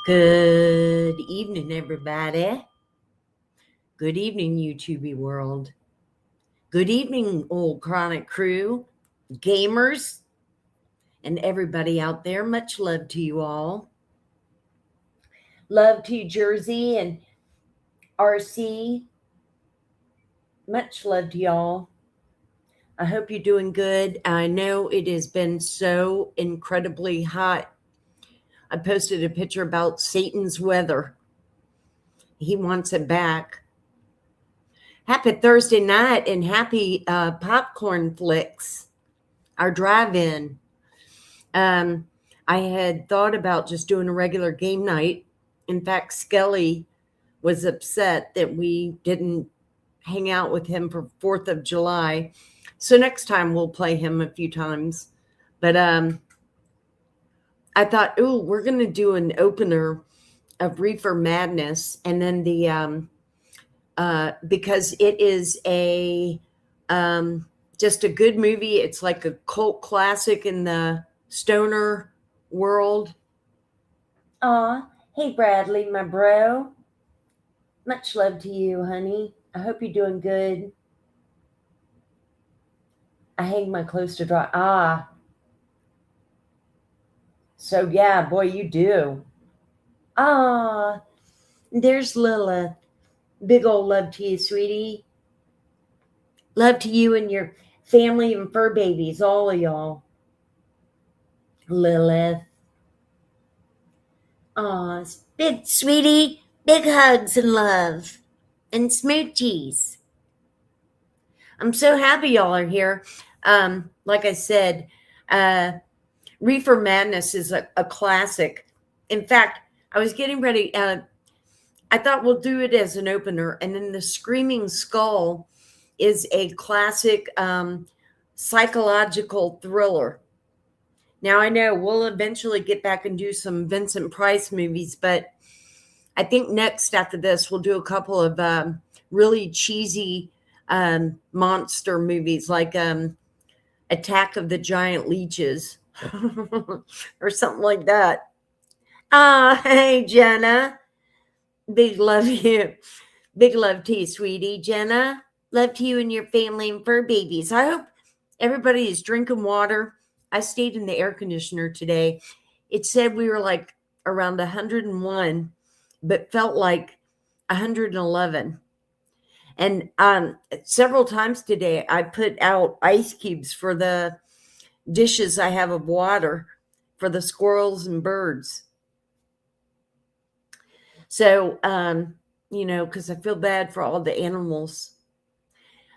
Good evening, everybody. Good evening, YouTube world. Good evening, old chronic crew, gamers, and everybody out there. Much love to you all. Love to you, Jersey and RC. Much love to y'all. I hope you're doing good. I know it has been so incredibly hot. I posted a picture about Satan's weather. He wants it back. Happy Thursday night and happy popcorn Flix, our drive-in. I had thought about just doing a regular game night. In fact, Skelly was upset that we didn't hang out with him for 4th of July. So next time we'll play him a few times. But I thought, we're going to do an opener of Reefer Madness, and then the because it is a just a good movie. It's like a cult classic in the stoner world. Aw, hey Bradley, my bro. Much love to you, honey. I hope you're doing good. I hang my clothes to dry. So yeah, boy, you do. There's Lilith. Big old love to you, sweetie. Love to you and your family and fur babies, all of y'all. Lilith. Aw, big sweetie. Big hugs and love. And smoochies. I'm so happy y'all are here. Like I said, Reefer Madness is a classic. In fact, I was getting ready. I thought we'll do it as an opener. And then the Screaming Skull is a classic psychological thriller. Now, I know we'll eventually get back and do some Vincent Price movies, but I think next after this, we'll do a couple of really cheesy monster movies like Attack of the Giant Leeches or something like that. Hey, Jenna. Big love to you. Big love to you, sweetie. Jenna, love to you and your family and fur babies. I hope everybody is drinking water. I stayed in the air conditioner today. It said we were like around 101, but felt like 111. And several times today, I put out ice cubes for the dishes I have of water for the squirrels and birds. So, because I feel bad for all the animals.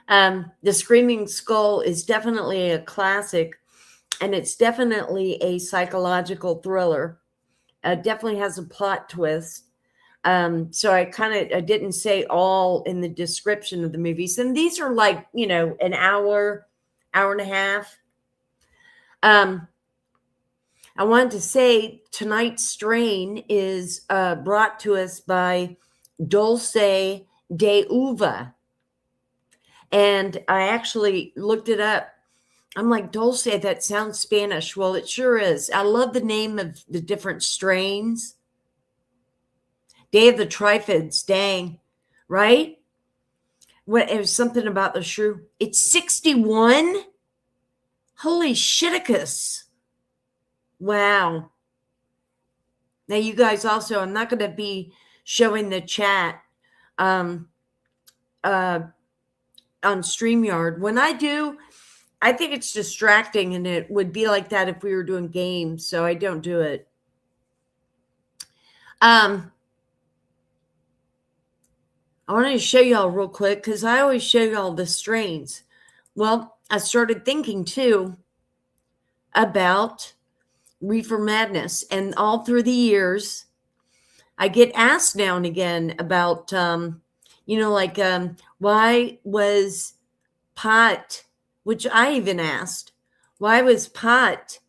The Screaming Skull is definitely a classic, and it's definitely a psychological thriller. Definitely has a plot twist. So I didn't say all in the description of the movies. And these are like, an hour and a half. I wanted to say tonight's strain is brought to us by Dulce de Uva. And I actually looked it up. I'm like, Dulce, that sounds Spanish. Well, it sure is. I love the name of the different strains. Day of the Triffids, dang, right? It was something about the shrew. It's 61? Holy shiticus. Wow. Now, you guys also, I'm not going to be showing the chat on StreamYard. When I do, I think it's distracting, and it would be like that if we were doing games, so I don't do it. I wanted to show y'all real quick because I always show y'all the strains. Well, I started thinking too about Reefer Madness, and all through the years, I get asked now and again about, why was pot, which I even asked, why was pot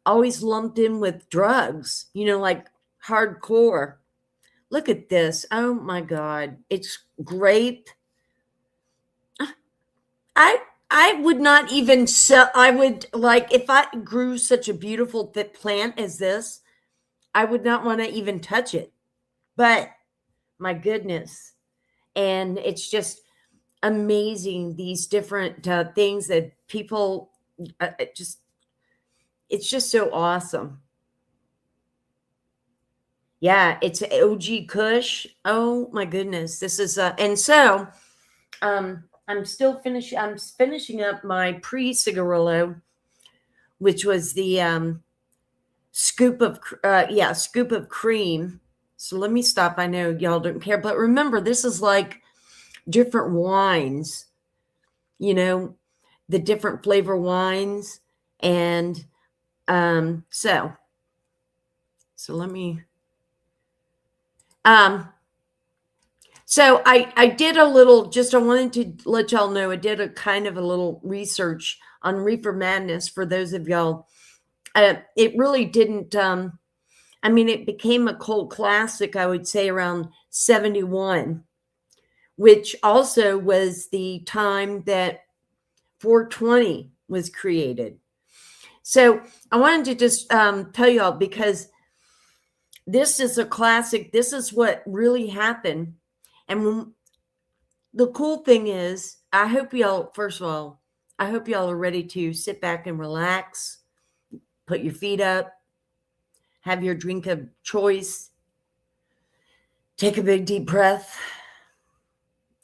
always lumped in with drugs, like hardcore? Look at this. Oh my God. It's grape. I would not even sell. I would, like, if I grew such a beautiful plant as this, I would not want to even touch it. But my goodness. And it's just amazing, these different things that people it's just so awesome. Yeah, it's OG Kush. Oh my goodness. This is and so I'm finishing up my pre-cigarillo, which was the scoop of cream. So let me stop. I know y'all don't care, but remember, this is like different wines, the different flavor wines. And so let me so I did a little, I wanted to let y'all know, I did a kind of a little research on Reefer Madness for those of y'all. It really didn't, it became a cult classic, I would say, around 71, which also was the time that 420 was created. So I wanted to just tell y'all, because this is a classic. This is what really happened. And the cool thing is, I hope y'all are ready to sit back and relax, put your feet up, have your drink of choice, take a big deep breath.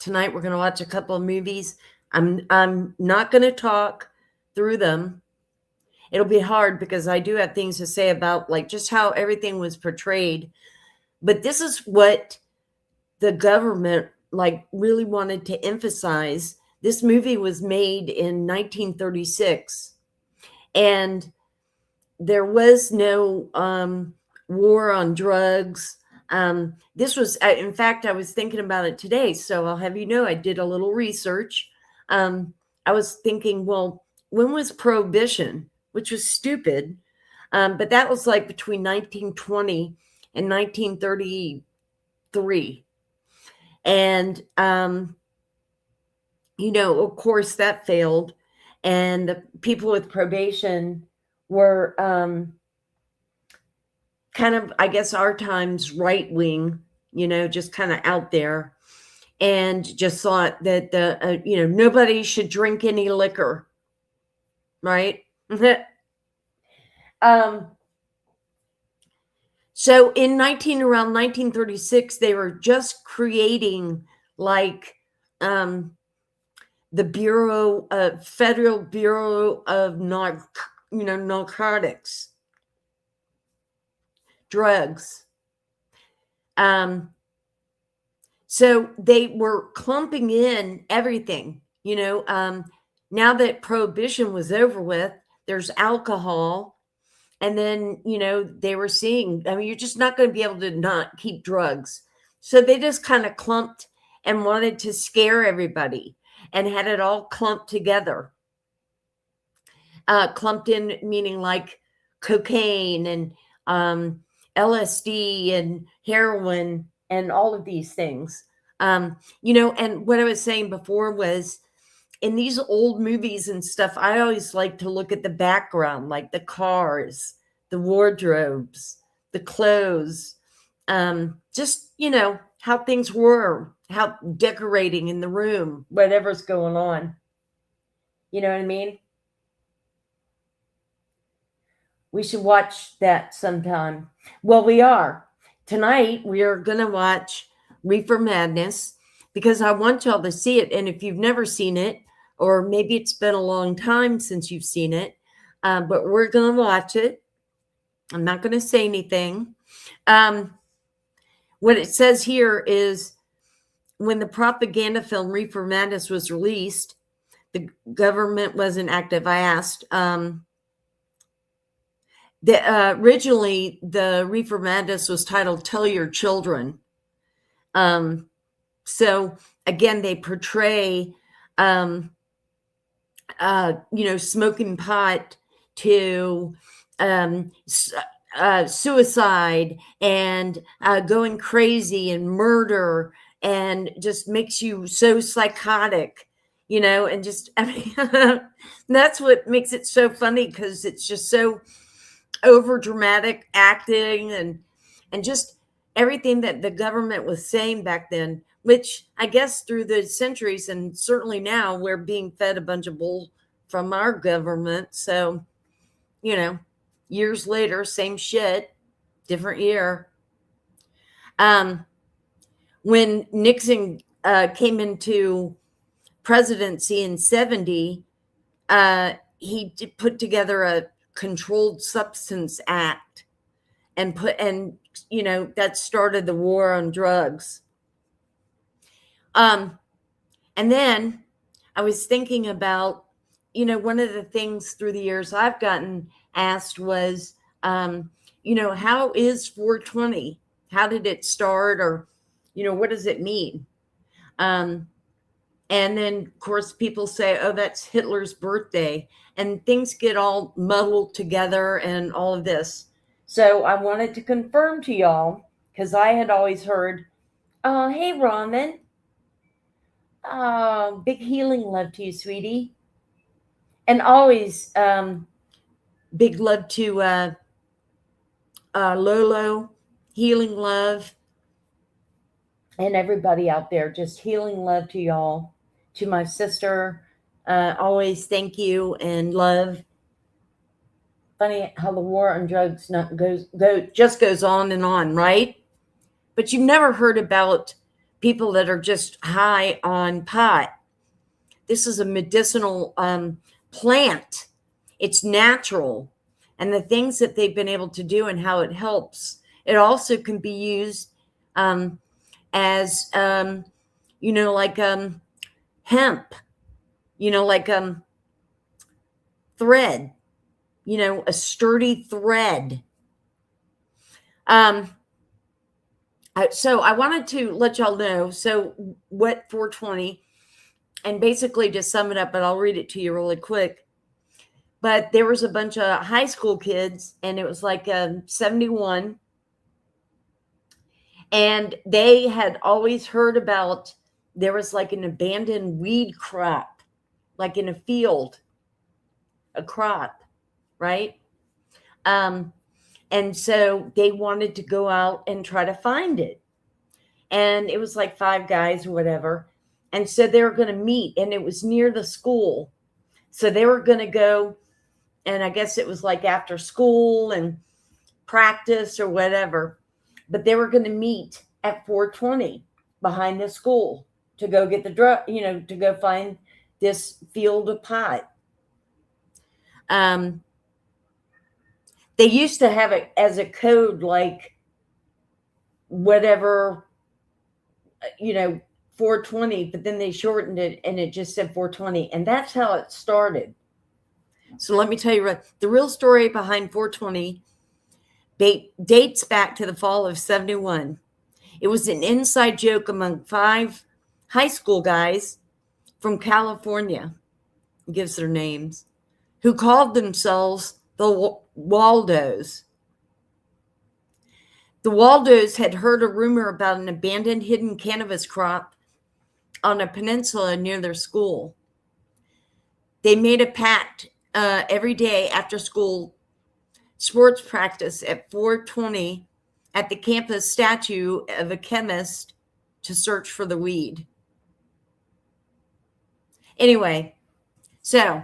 Tonight we're going to watch a couple of movies. I'm not going to talk through them. It'll be hard because I do have things to say about like just how everything was portrayed. But this is what the government like really wanted to emphasize. This movie was made in 1936, and there was no war on drugs. This was, in fact, I was thinking about it today, so I'll have you know, I did a little research. I was thinking, well, when was Prohibition? Which was stupid, but that was like between 1920 and 1933. And, of course, that failed. And the people with probation were kind of, I guess, our time's right wing, just kind of out there, and just thought that nobody should drink any liquor, right? So around 1936, they were just creating like the Federal Bureau of Narcotics, drugs. So they were clumping in everything, now that Prohibition was over with, there's alcohol. And then, they were seeing, you're just not going to be able to not keep drugs. So they just kind of clumped and wanted to scare everybody and had it all clumped together. Clumped in meaning like cocaine and LSD and heroin and all of these things. And what I was saying before was, in these old movies and stuff, I always like to look at the background, like the cars, the wardrobes, the clothes, just, how things were, how decorating in the room, whatever's going on. You know what I mean? We should watch that sometime. Well, we are. Tonight, we are going to watch Reefer Madness because I want y'all to see it. And if you've never seen it, or maybe it's been a long time since you've seen it, but we're going to watch it. I'm not going to say anything. What it says here is, when the propaganda film Reefer Madness was released, the government wasn't active. I asked. Originally, the Reefer Madness was titled "Tell Your Children." So again, they portray, smoking pot to suicide and going crazy and murder, and just makes you so psychotic, and just, that's what makes it so funny, because it's just so over dramatic acting and just everything that the government was saying back then, which I guess through the centuries and certainly now we're being fed a bunch of bull from our government. So, you know, years later, same shit, different year. When Nixon came into presidency in 70, he put together a controlled substance act and that started the war on drugs. And then I was thinking about, one of the things through the years I've gotten asked was, how is 420? How did it start? Or, what does it mean? And then, of course, people say, oh, that's Hitler's birthday. And things get all muddled together and all of this. So I wanted to confirm to y'all, because I had always heard, oh, hey, Ramen. Oh, big healing love to you, sweetie. And always big love to Lolo, healing love. And everybody out there, just healing love to y'all. To my sister, always thank you and love. Funny how the war on drugs just goes on and on, right? But you've never heard about people that are just high on pot. This is a medicinal plant. It's natural. And the things that they've been able to do and how it helps. It also can be used as, like hemp, like thread, a sturdy thread. So I wanted to let y'all know, so what 420, and basically just sum it up, but I'll read it to you really quick. But there was a bunch of high school kids, and it was like 71, and they had always heard about, there was like an abandoned weed crop, like in a field, a crop, right? And so they wanted to go out and try to find it. And it was like 5 guys or whatever. And so they were going to meet, and it was near the school. So they were going to go, and I guess it was like after school and practice or whatever. But they were going to meet at 420 behind the school to go get the drug, to go find this field of pot. They used to have it as a code, like whatever, 420, but then they shortened it and it just said 420. And that's how it started. So let me tell you, the real story behind 420 dates back to the fall of 71. It was an inside joke among 5 high school guys from California, gives their names, who called themselves the Waldos. The Waldos had heard a rumor about an abandoned hidden cannabis crop on a peninsula near their school. They made a pact every day after school sports practice at 420 at the campus statue of a chemist to search for the weed. Anyway, so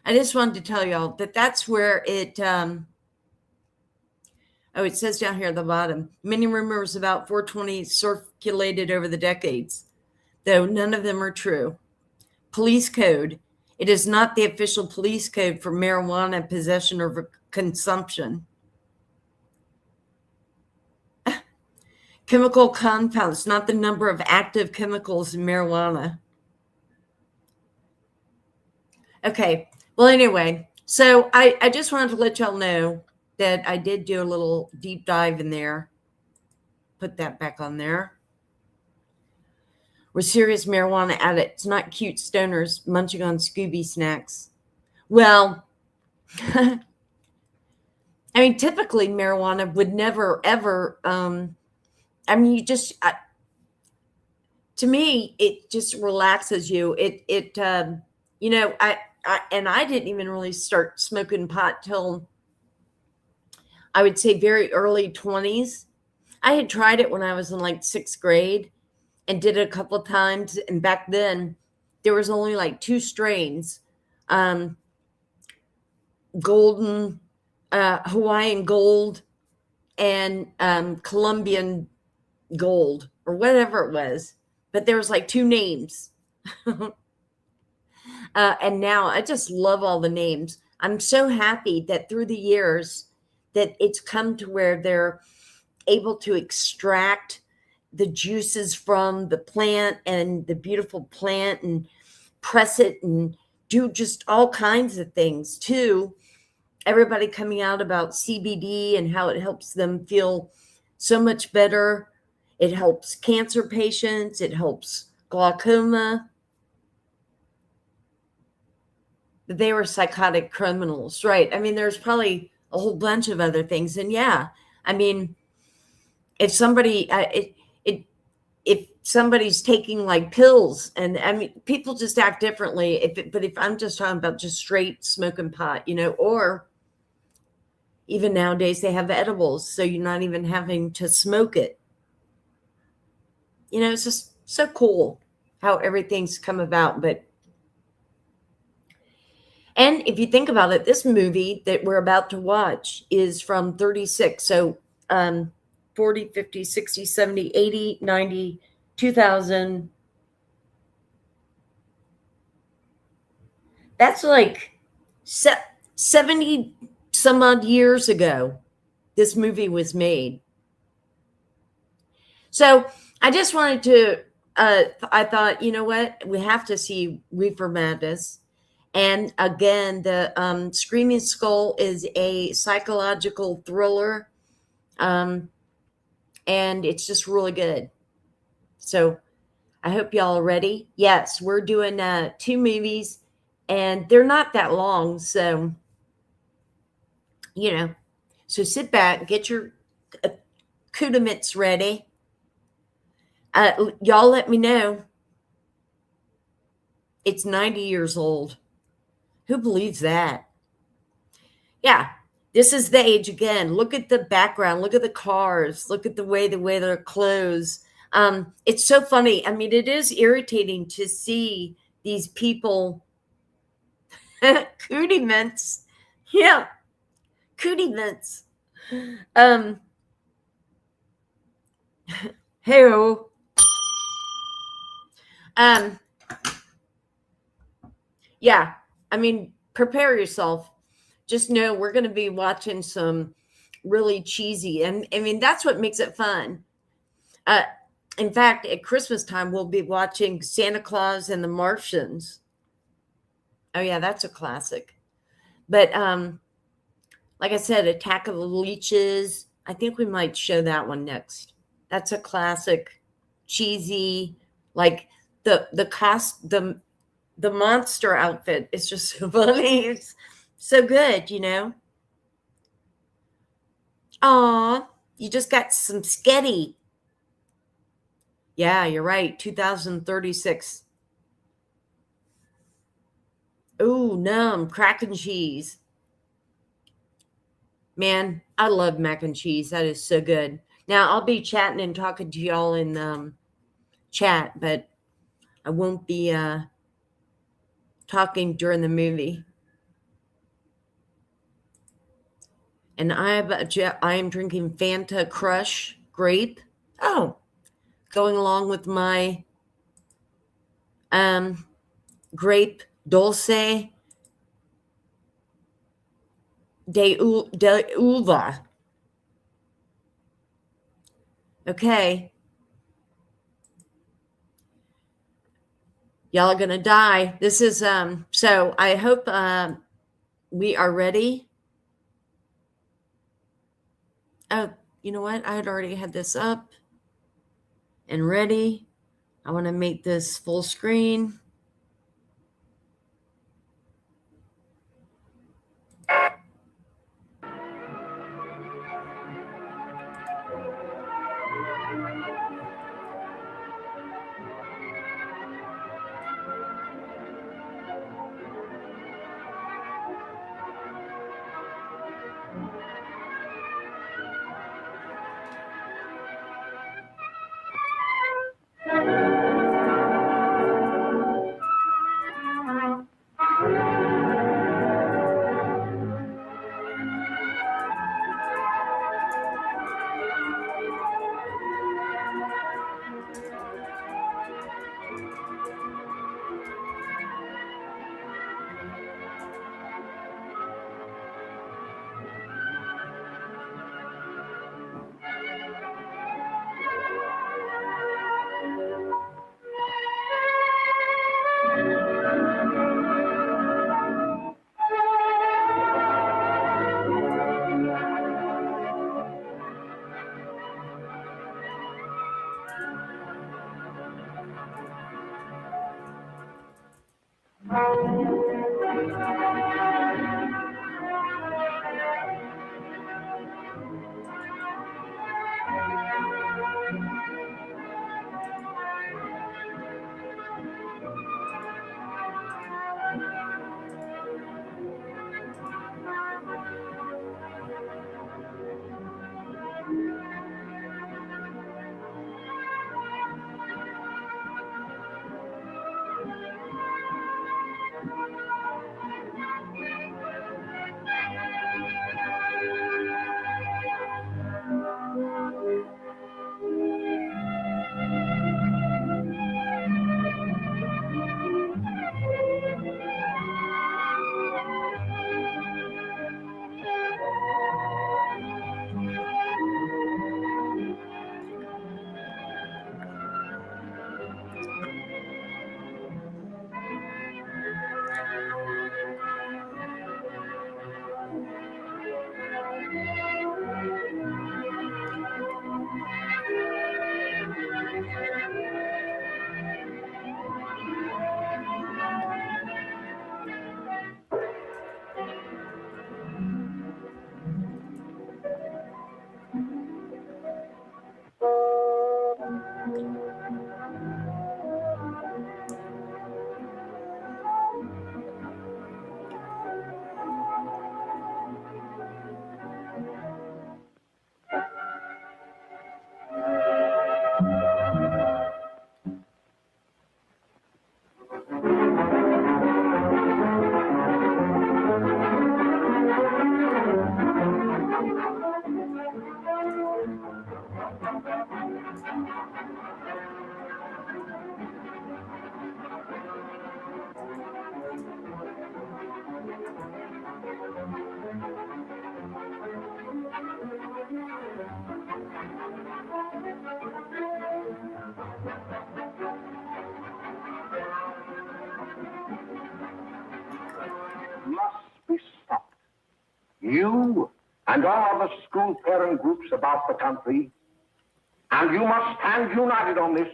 I just wanted to tell y'all that that's where it, it says down here at the bottom, many rumors about 420 circulated over the decades, though none of them are true. Police code. It is not the official police code for marijuana possession or consumption. Chemical compounds, not the number of active chemicals in marijuana. Okay. Well, anyway, so I just wanted to let y'all know that I did do a little deep dive in there. Put that back on there. We're serious marijuana addicts, not cute stoners munching on Scooby snacks. Well, I mean, typically marijuana would never, ever, to me, it just relaxes you. I didn't even really start smoking pot till I would say very early 20s. I had tried it when I was in like 6th grade and did it a couple of times. And back then, there was only like 2 strains, um, golden, Hawaiian gold, and Colombian gold, or whatever it was. But there was like 2 names. And now I just love all the names. I'm so happy that through the years that it's come to where they're able to extract the juices from the plant and the beautiful plant and press it and do just all kinds of things too. Everybody coming out about CBD and how it helps them feel so much better. It helps cancer patients, it helps glaucoma. They were psychotic criminals, right? I mean, there's probably a whole bunch of other things. And yeah, I mean, if somebody, if somebody's taking like pills, and I mean, people just act differently. But if I'm just talking about just straight smoking pot, or even nowadays they have edibles, so you're not even having to smoke it. It's just so cool how everything's come about. And if you think about it, this movie that we're about to watch is from 36. So 40, 50, 60, 70, 80, 90, 2000. That's like 70 some odd years ago, this movie was made. So I just wanted to, I thought, you know what? We have to see Reefer Madness. And again, the Screaming Skull is a psychological thriller. And it's just really good. So I hope y'all are ready. Yes, we're doing 2 movies, and they're not that long. So, so sit back, get your accoutrements ready. Y'all let me know. It's 90 years old. Who believes that? Yeah, this is the age again. Look at the background. Look at the cars. Look at the way their clothes. It's so funny. I mean, it is irritating to see these people. Cootie mints. Yeah, cootie mints. Hey-o. Um, yeah, I mean, prepare yourself. Just know we're going to be watching some really cheesy, and I mean, that's what makes it fun. Uh, in fact, at Christmas time, we'll be watching Santa Claus and the Martians. Oh yeah, that's a classic. But like I said, Attack of the Leeches. I think we might show that one next. That's a classic, cheesy, like the monster outfit is just so funny. It's so good, Aw, you just got some sketty. Yeah, you're right. 2036. Ooh, numb, crack and cheese. Man, I love mac and cheese. That is so good. Now, I'll be chatting and talking to y'all in chat, but I won't be talking during the movie. And I am drinking Fanta Crush Grape. Oh, going along with my grape dulce de uva. Okay. Y'all are going to die. This is, so I hope we are ready. Oh, you know what? I had already had this up and ready. I want to make this full screen. Must be stopped. You and all other school parent groups about the country, and you must stand united on this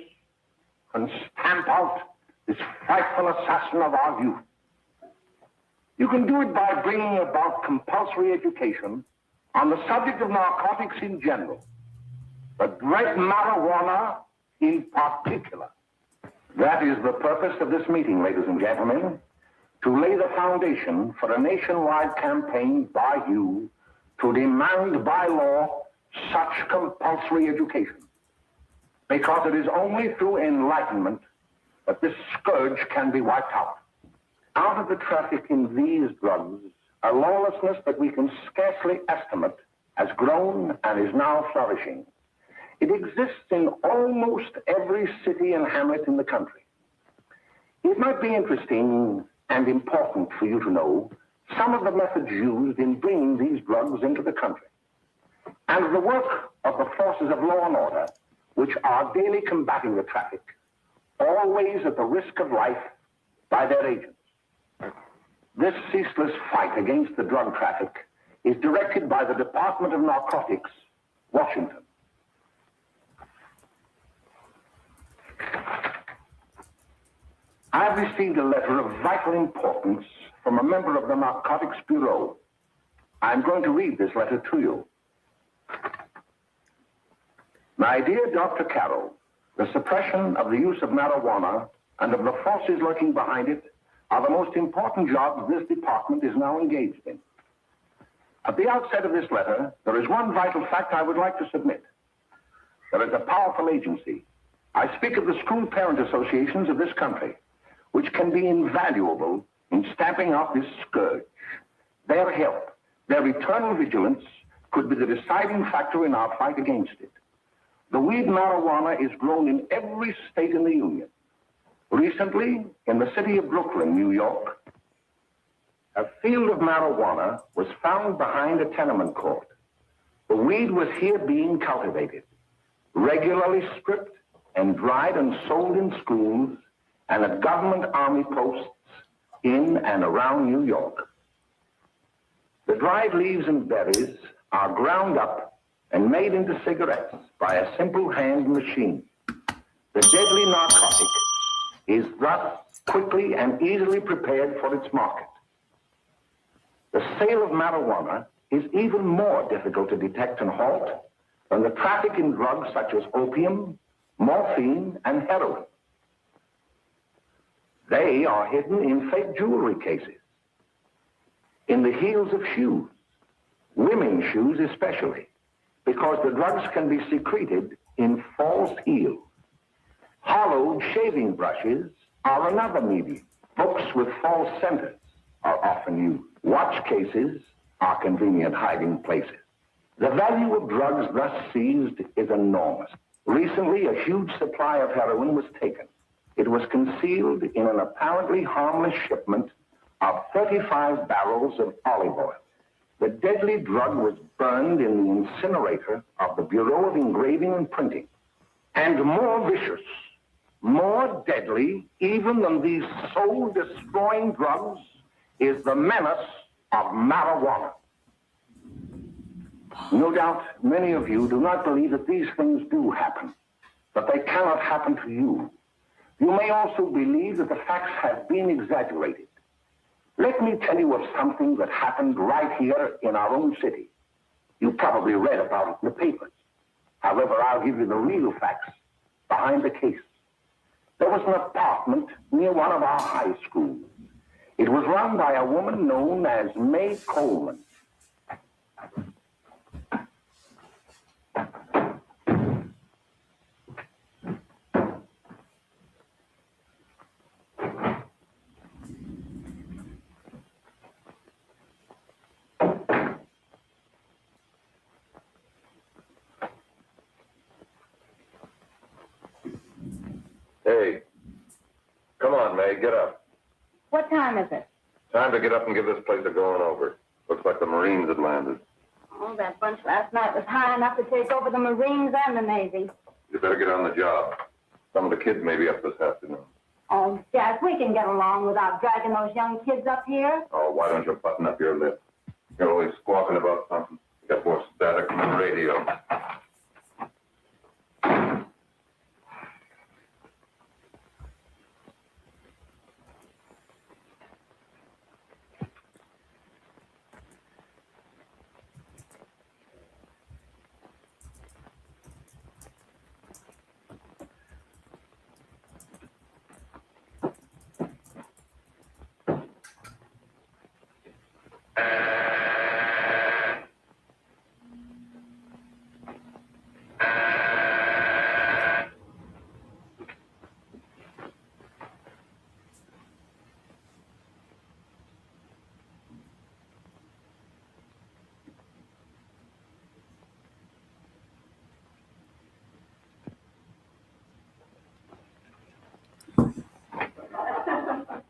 and stamp out this frightful assassin of our youth. You can do it by bringing about compulsory education on the subject of narcotics in general, but dread marijuana in particular. That is the purpose of this meeting, ladies and gentlemen, to lay the foundation for a nationwide campaign by you to demand by law such compulsory education. Because it is only through enlightenment that this scourge can be wiped out. Out of the traffic in these drugs, a lawlessness that we can scarcely estimate has grown and is now flourishing. It exists in almost every city and hamlet in the country. It might be interesting and important for you to know some of the methods used in bringing these drugs into the country, and the work of the forces of law and order, which are daily combating the traffic, always at the risk of life by their agents. This ceaseless fight against the drug traffic is directed by the Department of Narcotics, Washington. I've received a letter of vital importance from a member of the Narcotics Bureau. I'm going to read this letter to you. My dear Dr. Carroll, the suppression of the use of marijuana and of the forces lurking behind it are the most important jobs this department is now engaged in. At the outset of this letter, there is one vital fact I would like to submit. There is a powerful agency. I speak of the school parent associations of this country, which can be invaluable in stamping out this scourge. Their help, their eternal vigilance, could be the deciding factor in our fight against it. The weed marijuana is grown in every state in the Union. Recently, in the city of Brooklyn, New York, a field of marijuana was found behind a tenement court. The weed was here being cultivated, regularly stripped and dried and sold in schools and at government army posts in and around New York. The dried leaves and berries are ground up and made into cigarettes by a simple hand machine. The deadly narcotic is thus quickly and easily prepared for its market. The sale of marijuana is even more difficult to detect and halt than the traffic in drugs such as opium, morphine, and heroin. They are hidden in fake jewelry cases, in the heels of shoes, women's shoes especially, because the drugs can be secreted in false heels. Hollowed shaving brushes are another medium. Books with false centers are often used. Watch cases are convenient hiding places. The value of drugs thus seized is enormous. Recently, a huge supply of heroin was taken. It was concealed in an apparently harmless shipment of 35 barrels of olive oil. The deadly drug was burned in the incinerator of the Bureau of Engraving and Printing. And more vicious, more deadly, even than these soul-destroying drugs, is the menace of marijuana. No doubt many of you do not believe that these things do happen, that they cannot happen to you. You may also believe that the facts have been exaggerated. Let me tell you of something that happened right here in our own city. You probably read about it in the papers. However, I'll give you the real facts behind the case. There was an apartment near one of our high schools. It was run by a woman known as May Coleman. Hey, come on, May, get up. What time is it? Time to get up and give this place a going over. Looks like the Marines had landed. Oh, that bunch last night was high enough to take over the Marines and the Navy. You better get on the job. Some of the kids may be up this afternoon. Oh, Jack, we can get along without dragging those young kids up here. Oh, why don't you button up your lip? You're always squawking about something. You got more static than the radio.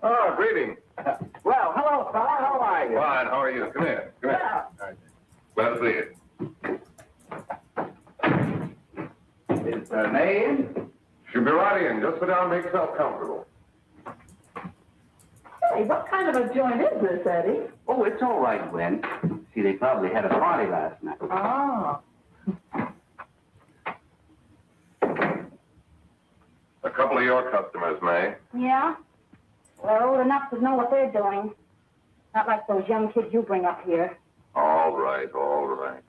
Oh, greetings. Well, hello, fella. How are you? Fine, how are you? Come here. Come here. Glad to see you. Is May in? She'll be right in. Just sit down and make yourself comfortable. Hey, what kind of a joint is this, Eddie? Oh, it's all right, Gwen. See, they probably had a party last night. Oh. A couple of your customers, May. Yeah? They're old enough to know what they're doing. Not like those young kids you bring up here. All right, all right.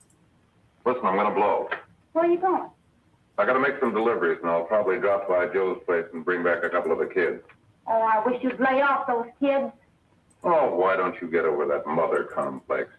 Listen, I'm going to blow. Where are you going? I got to make some deliveries, and I'll probably drop by Joe's place and bring back a couple of the kids. Oh, I wish you'd lay off those kids. Oh, why don't you get over that mother complex?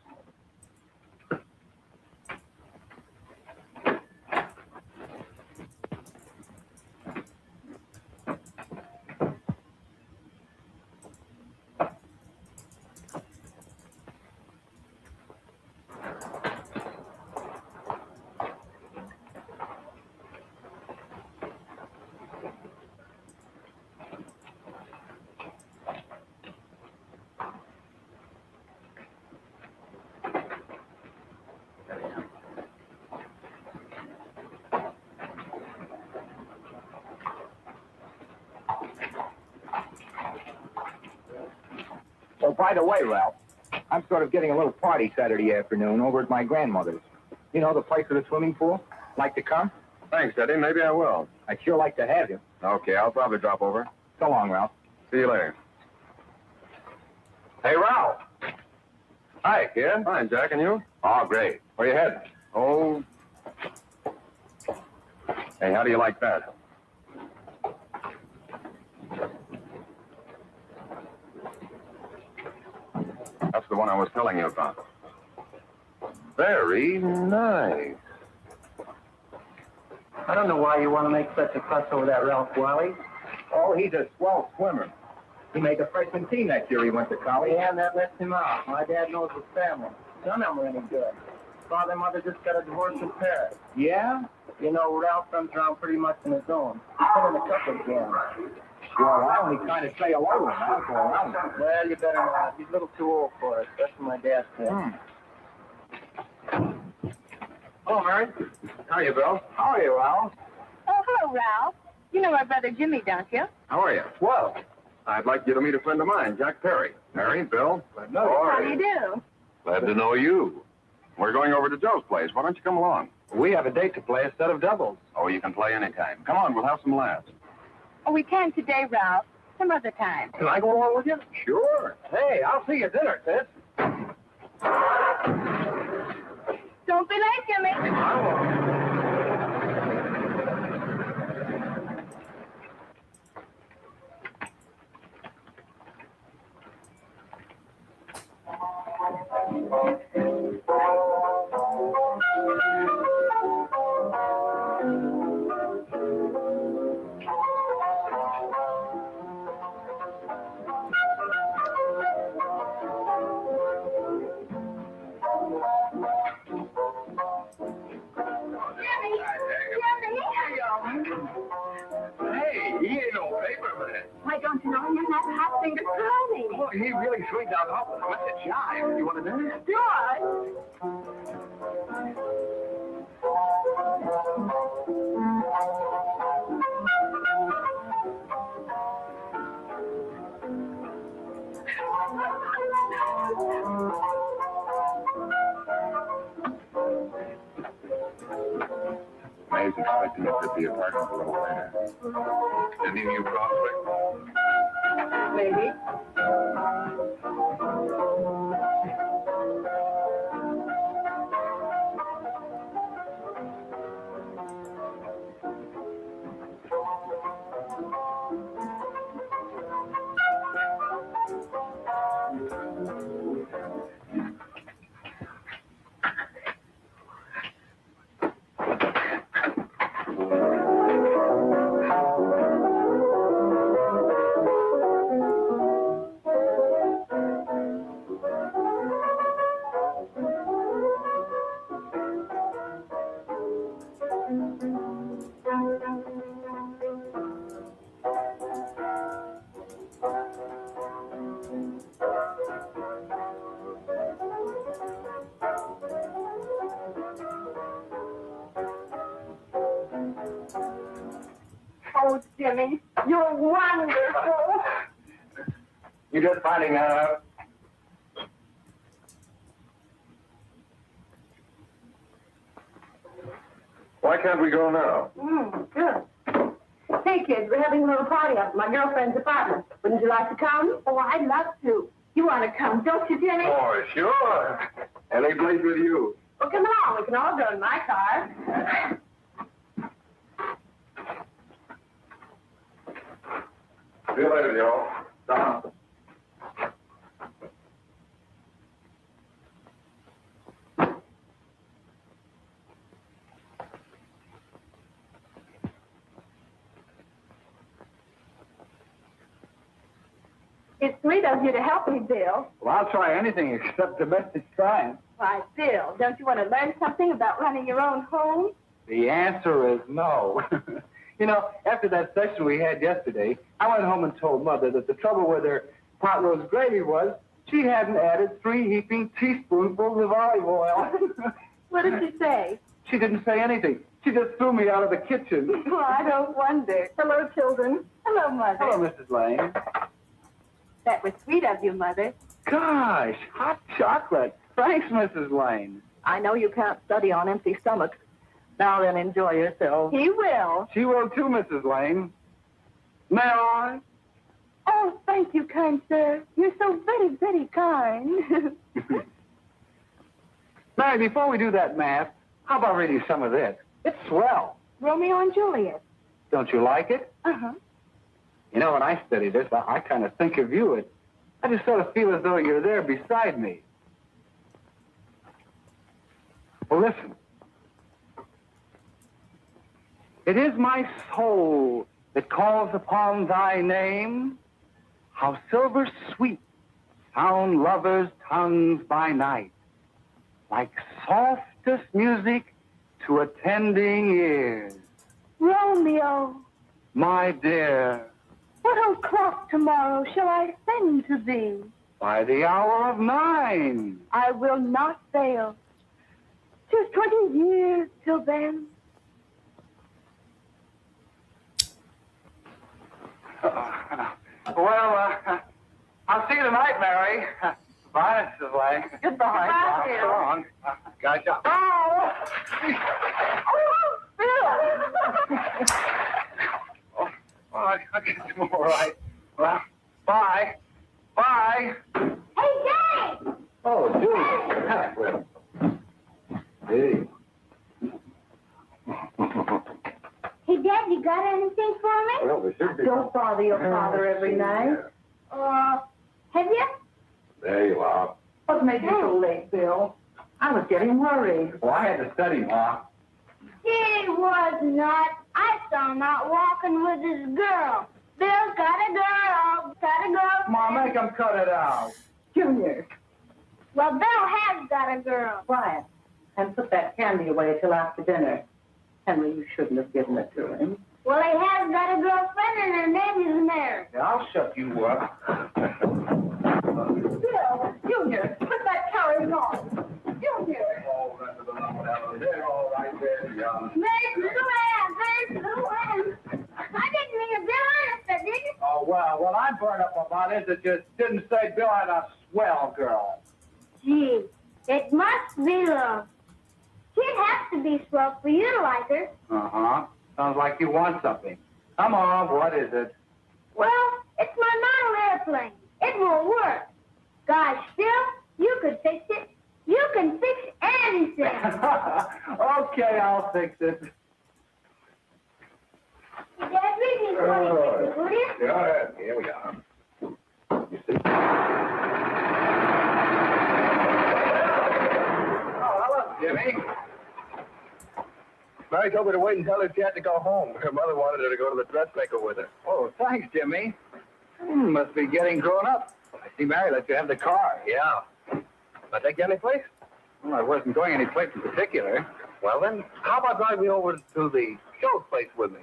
Oh, by the way, Ralph, I'm sort of getting a little party Saturday afternoon over at my grandmother's. You know, the place with the swimming pool? Like to come? Thanks, Eddie. Maybe I will. I'd sure like to have you. Okay, I'll probably drop over. So long, Ralph. See you later. Hey, Ralph. Hi, kid. Fine, Jack, and you? Oh, great. Where you heading? Oh. Hey, how do you like that? That's the one I was telling you about. Very nice. I don't know why you want to make such a fuss over that Ralph Wally. Oh, he's a swell swimmer. He made the freshman team that year he went to college. Yeah, and that lets him out. My dad knows his family. None of them are any good. Father and mother just got a divorce in Paris. Yeah? You know, Ralph runs around pretty much on his own. He's been in a couple of games. Well, I only kind of say hello to him. I don't go around him. Well, you better not. He's a little too old for it. That's what my dad said. Hello, Mary. How are you, Bill? How are you, Ralph? Oh, hello, Ralph. You know our brother Jimmy, don't you? How are you? Well, I'd like you to meet a friend of mine, Jack Perry. Mary, Bill. How do you do? Glad to know you. We're going over to Joe's place. Why don't you come along? we have a date to play, a set of doubles. Oh, you can play anytime. Come on, we'll have some laughs. Oh, we can today, Ralph. Some other time. Can I go along with you? Sure. Hey, I'll see you at dinner, sis. Don't be late, Jimmy. I won't. Don't you know him? That hot finger Tony. Well, he really sweetened out awful. What's it, shy? You want to do this? Sure. May's expecting us at the apartment a little later. Any of you prospect? Maybe. Oh, Jimmy, you're wonderful. You just finding that out? Why can't we go now? Good. Hey, kids, we're having a little party up at my girlfriend's apartment. Wouldn't you like to come? Oh, I'd love to. You want to come, don't you, Jimmy? Oh, sure. Any place with you. Well, come along. We can all go in my car. See you later, Joe. Down. It's sweet of you to help me, Bill. Well, I'll try anything except domestic crime. Why, Bill, don't you want to learn something about running your own home? The answer is no. You know, after that session we had yesterday, I went home and told Mother that the trouble with her pot roast gravy was she hadn't added 3 heaping teaspoonfuls of olive oil. What did she say? She didn't say anything. She just threw me out of the kitchen. Well, I don't wonder. Hello, children. Hello, Mother. Hello, Mrs. Lane. That was sweet of you, Mother. Gosh, hot chocolate. Thanks, Mrs. Lane. I know you can't study on empty stomachs. Now then, enjoy yourself. He will. She will too, Mrs. Lane. May I? Oh, thank you, kind sir. You're so very, very kind. Mary, before we do that math, how about reading some of this? It's swell. Romeo and Juliet. Don't you like it? Uh-huh. You know, when I study this, I kind of think of you. I just sort of feel as though you're there beside me. Well, listen. It is my soul that calls upon thy name. How silver sweet sound lovers' tongues by night, like softest music to attending ears. Romeo, My dear, what o'clock tomorrow shall I send to thee? by the hour of 9. I will not fail. 'Tis 20 years till then. I'll see you tonight, Mary. Bye, Mrs. Lane. Goodbye. So long. Gotcha. Oh! Oh, Bill! Oh, I'll get you all right. Well, bye. Bye. Hey, Jay! Oh, Julie. Hey. Hey, Dad, you got anything for me? Well, there should be. Don't bother your father every night. Have you? There you are. What made you so late, Bill? I was getting worried. Well, I had to study, Ma. He was not. I saw him out walking with his girl. Bill's got a girl. Got a girl. Ma, make him cut it out. Junior. Well, Bill has got a girl. Quiet. And put that candy away till after dinner. Henry, you shouldn't have given it to him. Well, he has got a girlfriend and her name is Mary. Yeah, I'll shut you up. Bill, Junior, put that carriage on. Junior. Oh, that's they're all right there, young. Make Luann. I didn't mean to Bill honest, did you? Oh, well, what I burned up about is it just didn't say Bill had a swell girl. Gee, it must be love. She'd have to be swell for you to like her. Uh-huh. Sounds like you want something. Come on, what is it? Well, it's my model airplane. It won't work. Gosh, Bill, you could fix it. You can fix anything. Okay, I'll fix it. Dad, read me 26, will you? Yeah, here we are. You see? Oh, hello, Jimmy. Mary told me to wait and tell her she had to go home. Her mother wanted her to go to the dressmaker with her. Oh, thanks, Jimmy. Must be getting grown up. I see Mary let you have the car. Yeah. I take you any place? Well, I wasn't going any place in particular. Well, then, how about driving me over to the show place with me?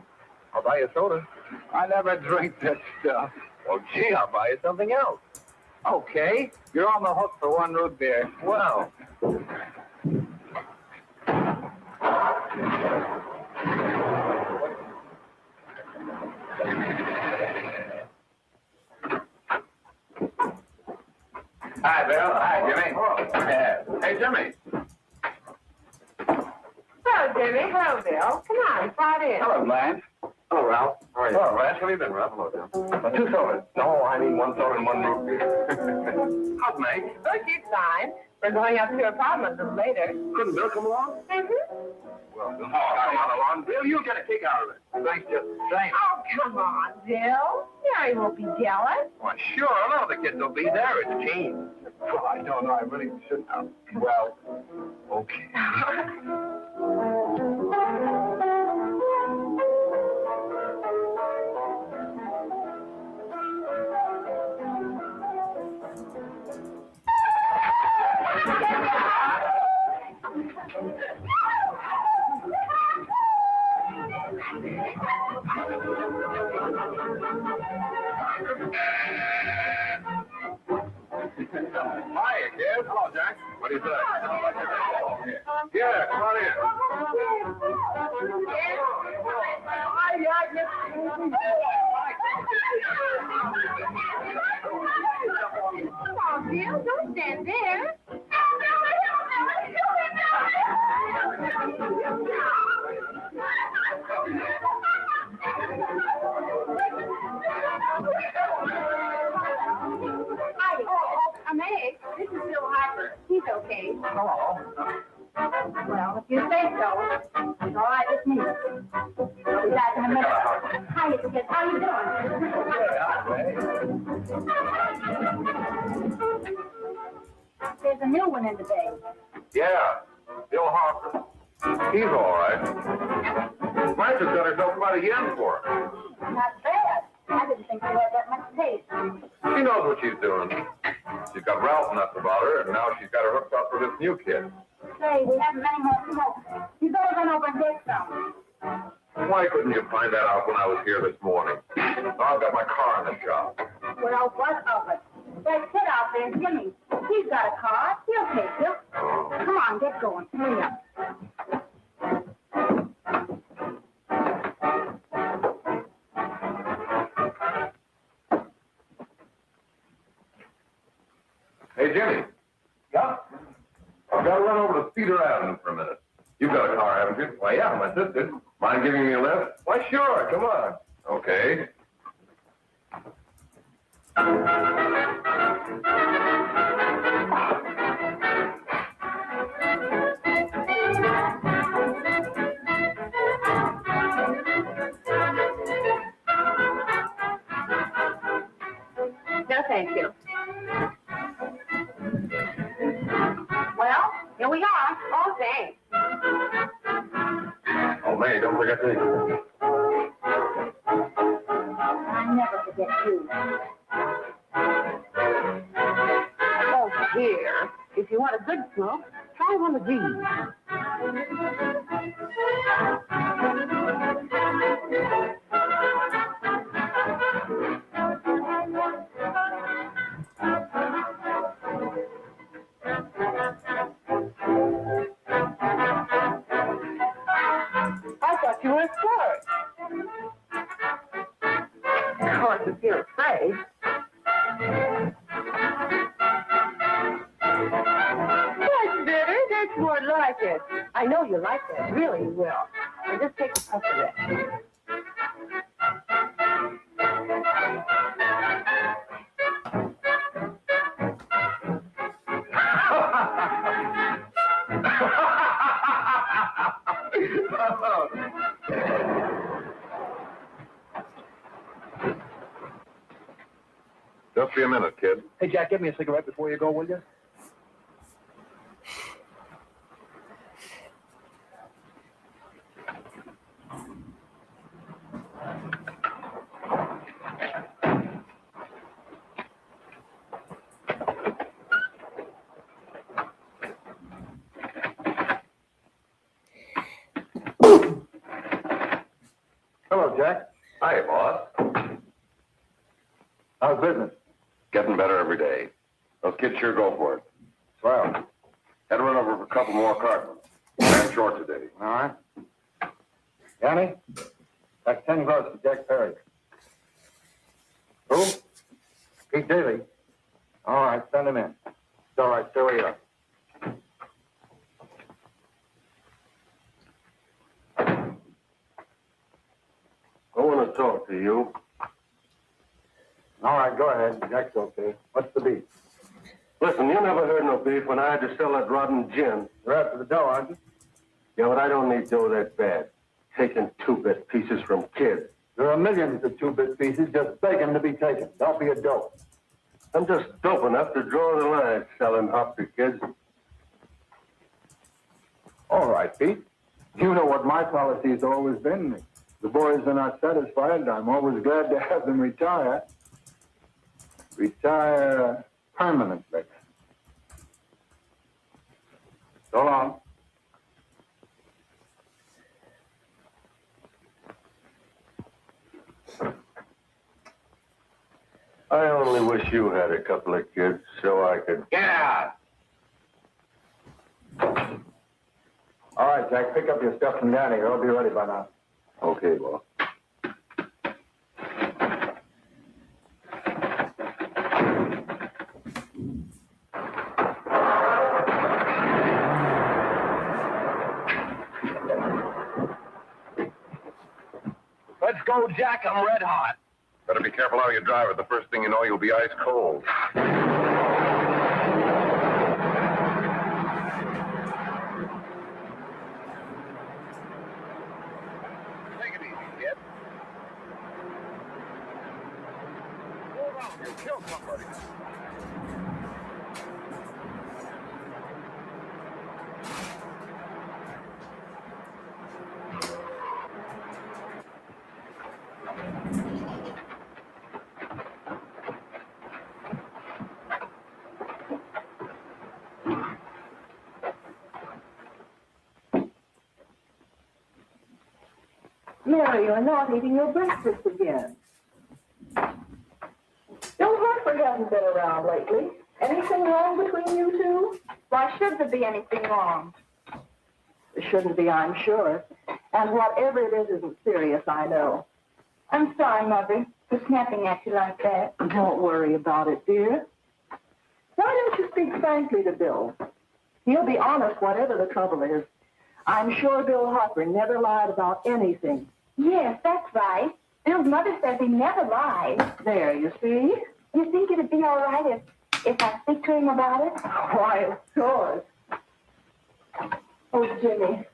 I'll buy you a soda. I never drink that stuff. Well, gee, I'll buy you something else. Okay, you're on the hook for one root beer. Well. Hi, Bill. Hi, Jimmy. Oh, hey, Jimmy. Hello, Jimmy. Hello, Bill. Come on, slide in. Hello, Blanche. Hello, Ralph. How are you? Hello, Ralph. How have you been, Ralph? Hello, Bill. 2 sodas. No, I mean 1 soda and 1 root beer. How's Meg? Oh, she's fine. We're going up to her apartment a little later. Couldn't Bill come along? Well, Bill, come along. Bill, you'll get a kick out of it. Thanks, just the same. Oh, come on, Bill. Mary won't be jealous. Why, sure. None of the kids will be there. It's teens. Oh, I don't know. I really shouldn't have. Well, okay. Hiya, kid. Hello, Jack. What do you say? Yeah, come on in. Come on, Bill. Don't stand there. Hi. I'm Meg. This is Bill Harper. He's okay. Hello. Well, if you say so. It's all right with me. I'll be back in a minute. Hi, kids. How you doing? There's a new one in the bay. Yeah, Bill Harper. He's all right. Blanche has got herself about a yen for her. Not bad. I didn't think you had that much taste. She knows what she's doing. She's got Ralph nuts about her, and now she's got her hooked up for this new kid. Say, we haven't many more smoke. You better run over and get some. Why couldn't you find that out when I was here this morning? I've got my car in the shop. Well, what of it? That kid out there, Jimmy. He's got a car. He'll take you. Come on, get going. Hurry up. Hey, Jimmy. Yeah? I've got to run over to Cedar Avenue for a minute. You've got a car, haven't you? Why, yeah, my sister. Mind giving me a lift? Why, sure. Come on. Okay. No, thank you. Well, here we are. Oh, thanks. Oh, May, don't forget to... I never forget you. Oh, dear. If you want a good smoke, try one of these. I thought you were scared. Of course, if you're afraid. That's better. That's more like it. I know you like that. Really, you will. Now just take a puff of it. Just be a minute, kid. Hey, Jack, give me a cigarette before you go, will you? Hello, Jack. Hi, boss. How's business? Getting better every day. Those kids sure go for it. Swell. Had to run over for a couple more cartons. I'm short today. All right. Yanni, that's 10 gross to Jack Perry. Who? Pete Daly. All right, send him in. It's all right, stay where you are. I want to talk to you. All right, go ahead. Jack's okay. What's the beef? Listen, you never heard no beef when I had to sell that rotten gin. You're after the dough, aren't you? Yeah, but I don't need dough that bad. Taking two-bit pieces from kids. There are millions of two-bit pieces just begging to be taken. Don't be a dope. I'm just dope enough to draw the line selling hop to kids. All right, Pete. You know what my policy has always been. The boys are not satisfied. I'm always glad to have them retire. Retire permanently. So long. I only wish you had a couple of kids so I could... Get out! All right, Jack, pick up your stuff from down here. I'll be ready by now. Okay, boss. Let's go, Jack. I'm red hot. Better be careful how you drive it. The first thing you know, you'll be ice cold. Take it easy, kid. Hold on, you'll kill somebody. Mary, you're not eating your breakfast again. Bill Hartford hasn't been around lately. Anything wrong between you two? Why should there be anything wrong? There shouldn't be, I'm sure. And whatever it is isn't serious, I know. I'm sorry, Mother, for snapping at you like that. Don't worry about it, dear. Why don't you speak frankly to Bill? He'll be honest whatever the trouble is. I'm sure Bill Hartford never lied about anything. Yes, that's right. Bill's mother says he never lies. There, you see? You think it'd be all right if I speak to him about it? Why, of course. Oh, Jimmy.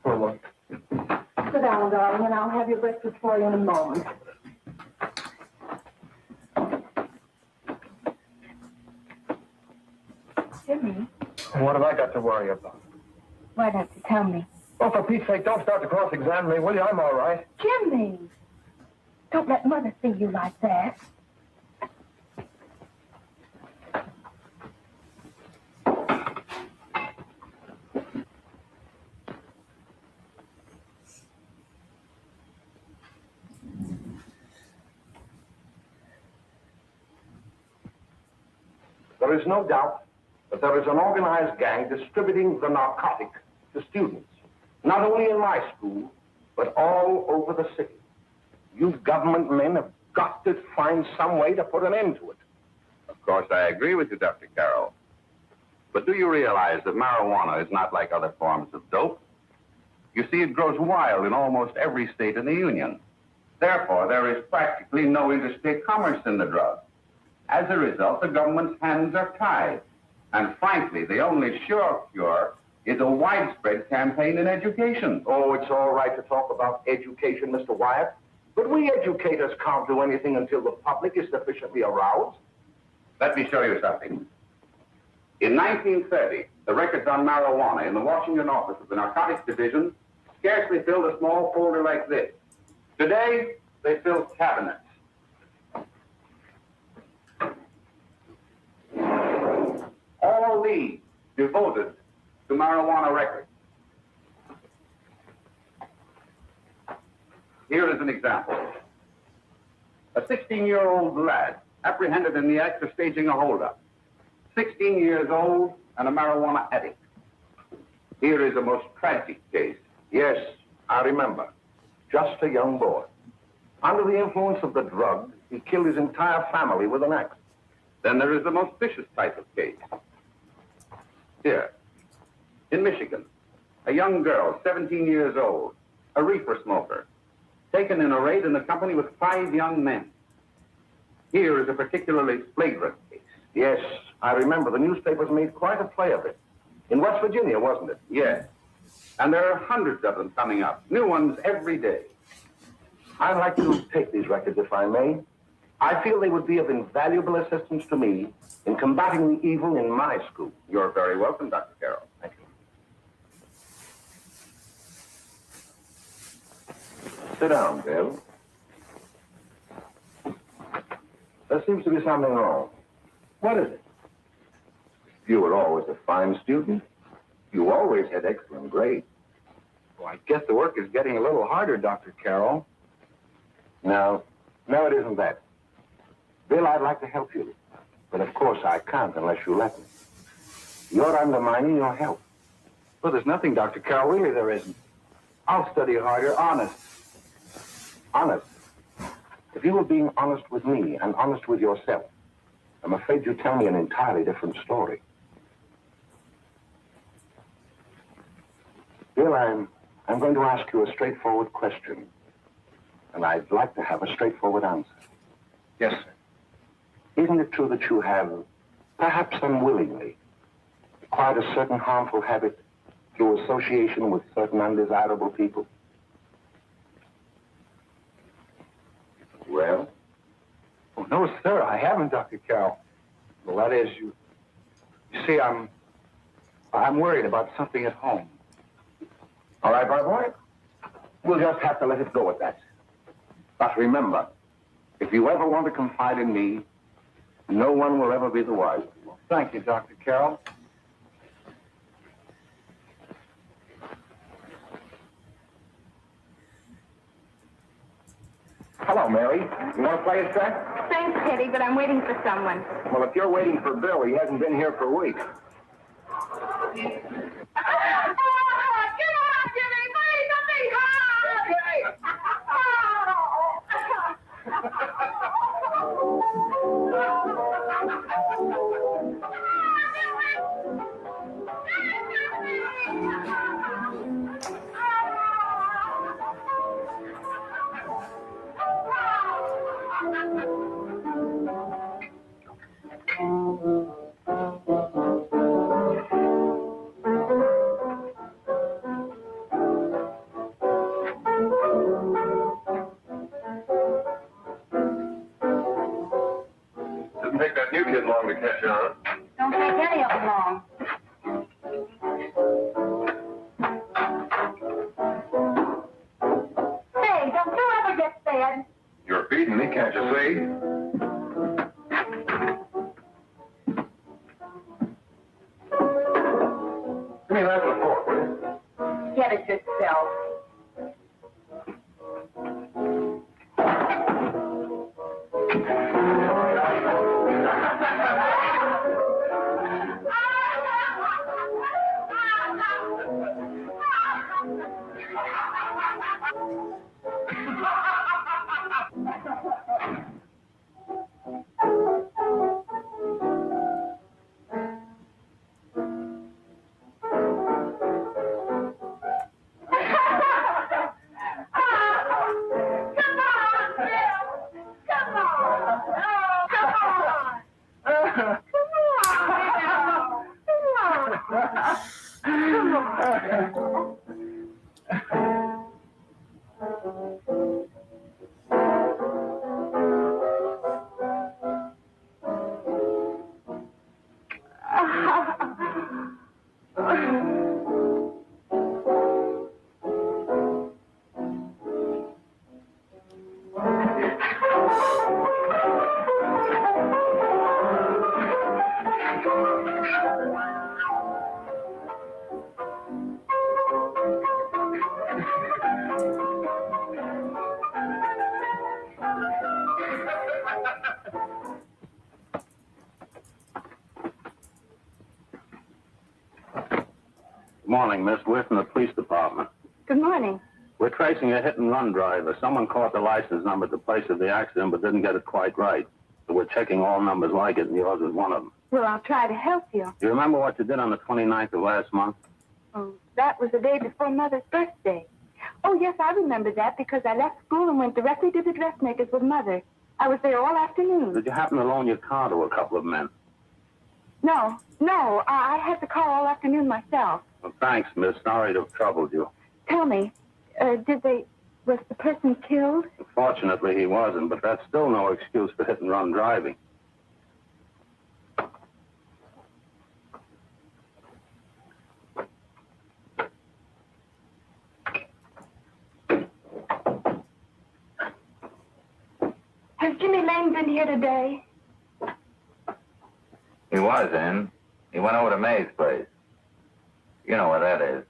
For what? Sit down, darling, and I'll have your breakfast for you in a moment. Jimmy, What have I got to worry about? why don't you tell me? Oh, for Pete's sake, don't start to cross-examine me, will you? I'm all right. Jimmy, don't let Mother see you like that. There is no doubt that there is an organized gang distributing the narcotic to students, not only in my school, but all over the city. You government men have got to find some way to put an end to it. Of course, I agree with you, Dr. Carroll. But do you realize that marijuana is not like other forms of dope? You see, it grows wild in almost every state in the Union. Therefore, there is practically no interstate commerce in the drug. As a result, the government's hands are tied. And frankly, the only sure cure is a widespread campaign in education. Oh, it's all right to talk about education, Mr. Wyatt. But we educators can't do anything until the public is sufficiently aroused. Let me show you something. In 1930, the records on marijuana in the Washington office of the Narcotics Division scarcely filled a small folder like this. Today, they fill cabinets. All these devoted to marijuana records. Here is an example. A 16-year-old lad apprehended in the act of staging a holdup. 16 years old and a marijuana addict. Here is a most tragic case. Yes, I remember. Just a young boy. Under the influence of the drug, he killed his entire family with an axe. Then there is the most vicious type of case. Here, in Michigan, a young girl, 17 years old, a reefer smoker, taken in a raid in the company with 5 young men. Here is a particularly flagrant case. Yes, I remember. The newspapers made quite a play of it. In West Virginia, wasn't it? Yes. And there are hundreds of them coming up, new ones every day. I'd like to take these records, if I may. I feel they would be of invaluable assistance to me in combating the evil in my school. You're very welcome, Dr. Carroll. Thank you. Sit down, Bill. There seems to be something wrong. What is it? You were always a fine student. You always had excellent grades. Well, I guess the work is getting a little harder, Dr. Carroll. No, it isn't that. Bill, I'd like to help you. But of course I can't unless you let me. You're undermining your health. Well, there's nothing, Dr. Carroll. Really, there isn't. I'll study harder, honest. Honest? If you were being honest with me and honest with yourself, I'm afraid you'd tell me an entirely different story. Bill, I'm going to ask you a straightforward question. And I'd like to have a straightforward answer. Yes, sir. Isn't it true that you have, perhaps unwillingly, acquired a certain harmful habit through association with certain undesirable people? Well? Oh, no, sir, I haven't, Dr. Carroll. Well, that is, you see, I'm worried about something at home. All right, my boy. We'll just have to let it go at that. But remember, if you ever want to confide in me, no one will ever be the wiser. Thank you, Dr. Carroll. Hello, Mary. You want to play a track? Thanks, Teddy, but I'm waiting for someone. Well, if you're waiting for Bill, he hasn't been here for weeks. Didn't take that new kid long to catch on. Don't take any of them long. Hey, don't you ever get fed? You're feeding me, can't you see? Give me that with a fork, will you? Get it yourself. Good morning, miss. We're from the police department. Good morning. We're tracing a hit-and-run driver. Someone caught the license number at the place of the accident but didn't get it quite right. So we're checking all numbers like it, and yours is one of them. Well, I'll try to help you. Do you remember what you did on the 29th of last month? Oh, that was the day before Mother's birthday. Oh, yes, I remember that because I left school and went directly to the dressmaker's with Mother. I was there all afternoon. Did you happen to loan your car to a couple of men? No, I had the car all afternoon myself. Well, thanks, miss. Sorry to have troubled you. Tell me, was the person killed? Fortunately, he wasn't, but that's still no excuse for hit-and-run driving. Has Jimmy Lane been here today? He was in. He went over to May's place. You know where that is.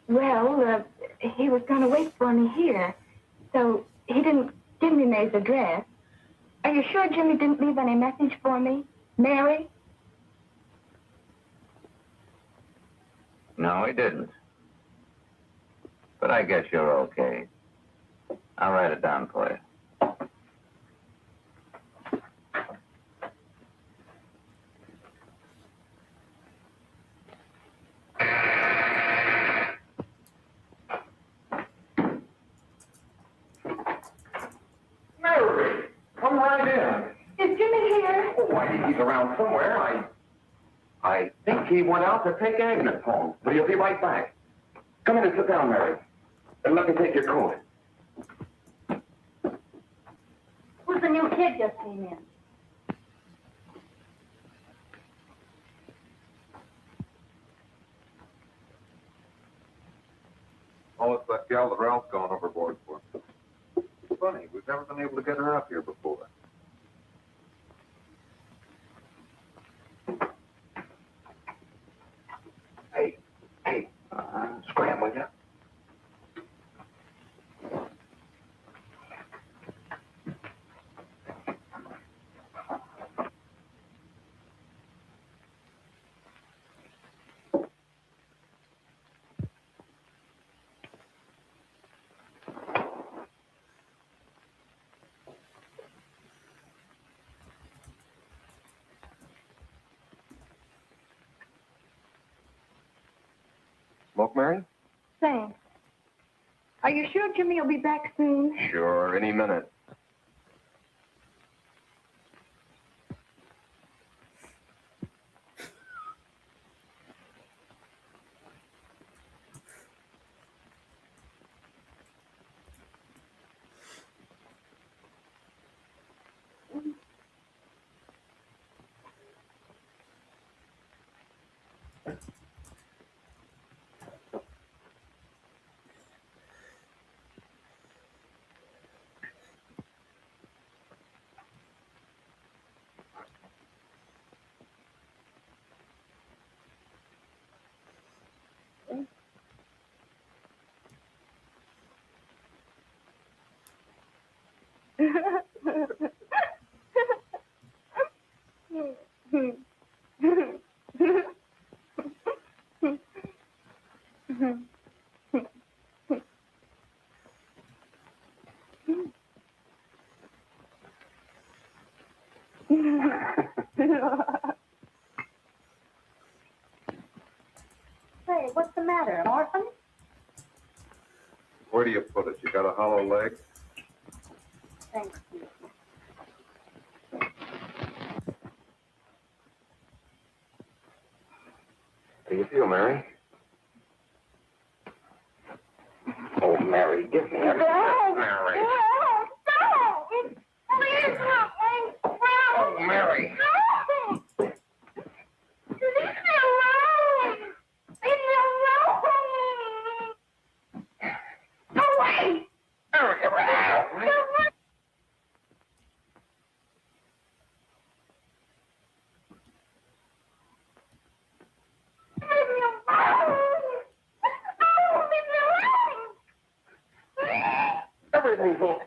Well, he was going to wait for me here, so he didn't give me May's address. Are you sure Jimmy didn't leave any message for me? Mary? No, he didn't. But I guess you're okay. I'll write it down for you. Mary, come right in. Is Jimmy here? Oh, I think he's around somewhere. I think he went out to take Agnes home, but he'll be right back. Come in and sit down, Mary. And let me take your coat. Who's the new kid just came in? Oh, it's that gal that Ralph's gone overboard for. It's funny, we've never been able to get her up here before. Hey, scram, will you? Smoke, Mary? Thanks. Are you sure Jimmy will be back soon? Sure, any minute. Say, what's the matter? An orphan? Where do you put it? You got a hollow leg? Thanks. How do you feel, Mary? Oh, Mary, give me a kiss, Mary. Oh, Mary. Everything's all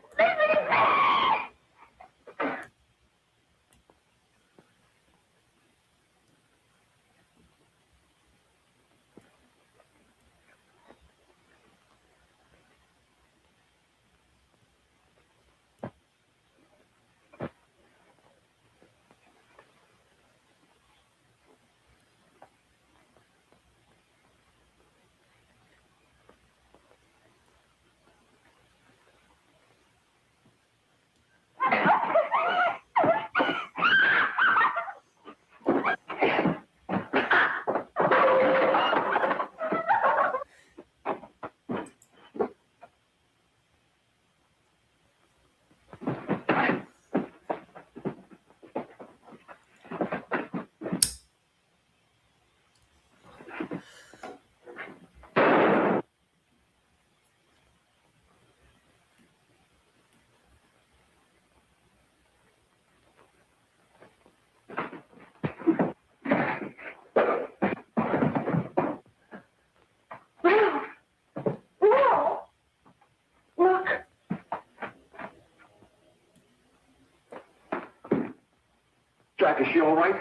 Jack, is she all right?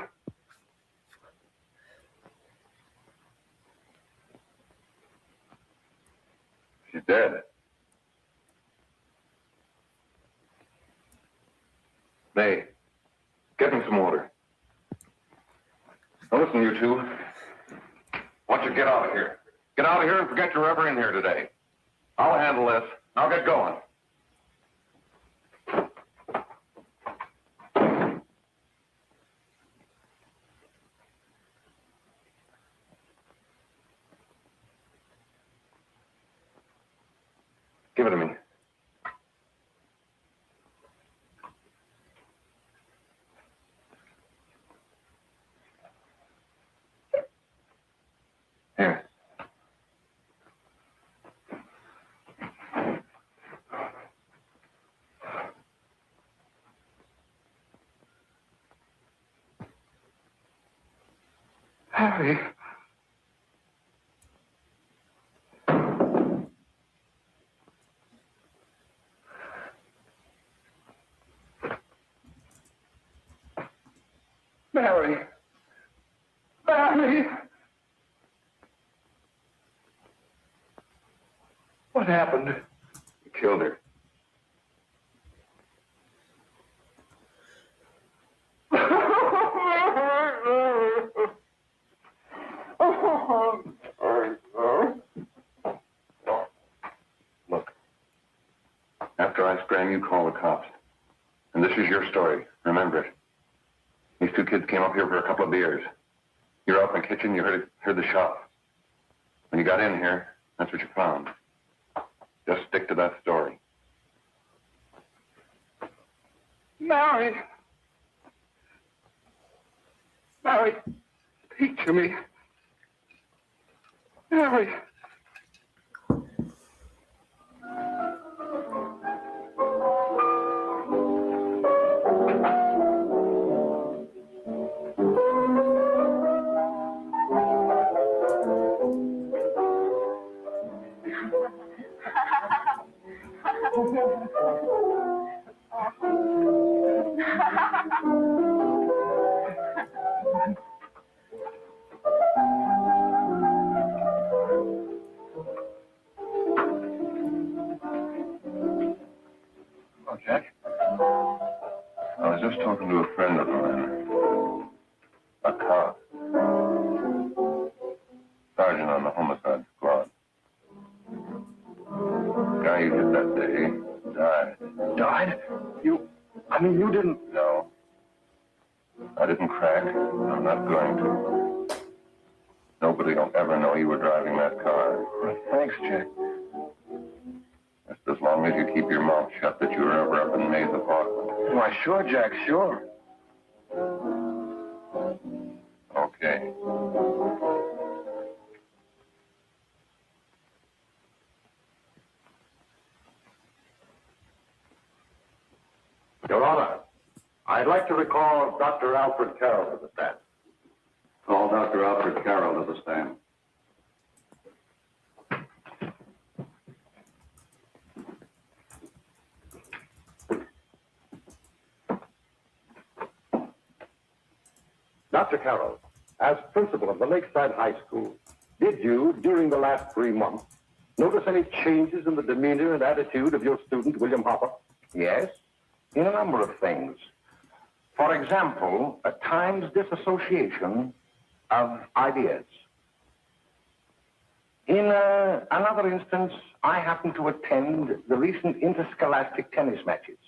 She's dead. May, get me some water. Now listen, you two. Why don't you get out of here? Get out of here and forget you're ever in here today. I'll handle this. I'll get going. Give it to me. Here. Harry. Mary. Mary. What happened? You killed her. Look, after I scram, you call the cops. And this is your story. Remember it. These two kids came up here for a couple of beers. You were out in the kitchen, you heard the shot. When you got in here, that's what you found. Just stick to that story. Mary! Mary, speak to me. Mary! Oh, Jack. I was just talking to a friend of mine. A cop. Sergeant on the homicide squad. Guy you hit that day died. Died? You didn't... No. I didn't crack. I'm not going to. Nobody will ever know you were driving that car. Thanks, Jack. Just as long as you keep your mouth shut that you were ever up in May's apartment. Why, sure, Jack, sure. Okay. Your Honor, I'd like to recall Dr. Alfred Carroll to the stand. Call Dr. Alfred Carroll to the stand. Dr. Carroll, as principal of the Lakeside High School, did you, during the last 3 months, notice any changes in the demeanor and attitude of your student, William Hopper? Yes, in a number of things. For example, at times disassociation of ideas. In another instance, I happened to attend the recent interscholastic tennis matches.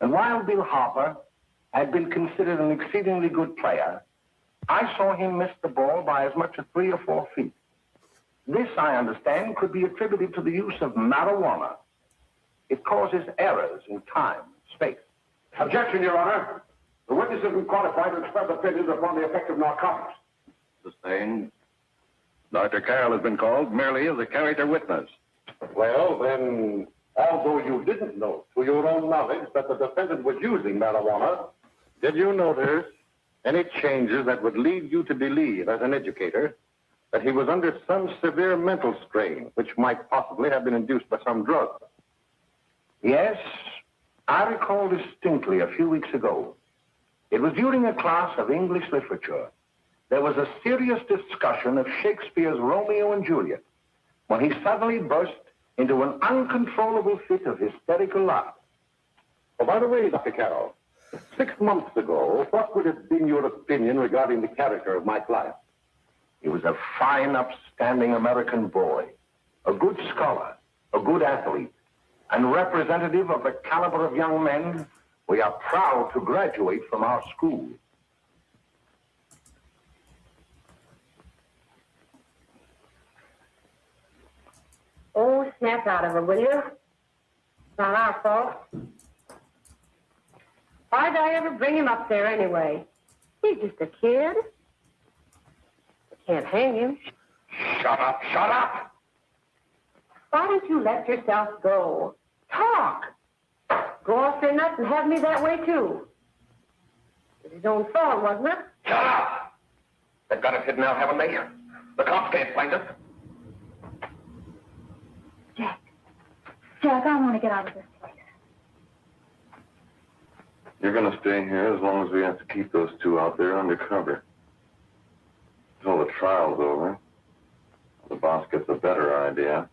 And while Bill Hopper had been considered an exceedingly good player, I saw him miss the ball by as much as 3 or 4 feet. This, I understand, could be attributed to the use of marijuana. It causes errors in time, space. Objection, Your Honor. The witness isn't qualified to express opinions upon the effect of narcotics. Sustained. Dr. Carroll has been called merely as a character witness. Well, then, although you didn't know to your own knowledge that the defendant was using marijuana, did you notice any changes that would lead you to believe, as an educator, that he was under some severe mental strain, which might possibly have been induced by some drug? Yes, I recall distinctly a few weeks ago. It was during a class of English literature. There was a serious discussion of Shakespeare's Romeo and Juliet when he suddenly burst into an uncontrollable fit of hysterical laughter. Oh, by the way, Dr. Carroll, 6 months ago, what would have been your opinion regarding the character of my client? He was a fine, upstanding American boy, a good scholar, a good athlete, and representative of the caliber of young men we are proud to graduate from our school. Oh, snap out of it, will you? It's not our fault. Why'd I ever bring him up there anyway? He's just a kid. I can't hang him. Shut up, shut up! Why don't you let yourself go? Talk. Go off their nuts and have me that way, too. It was his own fault, wasn't it? Shut up! They've got us hidden out, haven't they? The cops can't find us. Jack, I want to get out of this place. You're going to stay here as long as we have to keep those two out there undercover. Until the trial's over. The boss gets a better idea.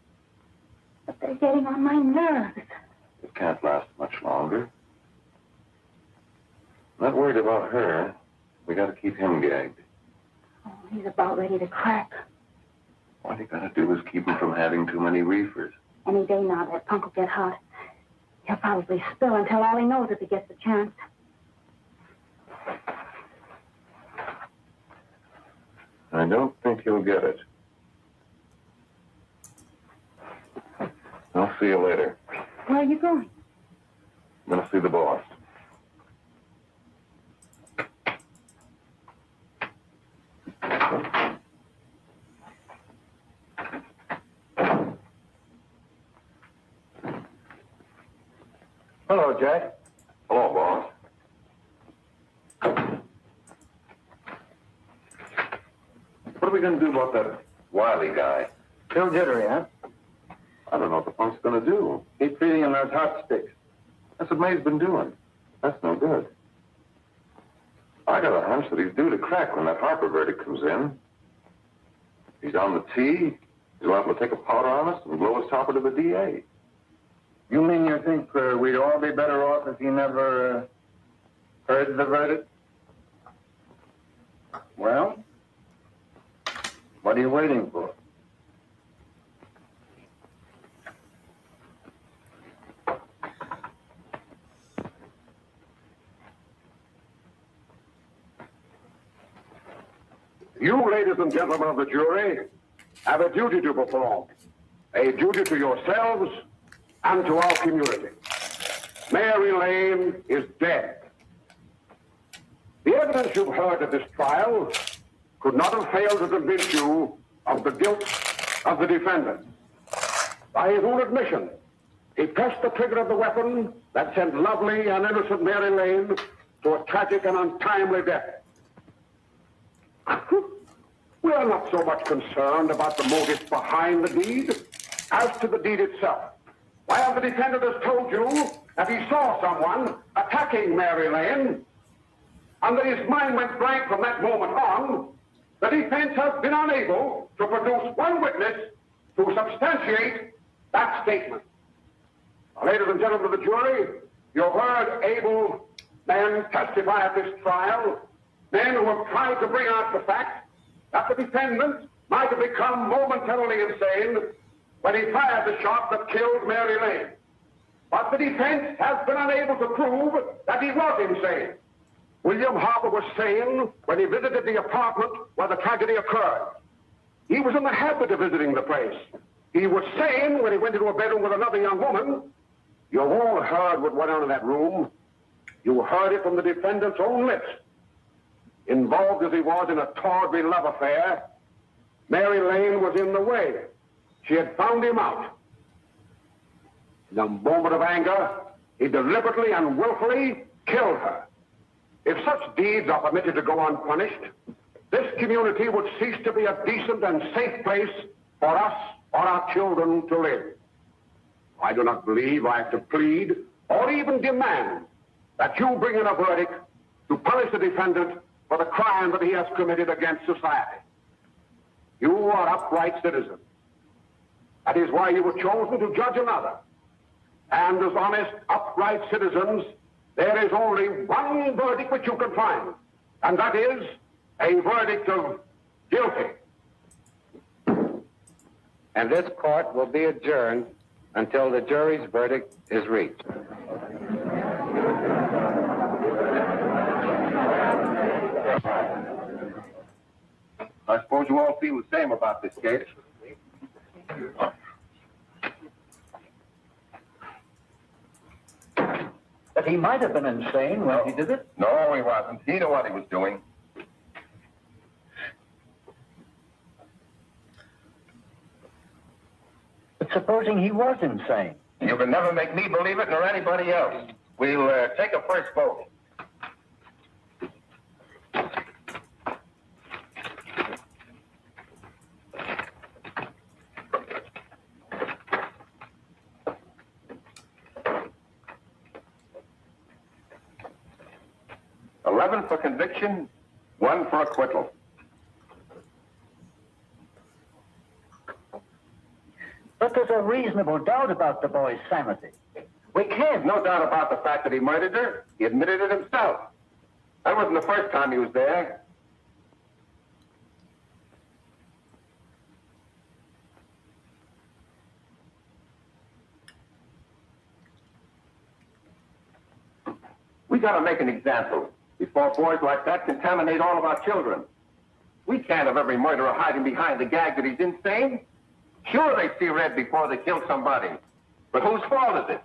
But they're getting on my nerves. It can't last much longer. Not worried about her. We got to keep him gagged. Oh, he's about ready to crack. All you got to do is keep him from having too many reefers. Any day now, that punk will get hot. He'll probably spill and tell all he knows if he gets the chance. I don't think he'll get it. I'll see you later. Where are you going? I'm going to see the boss. Hello, Jack. Hello, boss. What are we going to do about that Wiley guy? Still jittery, huh? I don't know what the punk's going to do. Keep feeding him those hot sticks. That's what May's been doing. That's no good. I got a hunch that he's due to crack when that Harper verdict comes in. He's on the tee. He's liable to take a powder on us and blow his topper to the DA. You mean you think we'd all be better off if he never heard the verdict? Well, what are you waiting for? You, ladies ladies and gentlemen of the jury, have a duty to perform. A duty to yourselves and to our community. Mary Lane is dead. The evidence you've heard at this trial could not have failed to convince you of the guilt of the defendant. By his own admission, he pressed the trigger of the weapon that sent lovely and innocent Mary Lane to a tragic and untimely death. We are not so much concerned about the motives behind the deed as to the deed itself. While the defendant has told you that he saw someone attacking Mary Lane, and that his mind went blank from that moment on, the defense has been unable to produce one witness to substantiate that statement. Now, ladies and gentlemen of the jury, you've heard able men testify at this trial, men who have tried to bring out the fact that the defendant might have become momentarily insane when he fired the shot that killed Mary Lane. But the defense has been unable to prove that he was insane. William Harper was sane when he visited the apartment where the tragedy occurred. He was in the habit of visiting the place. He was sane when he went into a bedroom with another young woman. You've all heard what went on in that room. You heard it from the defendant's own lips. Involved as he was in a tawdry love affair, Mary Lane was in the way. She had found him out. In a moment of anger, he deliberately and willfully killed her. If such deeds are permitted to go unpunished, this community would cease to be a decent and safe place for us or our children to live. I do not believe I have to plead or even demand that you bring in a verdict to punish the defendant for the crime that he has committed against society. You are upright citizens. That is why you were chosen to judge another. And as honest, upright citizens, there is only one verdict which you can find, and that is a verdict of guilty. And this court will be adjourned until the jury's verdict is reached. I suppose you all feel the same about this case. But he might have been insane when he did it. No, he wasn't. He knew what he was doing. But supposing he was insane? You can never make me believe it nor anybody else. We'll take a first vote. For conviction, 1 for acquittal. But there's a reasonable doubt about the boy's sanity. We can't. No doubt about the fact that he murdered her. He admitted it himself. That wasn't the first time he was there. We gotta make an example before boys like that contaminate all of our children. We can't have every murderer hiding behind the gag that he's insane. Sure, they see red before they kill somebody. But whose fault is it?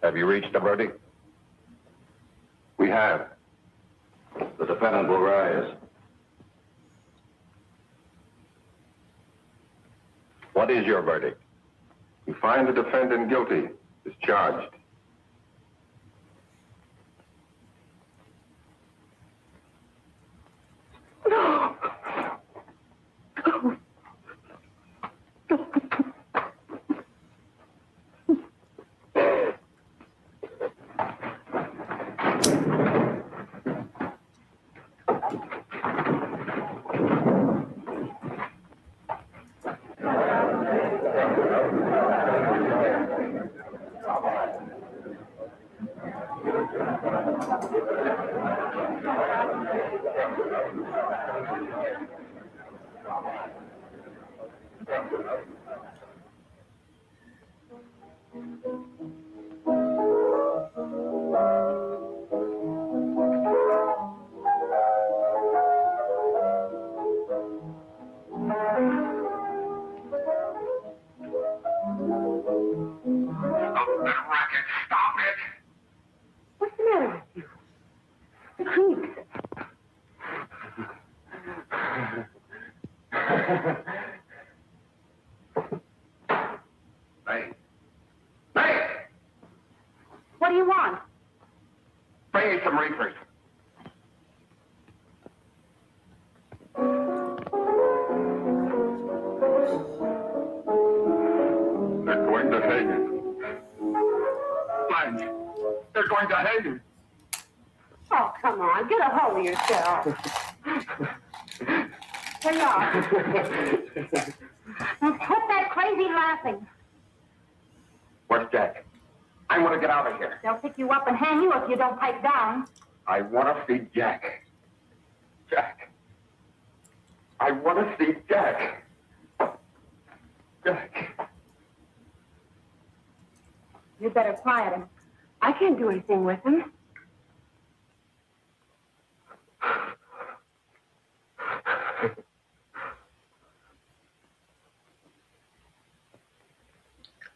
Have you reached a verdict? We have. The defendant will rise. What is your verdict? We find the defendant guilty, discharged. What's the matter with you? The creeps. Hey. Hey! What do you want? Bring me some reefers. They're going to hang you. Blanche, they're going to hang you. Oh, come on. Get a hold of yourself. Here you are. Now, quit that crazy laughing. Where's Jack? I want to get out of here. They'll pick you up and hang you if you don't pipe down. I want to see Jack. Jack. I want to see Jack. Jack. You better quiet him. I can't do anything with him.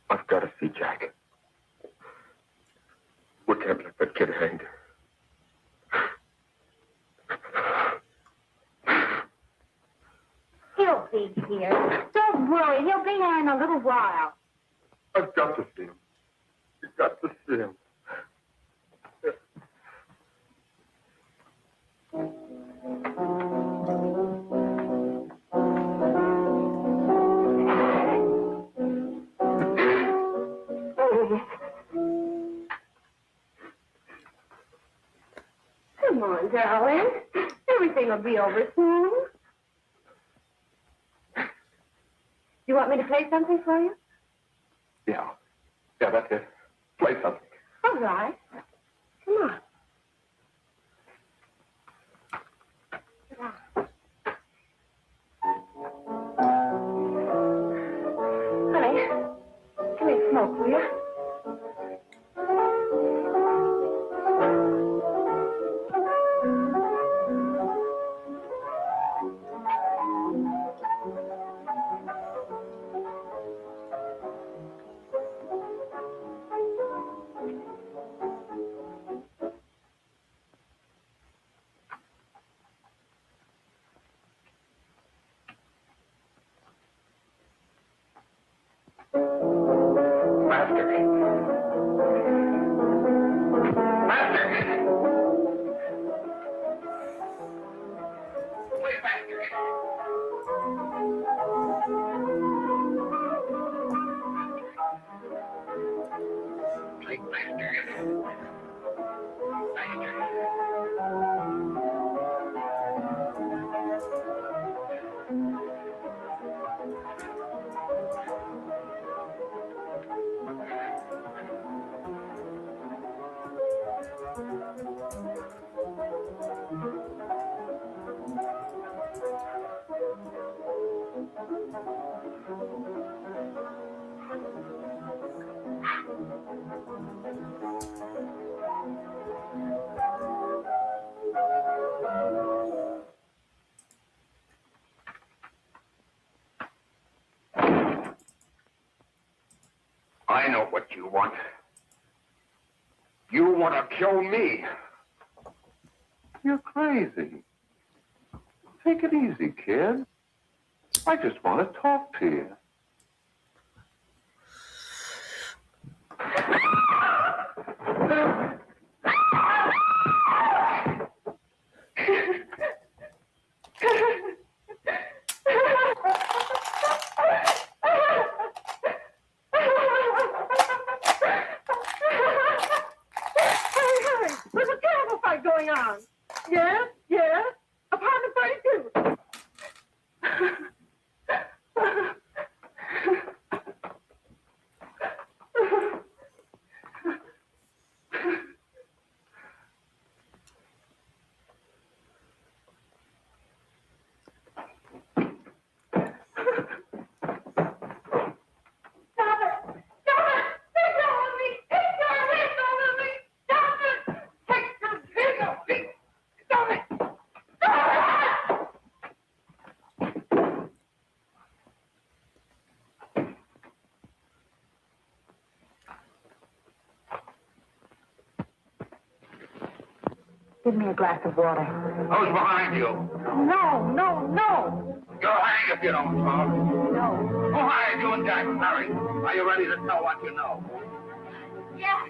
I've got to see Jack. We can't let that kid hang. He'll be here. Don't worry. He'll be here in a little while. I've got to see him. You've got to see him. Come on, darling. Everything will be over soon. You want me to play something for you? Yeah. Yeah, that's it. Play something. All right. Come on. Sit down. Honey, give me a smoke, will you? I know what you want. You want to kill me. You're crazy. Take it easy, kid. I just want to talk to you. There's a terrible fight going on. Yes, yes. Apartment 32. Give me a glass of water. Who's behind you? No, no, no. You'll hang if you don't talk. No. Who hired you and Jack? Hurry. Are you ready to tell what you know? Yes.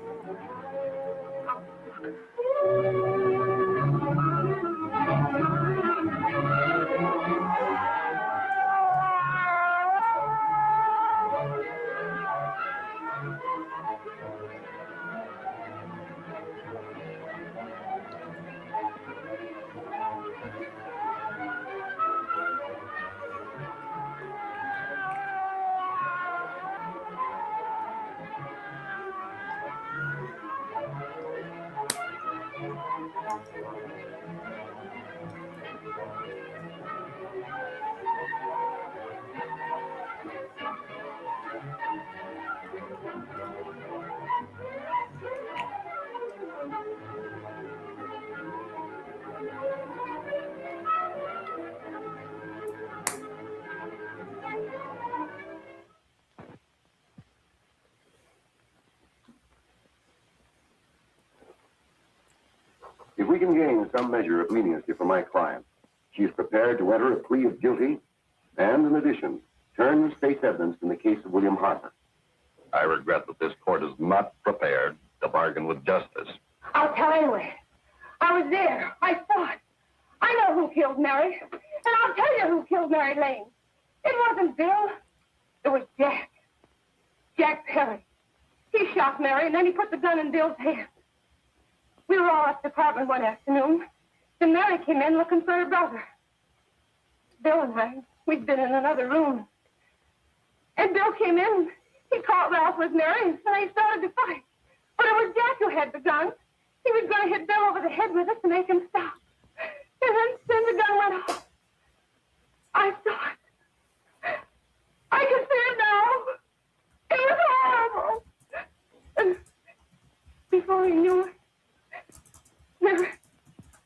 If we can gain some measure of leniency for my client, she is prepared to enter a plea of guilty and, in addition, turn the state's evidence in the case of William Harper. I regret that this court is not prepared to bargain with justice. I'll tell anyway. I was there. I saw it. I know who killed Mary. And I'll tell you who killed Mary Lane. It wasn't Bill. It was Jack. Jack Perry. He shot Mary, and then he put the gun in Bill's hand. We were all at the apartment one afternoon. Then Mary came in looking for her brother. Bill and I, we'd been in another room. And Bill came in. He caught Ralph with Mary, and they started to fight. But it was Jack who had the gun. He was going to hit Bill over the head with it to make him stop. And then the gun went off. I saw it. I can see it now. It was horrible. And before he knew it,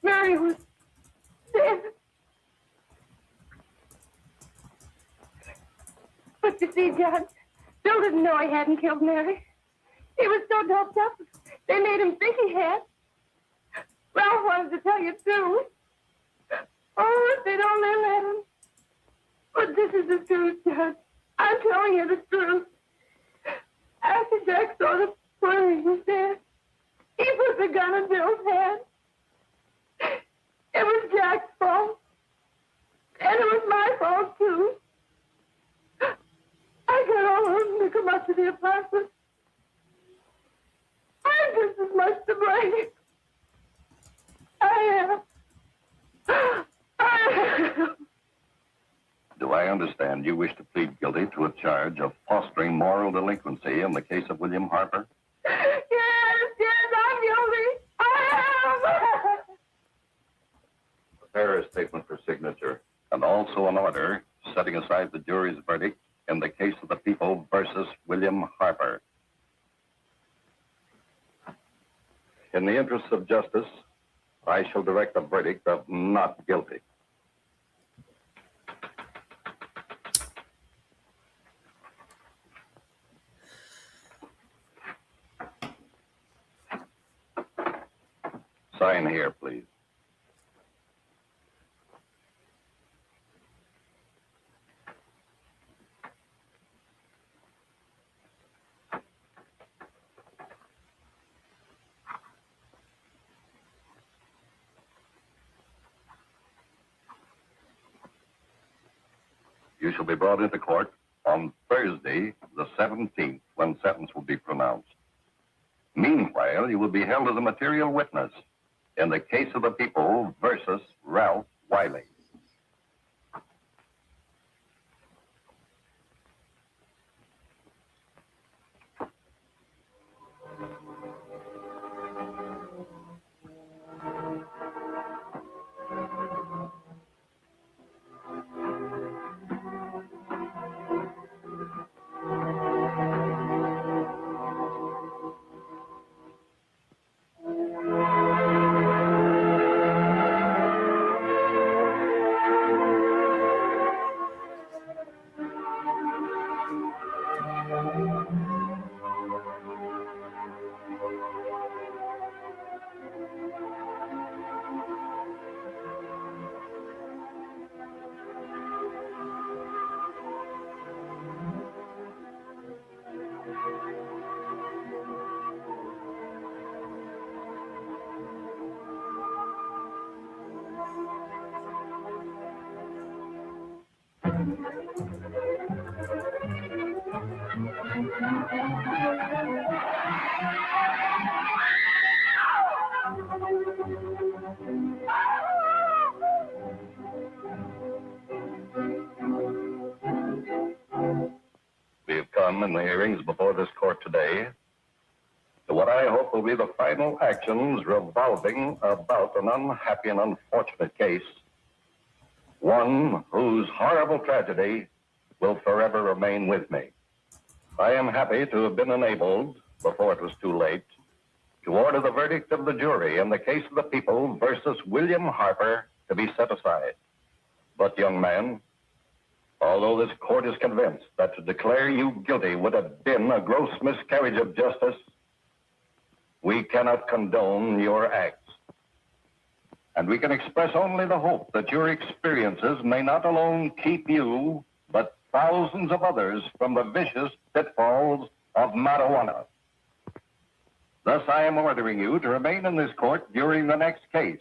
Mary was dead. But you see, Judge, Bill didn't know he hadn't killed Mary. He was so doped up, they made him think he had. Ralph wanted to tell you, too. Oh, if they'd only let him. But this is the truth, Judge. I'm telling you the truth. After Jack saw the footage, he said, he put the gun in Bill's hand. It was Jack's fault. And it was my fault, too. I got all of them to come up to the apartment. I'm just as much to blame. I am. I am. Do I understand you wish to plead guilty to a charge of fostering moral delinquency in the case of William Harper? Yes, I'm guilty. I am. Prepare a statement for signature, and also an order setting aside the jury's verdict in the case of the people versus William Harper. In the interests of justice, I shall direct a verdict of not guilty. Sign here, please. You shall be brought into court on Thursday, the 17th, when sentence will be pronounced. Meanwhile, you will be held as a material witness in the case of the people versus Ralph Wiley. come in the hearings before this court today to what I hope will be the final actions revolving about an unhappy and unfortunate case, one whose horrible tragedy will forever remain with me. I am happy to have been enabled, before it was too late, to order the verdict of the jury in the case of the people versus William Harper to be set aside. But, young man, although this court is convinced that to declare you guilty would have been a gross miscarriage of justice, we cannot condone your acts. And we can express only the hope that your experiences may not alone keep you, but thousands of others from the vicious pitfalls of marijuana. Thus, I am ordering you to remain in this court during the next case,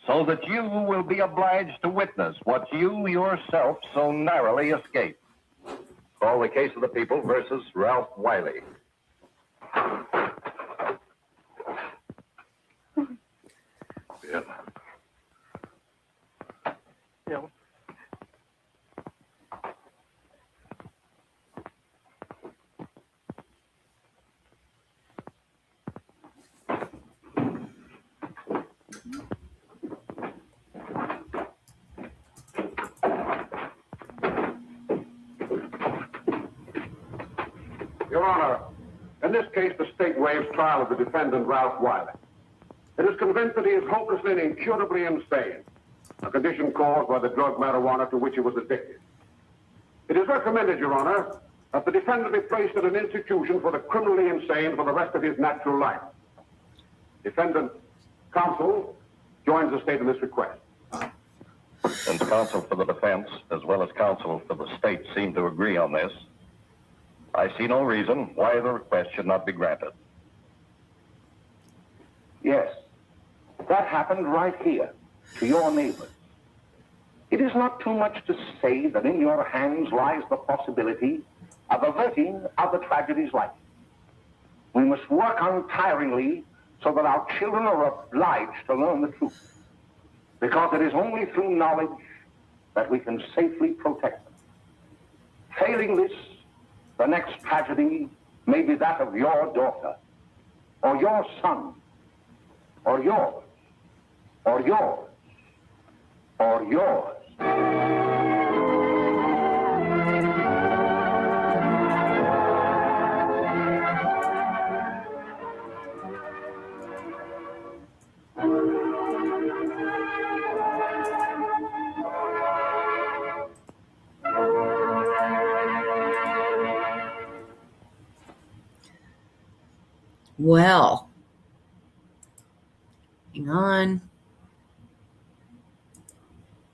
so that you will be obliged to witness what you yourself so narrowly escaped. Call the case of the people versus Ralph Wiley. Yeah. Yeah. Your Honor, in this case, the state waives trial of the defendant, Ralph Wiley. It is convinced that he is hopelessly and incurably insane, a condition caused by the drug marijuana to which he was addicted. It is recommended, Your Honor, that the defendant be placed in an institution for the criminally insane for the rest of his natural life. Defendant counsel joins the state in this request. Since counsel for the defense, as well as counsel for the state, seem to agree on this, I see no reason why the request should not be granted. Yes, that happened right here, to your neighbors. It is not too much to say that in your hands lies the possibility of averting other tragedies like it. We must work untiringly so that our children are obliged to learn the truth, because it is only through knowledge that we can safely protect them. Failing this, the next tragedy may be that of your daughter, or your son, or yours, or yours, or yours. Well, hang on.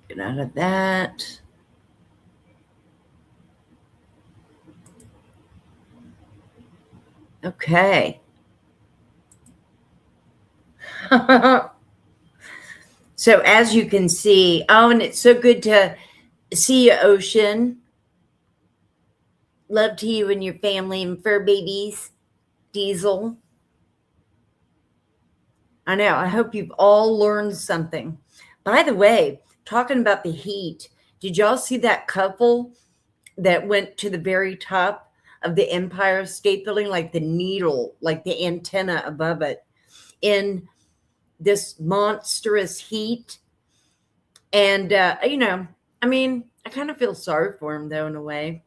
Get out of that. Okay. So as you can see, oh, and it's so good to see you, Ocean. Love to you and your family and fur babies. Diesel. I know. I hope you've all learned something. By the way, talking about the heat, did y'all see that couple that went to the very top of the Empire State Building, like the needle, like the antenna above it, in this monstrous heat? And, you know, I mean, I kind of feel sorry for them, though, in a way.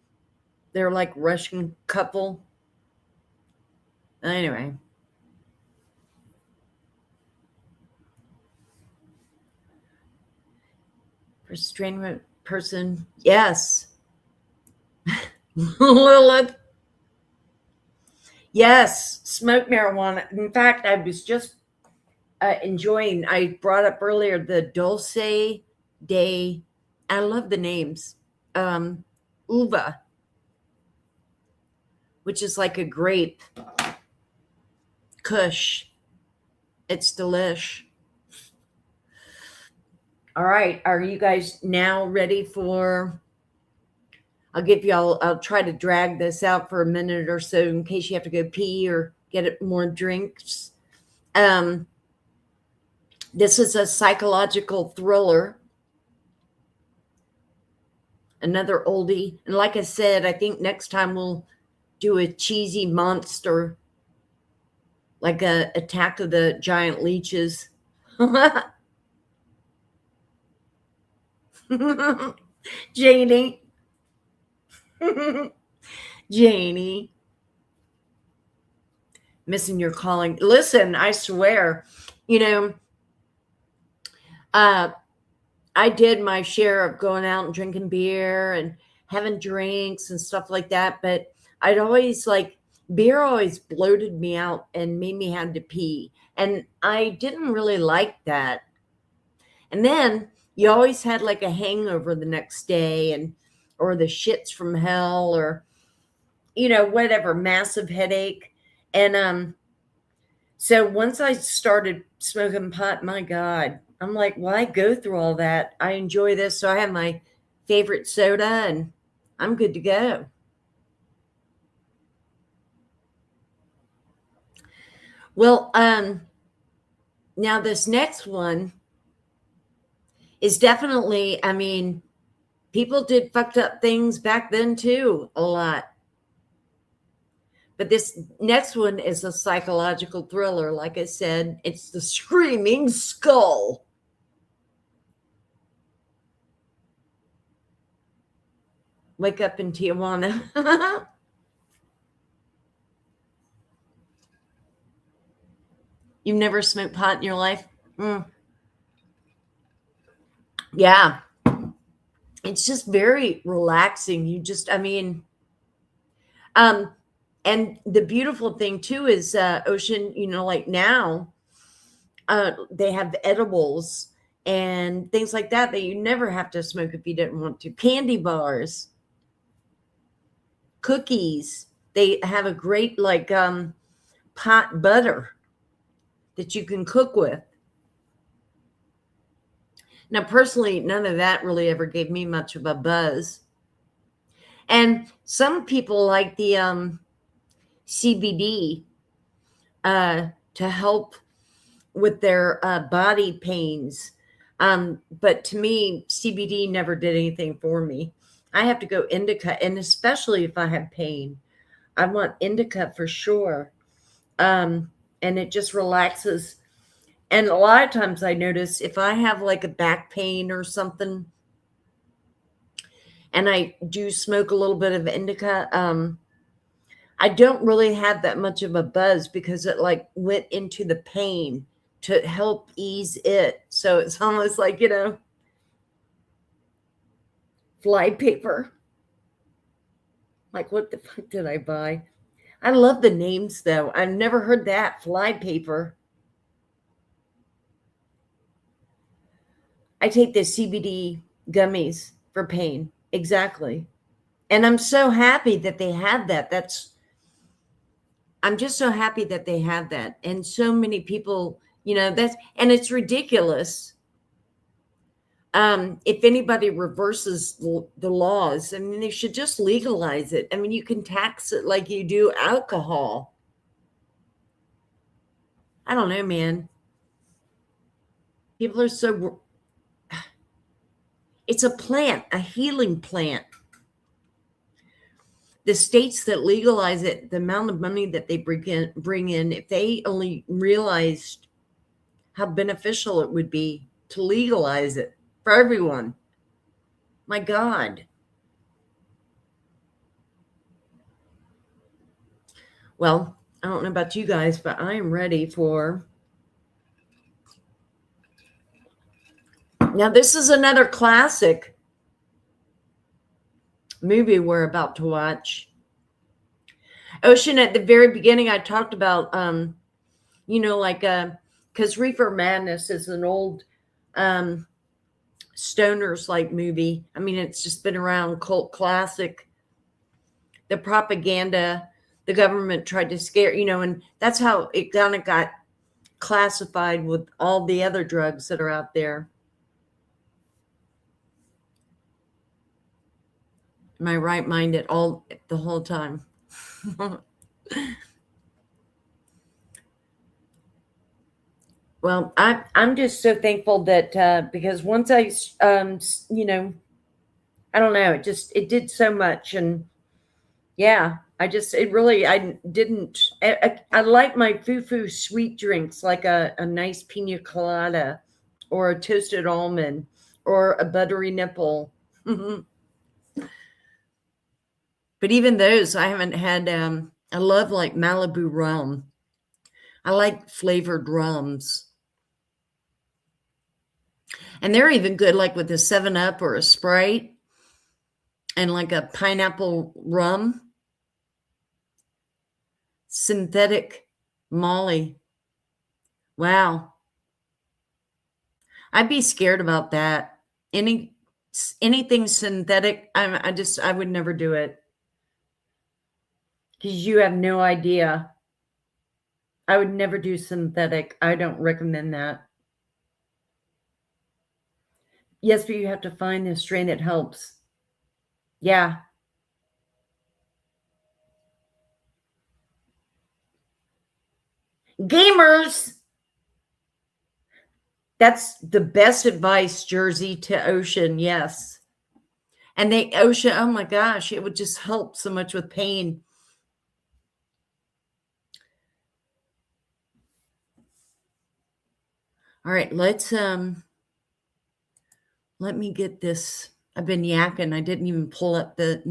They're like Russian couple. Anyway. Restrained person. Yes. Lilith. Yes. Smoke marijuana. In fact, I was just enjoying, I brought up earlier the Dulce de, I love the names. Uva, which is like a grape. Kush. It's delish. All right. Are you guys now ready for, I'll try to drag this out for a minute or so in case you have to go pee or get more drinks. This is a psychological thriller. Another oldie. And like I said, I think next time we'll do a cheesy monster, like a Attack of the Giant Leeches. Janie. Janie. Missing your calling. Listen, I swear, I did my share of going out and drinking beer and having drinks and stuff like that, but I'd always beer always bloated me out and made me have to pee. And I didn't really like that. And then you always had like a hangover the next day or the shits from hell or, whatever, massive headache. And so once I started smoking pot, my God, I'm like, why go through all that? I enjoy this. So I have my favorite soda and I'm good to go. Well, now this next one is definitely, people did fucked up things back then too, a lot. But this next one is a psychological thriller. Like I said, it's The Screaming Skull. Wake Up in Tijuana. You've never smoked pot in your life? Yeah. It's just very relaxing. You just, and the beautiful thing too is Ocean, like now they have edibles and things like that you never have to smoke if you didn't want to. Candy bars, cookies. They have a great pot butter that you can cook with. Now, personally, none of that really ever gave me much of a buzz. And some people like the CBD to help with their body pains. But to me, CBD never did anything for me. I have to go indica, and especially if I have pain, I want indica for sure. And it just relaxes. And a lot of times I notice if I have like a back pain or something, and I do smoke a little bit of indica, I don't really have that much of a buzz because it went into the pain to help ease it. So it's almost like, fly paper. Like, what the fuck did I buy? I love the names though. I've never heard that. Fly paper. I take the CBD gummies for pain. Exactly. And I'm so happy that they have that. I'm just so happy that they have that. And so many people, and it's ridiculous. If anybody reverses the laws, they should just legalize it. You can tax it like you do alcohol. I don't know, man. People are so... It's a plant, a healing plant. The states that legalize it, the amount of money that they bring in, if they only realized how beneficial it would be to legalize it for everyone. My God. Well, I don't know about you guys, but I am ready for... Now, this is another classic movie we're about to watch. Ocean, at the very beginning, I talked about, because Reefer Madness is an old stoners movie. It's just been around, cult classic. The propaganda, the government tried to scare, and that's how it kind of got classified with all the other drugs that are out there. My right mind the whole time. Well, I'm just so thankful that because once I I don't know, it did so much. And yeah, I didn't, I like my foo-foo sweet drinks, like a nice pina colada or a toasted almond or a buttery nipple. But even those, I haven't had, I love like Malibu rum. I like flavored rums. And they're even good like with a 7-Up or a Sprite and like a pineapple rum. Synthetic Molly. Wow. I'd be scared about that. Anything synthetic, I would never do it. Because you have no idea. I would never do synthetic. I don't recommend that. Yes, but you have to find the strain that helps. Yeah. Gamers! That's the best advice, Jersey to Ocean, yes. And Ocean, oh my gosh, it would just help so much with pain. All right, let me get this. I've been yakking. I didn't even pull up the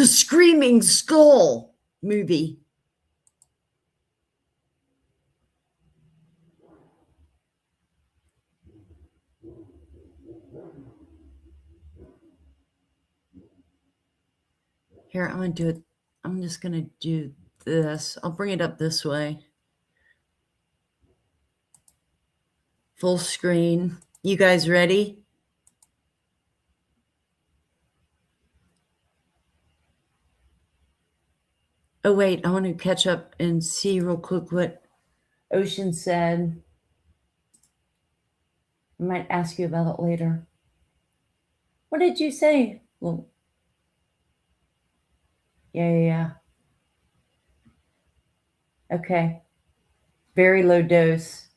Screaming Skull movie. Here, I'm going to do it. I'm just going to do this. I'll bring it up this way. Full screen. You guys ready? Oh, wait. I want to catch up and see real quick what Ocean said. I might ask you about it later. What did you say? Well, yeah. Okay. Very low dose.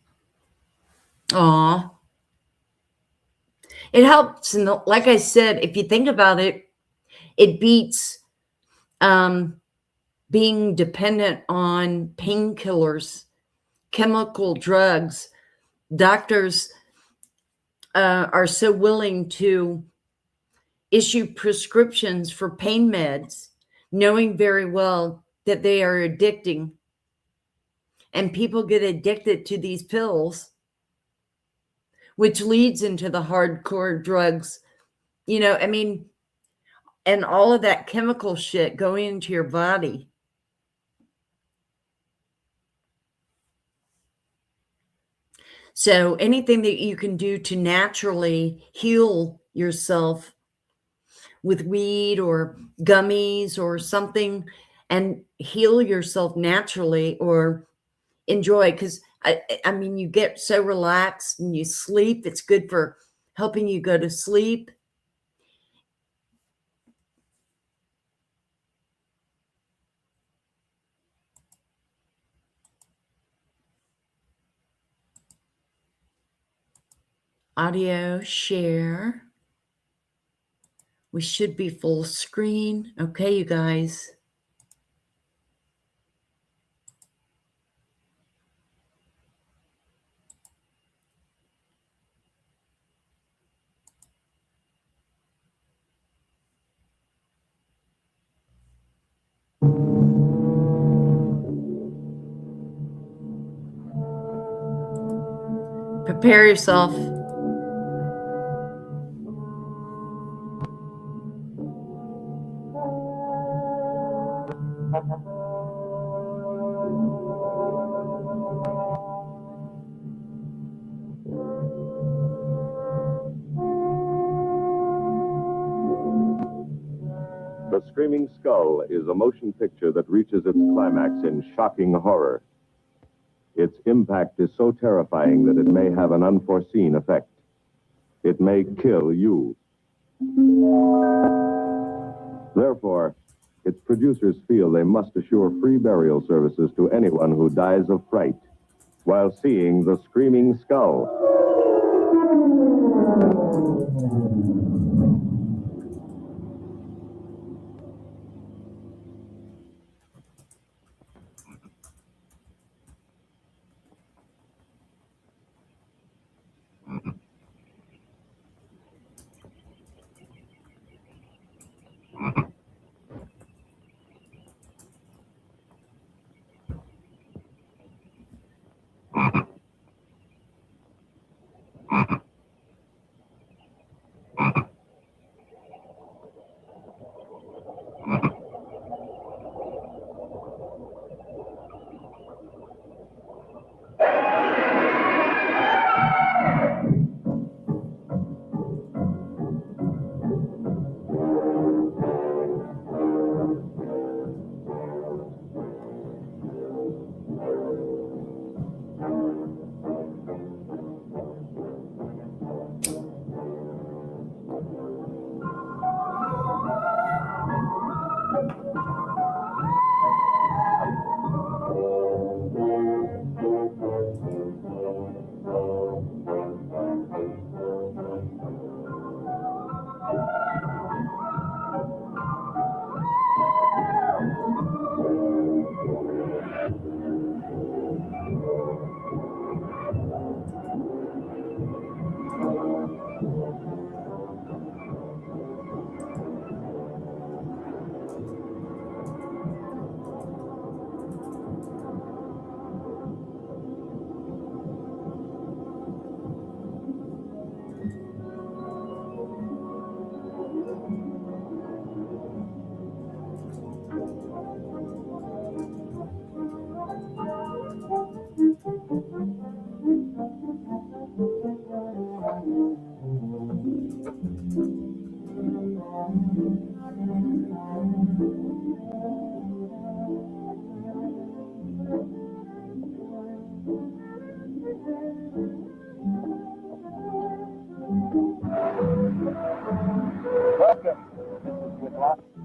Aw. It helps. And like I said, if you think about it, it beats being dependent on painkillers, chemical drugs. Doctors are so willing to issue prescriptions for pain meds, knowing very well that they are addicting. And people get addicted to these pills, which leads into the hardcore drugs. You know, I mean, and all of that chemical shit going into your body. So anything that you can do to naturally heal yourself with weed or gummies or something, and heal yourself naturally or enjoy, because I mean, you get so relaxed and you sleep. It's good for helping you go to sleep. Audio share. We should be full screen. Okay, you guys. Prepare yourself. The Screaming Skull is a motion picture that reaches its climax in shocking horror. Its impact is so terrifying that it may have an unforeseen effect. It may kill you. Therefore, its producers feel they must assure free burial services to anyone who dies of fright while seeing The Screaming Skull.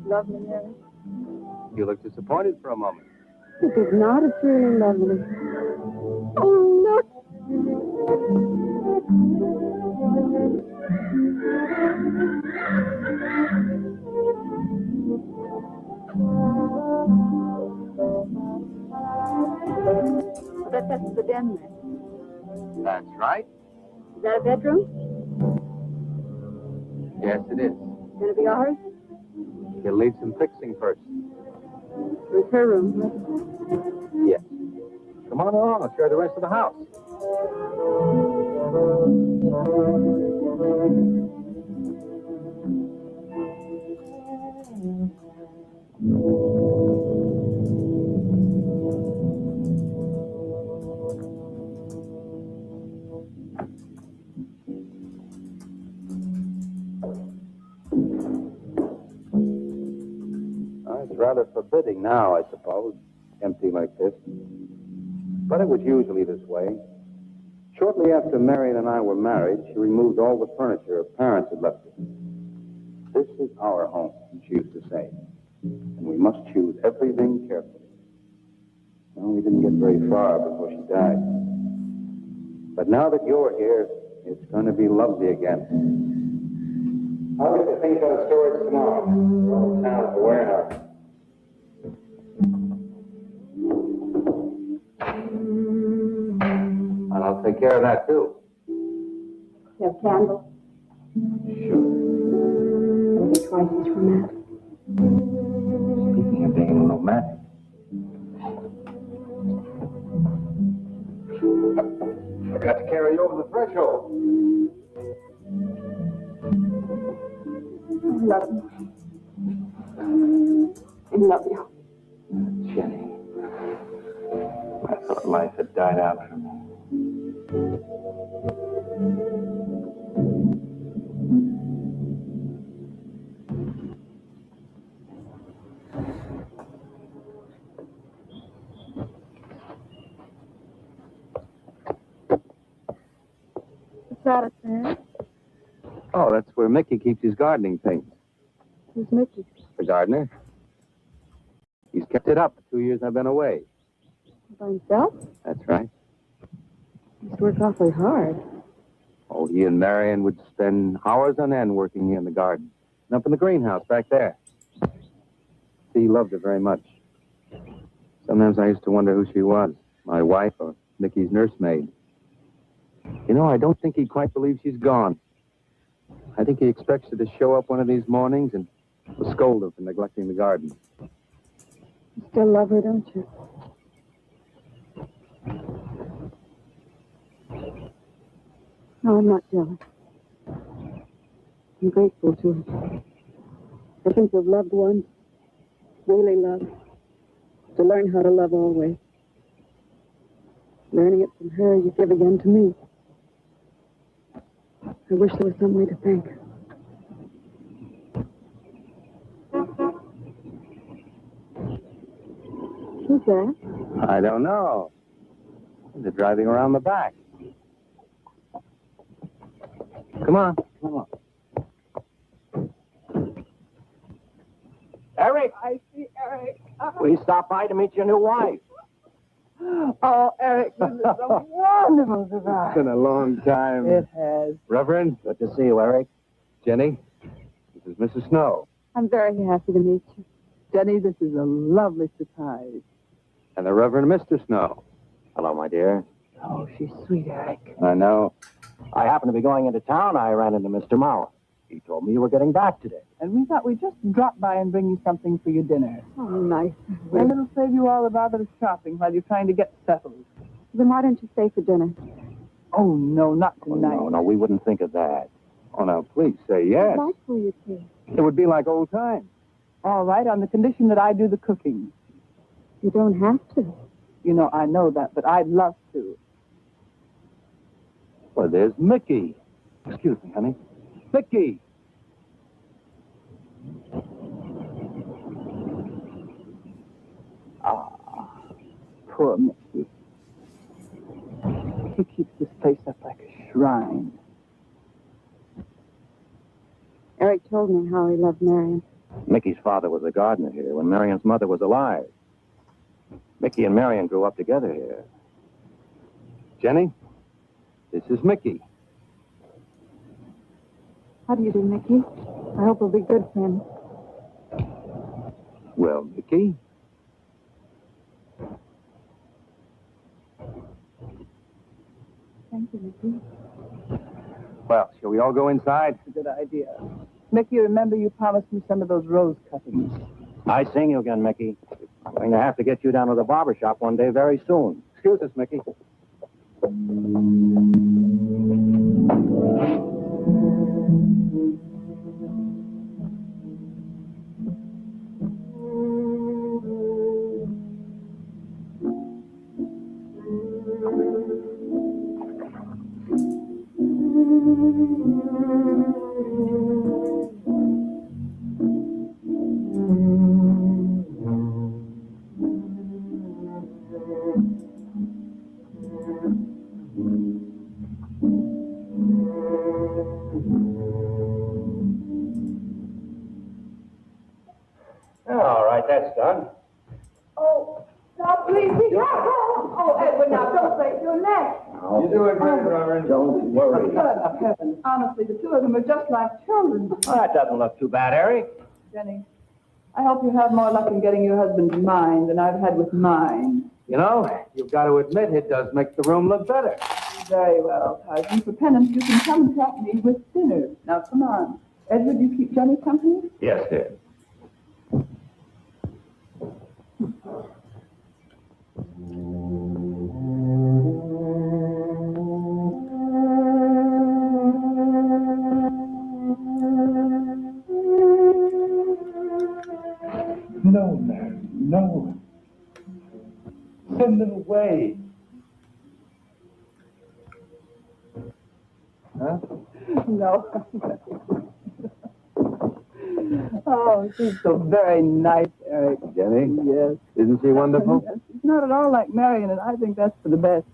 Lovely, Mary. You look disappointed for a moment. It is not. It's really lovely. Oh, look. That's the den there. That's right. Is that a bedroom? Yes, it is. Gonna be ours? You'll need some fixing first. It's her room. Yes. Come on along. I'll show you the rest of the house. It's rather forbidding now, I suppose, empty like this. But it was usually this way. Shortly after Marion and I were married, she removed all the furniture her parents had left us. This is our home, she used to say, and we must choose everything carefully. Well, we didn't get very far before she died. But now that you're here, it's going to be lovely again. I'll get the things out of storage tomorrow. We're all down at the warehouse. And I'll take care of that, too. You have candles? Sure. It'll be twice as romantic. Speaking of being romantic. I got to carry you over the threshold. I love you. I love you. Jenny. I thought life had died out for me. What's that, Sam? Oh, that's where Mickey keeps his gardening things. Who's Mickey? The gardener. He's kept it up the 2 years I've been away. By himself? That's right. He used to work awfully hard. Oh, he and Marion would spend hours on end working in the garden. And up in the greenhouse back there. See, he loved her very much. Sometimes I used to wonder who she was, my wife or Mickey's nursemaid. You know, I don't think he quite believes she's gone. I think he expects her to show up one of these mornings and will scold her for neglecting the garden. You still love her, don't you? No, I'm not jealous. I'm grateful to her. I think of loved ones, really loved, to learn how to love always. Learning it from her, you give again to me. I wish there was some way to thank her. Who's that? I don't know. They're driving around the back. Come on, come on. Eric, I see Eric. we stopped by to meet your new wife. Oh, Eric, this is a wonderful surprise. It's been a long time. It has. Reverend, good to see you, Eric. Jenny, this is Mrs. Snow. I'm very happy to meet you. Jenny, this is a lovely surprise. And the Reverend Mr. Snow. Hello, my dear. Oh, she's sweet, Eric. I know. I happened to be going into town. I ran into Mr. Mauer. He told me you were getting back today. And we thought we'd just drop by and bring you something for your dinner. Oh, nice. And it'll save you all the bother of shopping while you're trying to get settled. Then why don't you stay for dinner? Oh, no, not tonight. No, we wouldn't think of that. Oh, now, please say yes. I'd like for you to. It would be like old times. All right, on the condition that I do the cooking. You don't have to. You know, I know that, but I'd love to. Well, there's Mickey. Excuse me, honey. Mickey. Ah, poor Mickey. He keeps this place up like a shrine. Eric told me how he loved Marion. Mickey's father was a gardener here when Marion's mother was alive. Mickey and Marion grew up together here. Jenny, this is Mickey. How do you do, Mickey? I hope we'll be good friends. Well, Mickey. Thank you, Mickey. Well, shall we all go inside? That's a good idea. Mickey, remember you promised me some of those rose cuttings. I sing you again, Mickey. I'm going to have to get you down to the barber shop one day very soon. Excuse us, Mickey. All right, that's done. Oh, now please be careful. Oh, Edward, now don't break your neck. You're doing great, Reverend. Don't worry. Good enough, heaven. Honestly, the two of them are just like children. Well, that doesn't look too bad, Eric. Jenny, I hope you have more luck in getting your husband to mine than I've had with mine. You know, you've got to admit it does make the room look better. Very well, cousin. For penance, you can come and help me with dinner. Now, come on. Edward, you keep Jenny company? Yes, dear. No, Mary, no. Send them away. Huh? No. Oh, she's so very nice, Eric. Jenny? Yes. Isn't she wonderful? Yes. She's not at all like Marion, and I think that's for the best.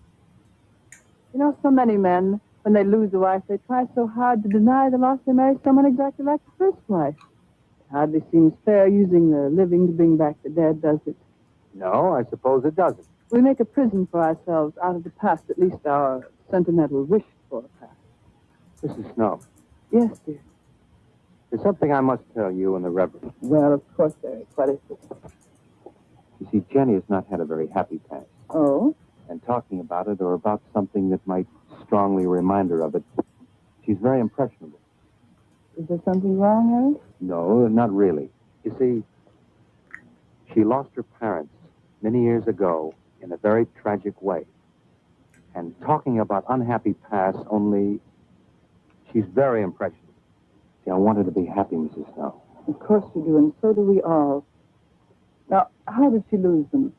You know, so many men, when they lose a wife, they try so hard to deny the loss they marry someone exactly like the first wife. It hardly seems fair using the living to bring back the dead, does it? No, I suppose it doesn't. We make a prison for ourselves out of the past, at least our sentimental wished-for past. Mrs. Snow, Yes, dear. there's something I must tell you and the Reverend. Well, of course, Eric. What is it? You see, Jenny has not had a very happy past. Oh? And talking about it or about something that might strongly remind her of it, she's very impressionable. Is there something wrong, Eric? No, not really. You see, she lost her parents many years ago in a very tragic way. And talking about unhappy past only, she's very impressionable. See, I want her to be happy, Mrs. Snow. Of course you do, and so do we all. Now, how did she lose them?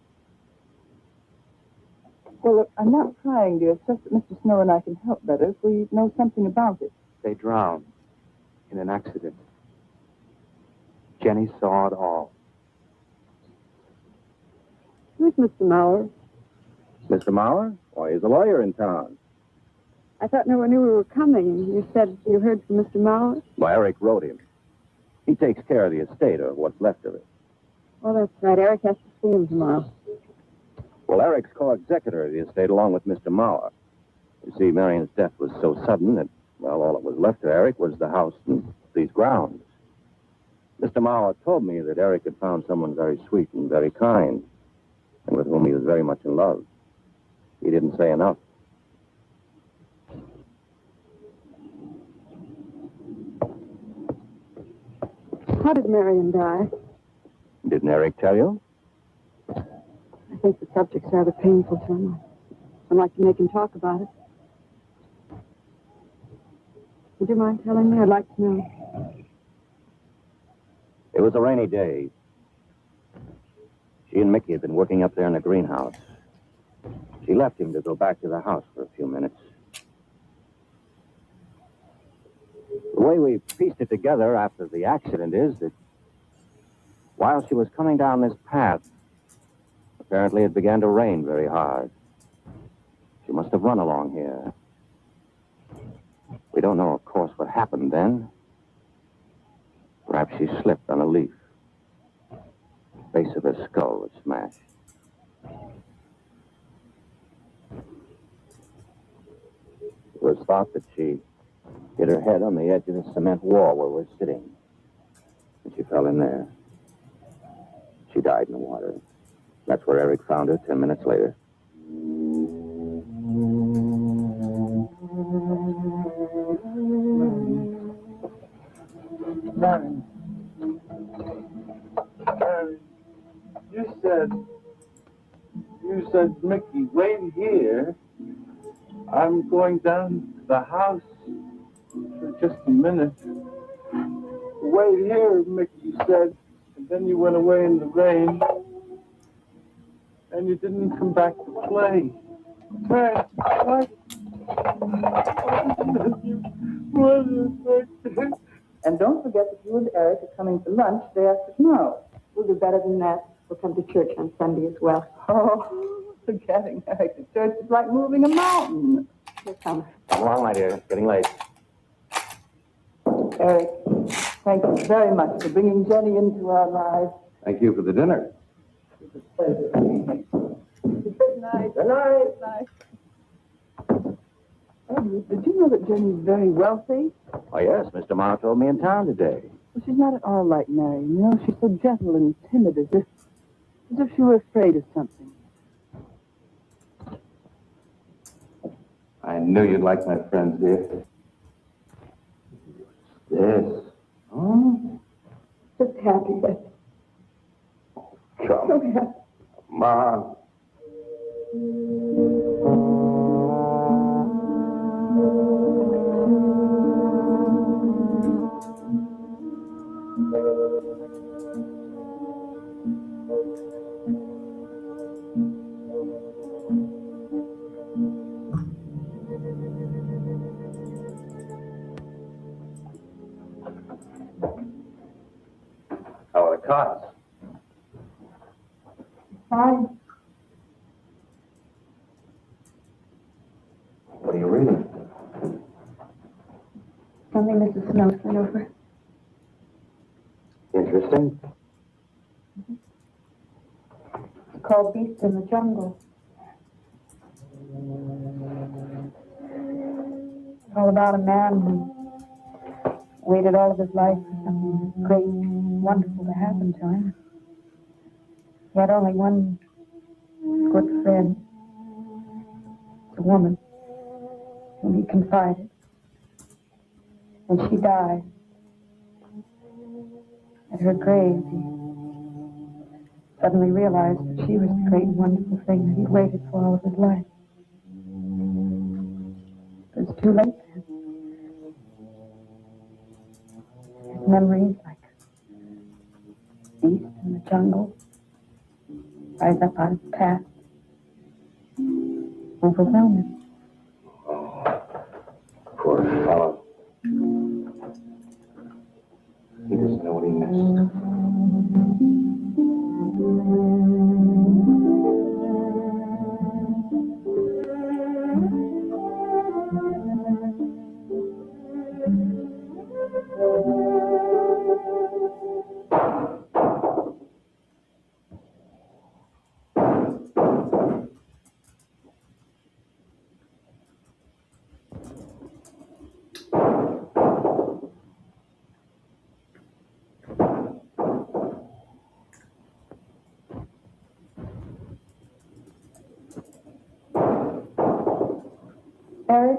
Well, look, I'm not crying, dear. It's just that Mr. Snow and I can help better if we know something about it. They drowned in an accident. Jenny saw it all. Who's Mr. Mauer? Mr. Mauer? Why, he's a lawyer in town. I thought no one knew we were coming. You said you heard from Mr. Mauer? Well, Eric wrote him. He takes care of the estate, or what's left of it. Oh, that's right. Eric has to see him tomorrow. Well, Eric's co-executor of the estate along with Mr. Mauer. You see, Marion's death was so sudden that, well, all that was left to Eric was the house and these grounds. Mr. Mauer told me that Eric had found someone very sweet and very kind, and with whom he was very much in love. He didn't say enough. How did Marion die? Didn't Eric tell you? I think the subject's rather painful to him. I'd like to make him talk about it. Would you mind telling me? I'd like to know. It was a rainy day. She and Mickey had been working up there in the greenhouse. She left him to go back to the house for a few minutes. The way we pieced it together after the accident is that while she was coming down this path, apparently it began to rain very hard. She must have run along here. We don't know, of course, what happened then. Perhaps she slipped on a leaf. The base of her skull was smashed. It was thought that she hit her head on the edge of the cement wall where we're sitting. And she fell in there. She died in the water. That's where Eric found her 10 minutes later. Marion. Marion, you said, Mickey, wait here. I'm going down to the house for just a minute. Wait here, Mickey, you said. And then you went away in the rain. And you didn't come back to play. Marion, what? And don't forget that you and Eric are coming for lunch day after tomorrow. We'll do better than that. We'll come to church on Sunday as well. Oh, getting Eric to church is like moving a mountain. Here comes. Come along, my dear. It's getting late. Eric, thank you very much for bringing Jenny into our lives. Thank you for the dinner. Good night. Good night. Good night. Edward, did you know that Jenny's very wealthy? Oh, yes. Mr. Mauer told me in town today. Well, she's not at all like Mary. You know, she's so gentle and timid, as if she were afraid of something. I knew you'd like my friends, dear. Yes. Oh? Just happy that. Come. So happy. Mom. How are the cards? Fine. What are you reading? Something Mrs. Snow sent over. Interesting. It's called Beast in the Jungle. It's all about a man who waited all of his life for something great, wonderful to happen to him. He had only one good friend, a woman, whom he confided. And she died. At her grave, he suddenly realized that she was the great and wonderful thing that he'd waited for all of his life. But it's too late then. His memories, like beasts in the jungle, rise up out of the past, overwhelm him. Oh, poor fellow. He doesn't know what he missed. Eric?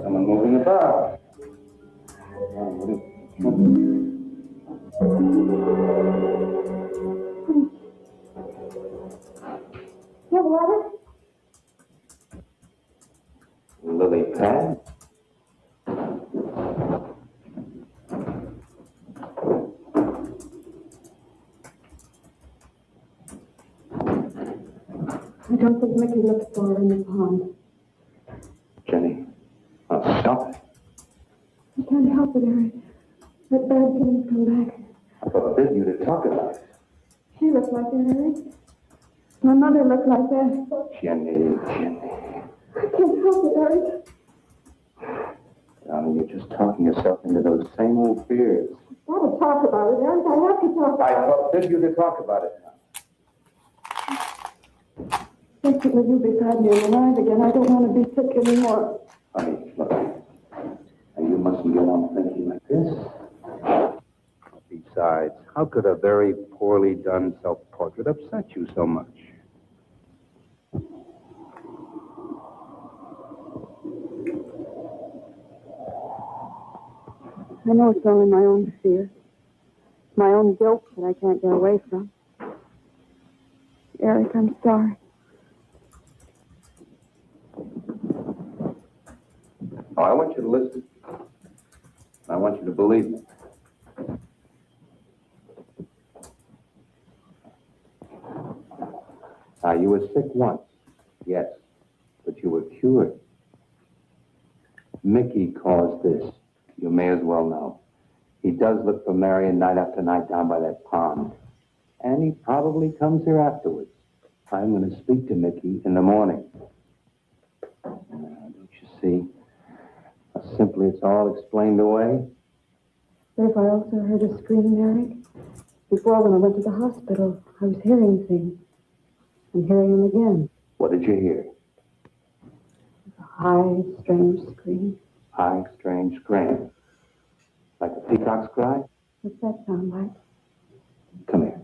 Someone moving about. You water? Lily pad? I don't think Mickey looked for her in the pond. Jenny, oh, stop it. I can't help it, Eric. That bad feelings come back. I forbid you to talk about it. She looked like that, Eric. My mother looked like that. Jenny. I can't help it, Eric. Darling, you're just talking yourself into those same old fears. I've got to talk about it, Eric. I have to talk about it. I forbid you to talk about it now. Just with you beside me and alive again, I don't want to be sick anymore. Honey, look. And you mustn't go on thinking like this. Besides, how could a very poorly done self-portrait upset you so much? I know it's only my own fear. My own guilt that I can't get away from. Eric, I'm sorry. Oh, I want you to listen. I want you to believe me. You were sick once, yes, but you were cured. Mickey caused this. You may as well know. He does look for Marion night after night down by that pond. And he probably comes here afterwards. I'm going to speak to Mickey in the morning. Don't you see? How simply it's all explained away? But if I also heard a scream, Eric, before when I went to the hospital, I was hearing things. I'm hearing them again. What did you hear? A high, strange scream. High, strange scream. Like a peacock's cry? What's that sound like? Come here.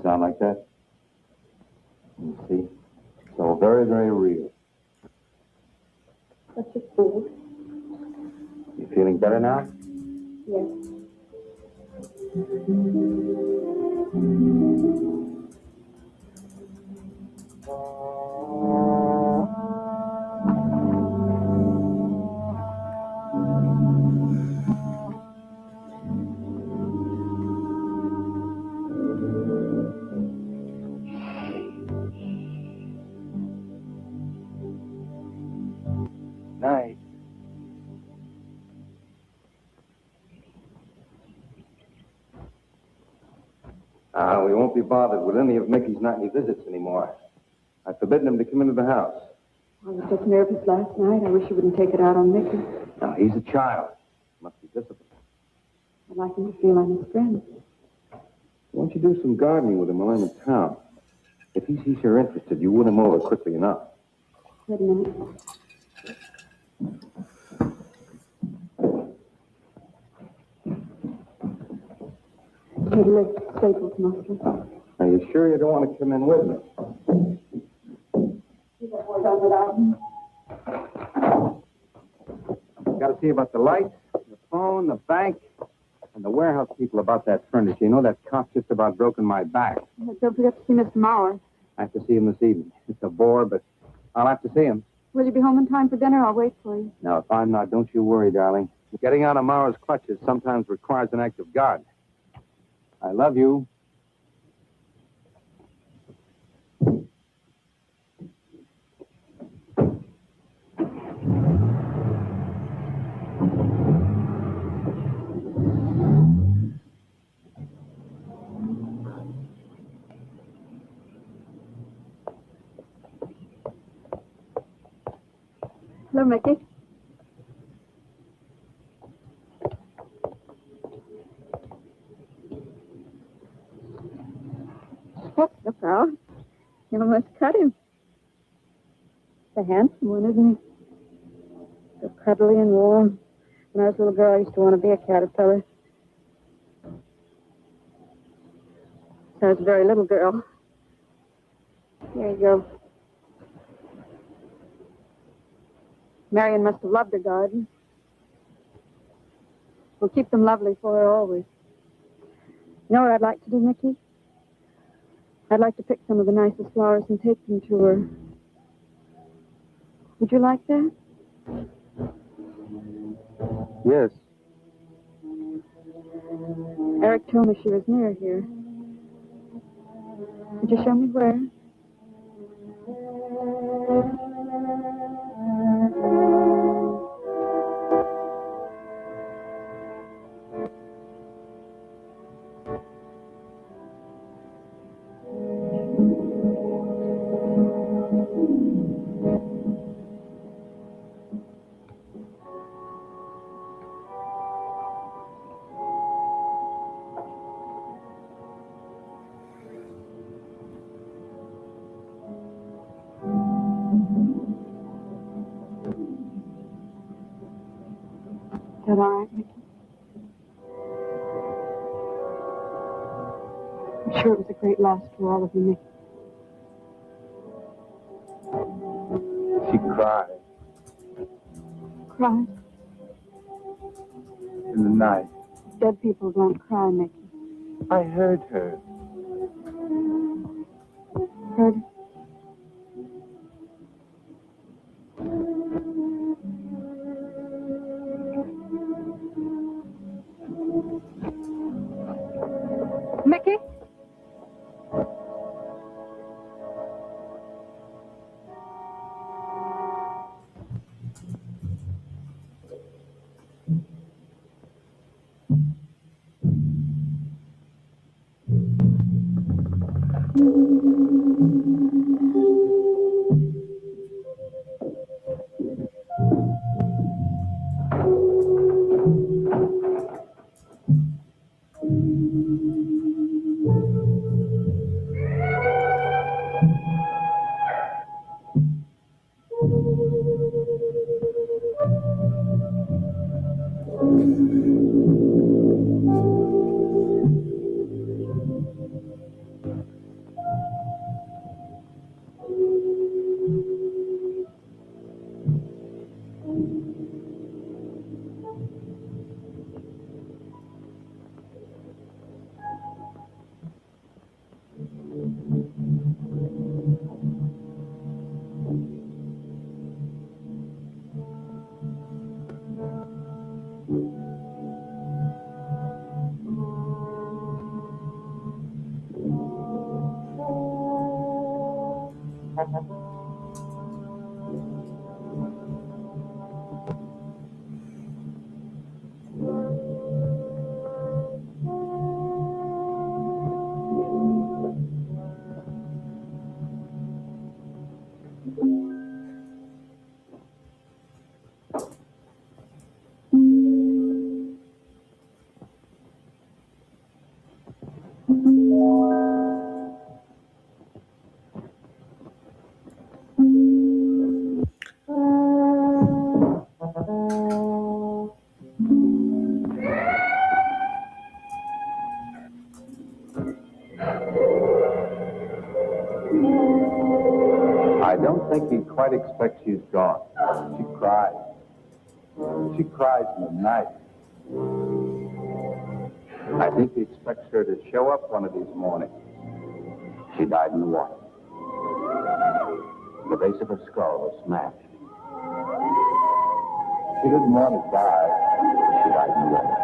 Sound like that? You see? So very, very real. Such a fool. You feeling better now? Yes. Night. We won't be bothered with any of Mickey's nightly visits anymore. I've forbidden him to come into the house. I was just nervous last night. I wish you wouldn't take it out on Mickey. Now, he's a child. Must be disciplined. I'd like him to feel I'm his friend. Why don't you do some gardening with him while I'm in town? If he sees you're interested, you win him over quickly enough. Wait a minute. Maybe let's Staples mustard. Are you sure you don't want to come in with me? Got to see about the lights, the phone, the bank, and the warehouse people about that furniture. You know, that cop just about broken my back. Don't forget to see Mr. Mauer. I have to see him this evening. It's a bore, but I'll have to see him. Will you be home in time for dinner? I'll wait for you. Now, if I'm not, don't you worry, darling. Getting out of Mauer's clutches sometimes requires an act of God. I love you. Hello, Mickey. Look out. You almost cut him. He's a handsome one, isn't he? So cuddly and warm. When I was a little girl, I used to want to be a caterpillar. So I was a very little girl. Here you go. Marion must have loved her garden. We'll keep them lovely for her always. You know what I'd like to do, Mickey? I'd like to pick some of the nicest flowers and take them to her. Would you like that? Yes. Eric told me she was near here. Would you show me where? Is that all right, Mickey? I'm sure it was a great loss to all of you, Mickey. She cried Cry? in the night. Dead people don't cry, Mickey. I heard her. Heard it? Mickey? I don't think he quite expects she's gone. She cries. She cries in the night. I think he expects her to show up one of these mornings. She died in the water. The base of her skull was smashed. She didn't want to die. She died in the water.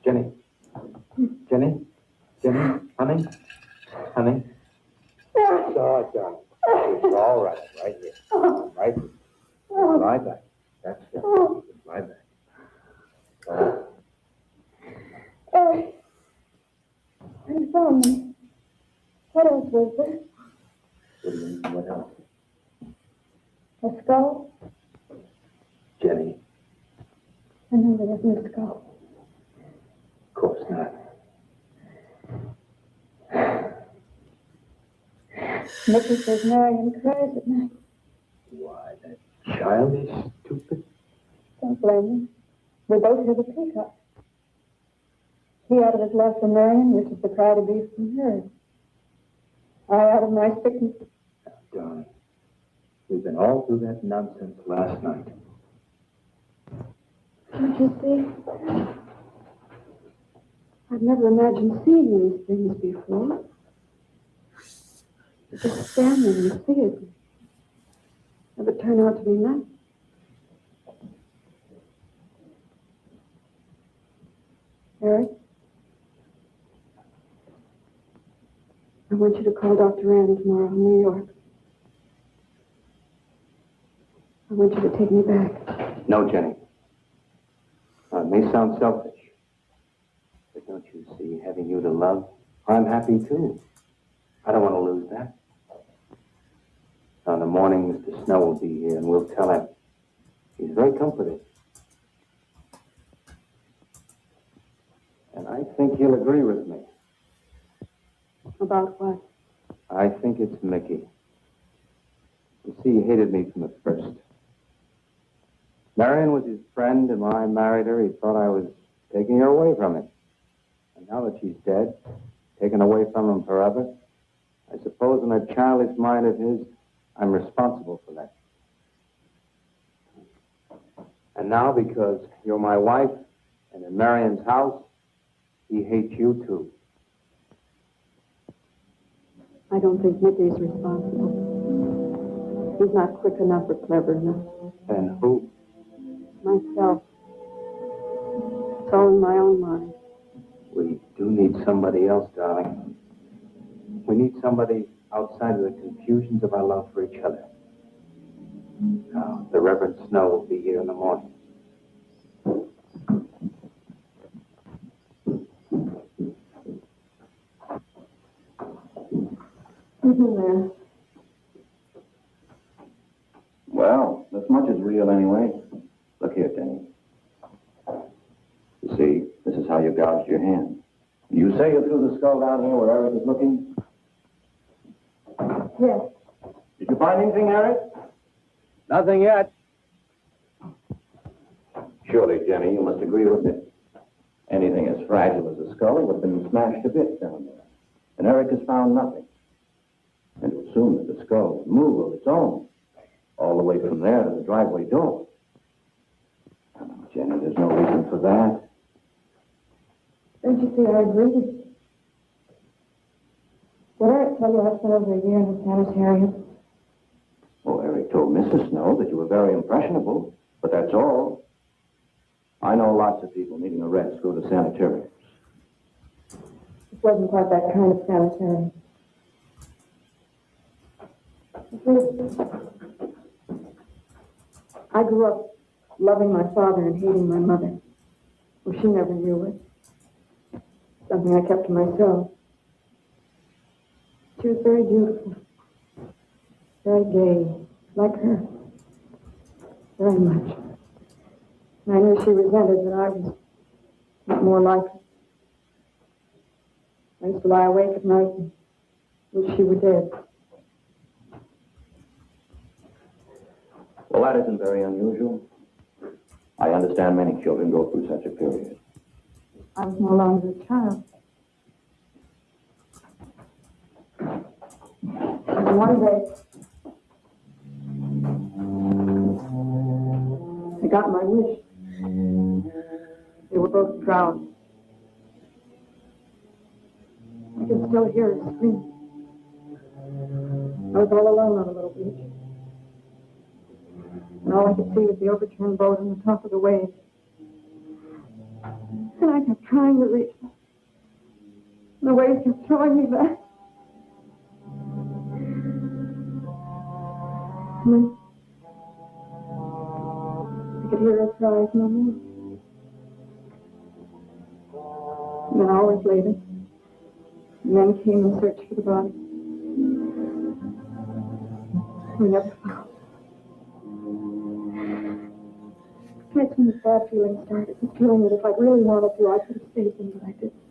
Jenny. Jenny? Jenny? Honey? Honey? Oh, darling. It's all right. Right here. Right here. Lie back. That's it. Just lie back. Eric, you found me. What else was there? What do you mean, what else? A skull? Jenny? I know there wasn't a skull. Of course not. Nicky says Marion cries at night. Why, that child is stupid. Don't blame him. We both have a peacock. He out of his love for Marion, which is the cry to be from her. I out of my sickness. Now, darling, we've been all through that nonsense last night. Don't you see? I've never imagined seeing these things before. Just stand there and see it. Have it turn out to be nice. Eric? I want you to call Dr. Ann tomorrow in New York. I want you to take me back. No, Jenny. Now, it may sound selfish, but don't you see, having you to love, I'm happy too. I don't want to lose that. Now, in the morning, Mr. Snow will be here, and we'll tell him. He's very comforted. And I think he'll agree with me. About what? I think it's Mickey. You see, he hated me from the first. Marion was his friend, and when I married her, he thought I was taking her away from him. And now that she's dead, taken away from him forever, I suppose in that childish mind of his, I'm responsible for that. now, because you're my wife, and in Marion's house, he hates you too. I don't think Mickey's responsible. He's not quick enough or clever enough. And who? Myself. It's all in my own mind. We do need somebody else, darling. We need somebody outside of the confusions of our love for each other. Now, the Reverend Snow will be here in the morning. Who's in there? Well, this much is real anyway. Look here, Denny. You see, this is how you gouged your hand. You say you threw the skull down here where Eric is looking? Yes. Did you find anything, Eric? Nothing yet. Surely, Jenny, you must agree with me. Anything as fragile as a skull would have been smashed to bits down there. And Eric has found nothing. And to assume that the skull would move of its own, all the way from there to the driveway door. Oh, Jenny, there's no reason for that. Don't you see I agree with you? Did Eric tell you I spent over a year in the sanitarium? Oh, Eric told Mrs. Snow that you were very impressionable, but that's all. I know lots of people needing a rest go to sanitariums. It wasn't quite that kind of sanitarium. I grew up loving my father and hating my mother. Well, she never knew it. Something I kept to myself. She was very beautiful. Very gay. Like her. Very much. And I knew she resented that I was not more like her. I used to lie awake at night and wish she were dead. Well, that isn't very unusual. I understand many children go through such a period. I was no longer a child. And one day, I got my wish. They were both drowned. I can still hear her scream. I was all alone on a little beach. And all I could see was the overturned boat on the top of the waves. And I kept trying to reach them. And the waves kept throwing me back. And then I could hear her cries no more. And then hours later, men came and searched for the body. We never found. That's when the bad feeling started. The feeling that if I really wanted to, I could have saved them, but I didn't.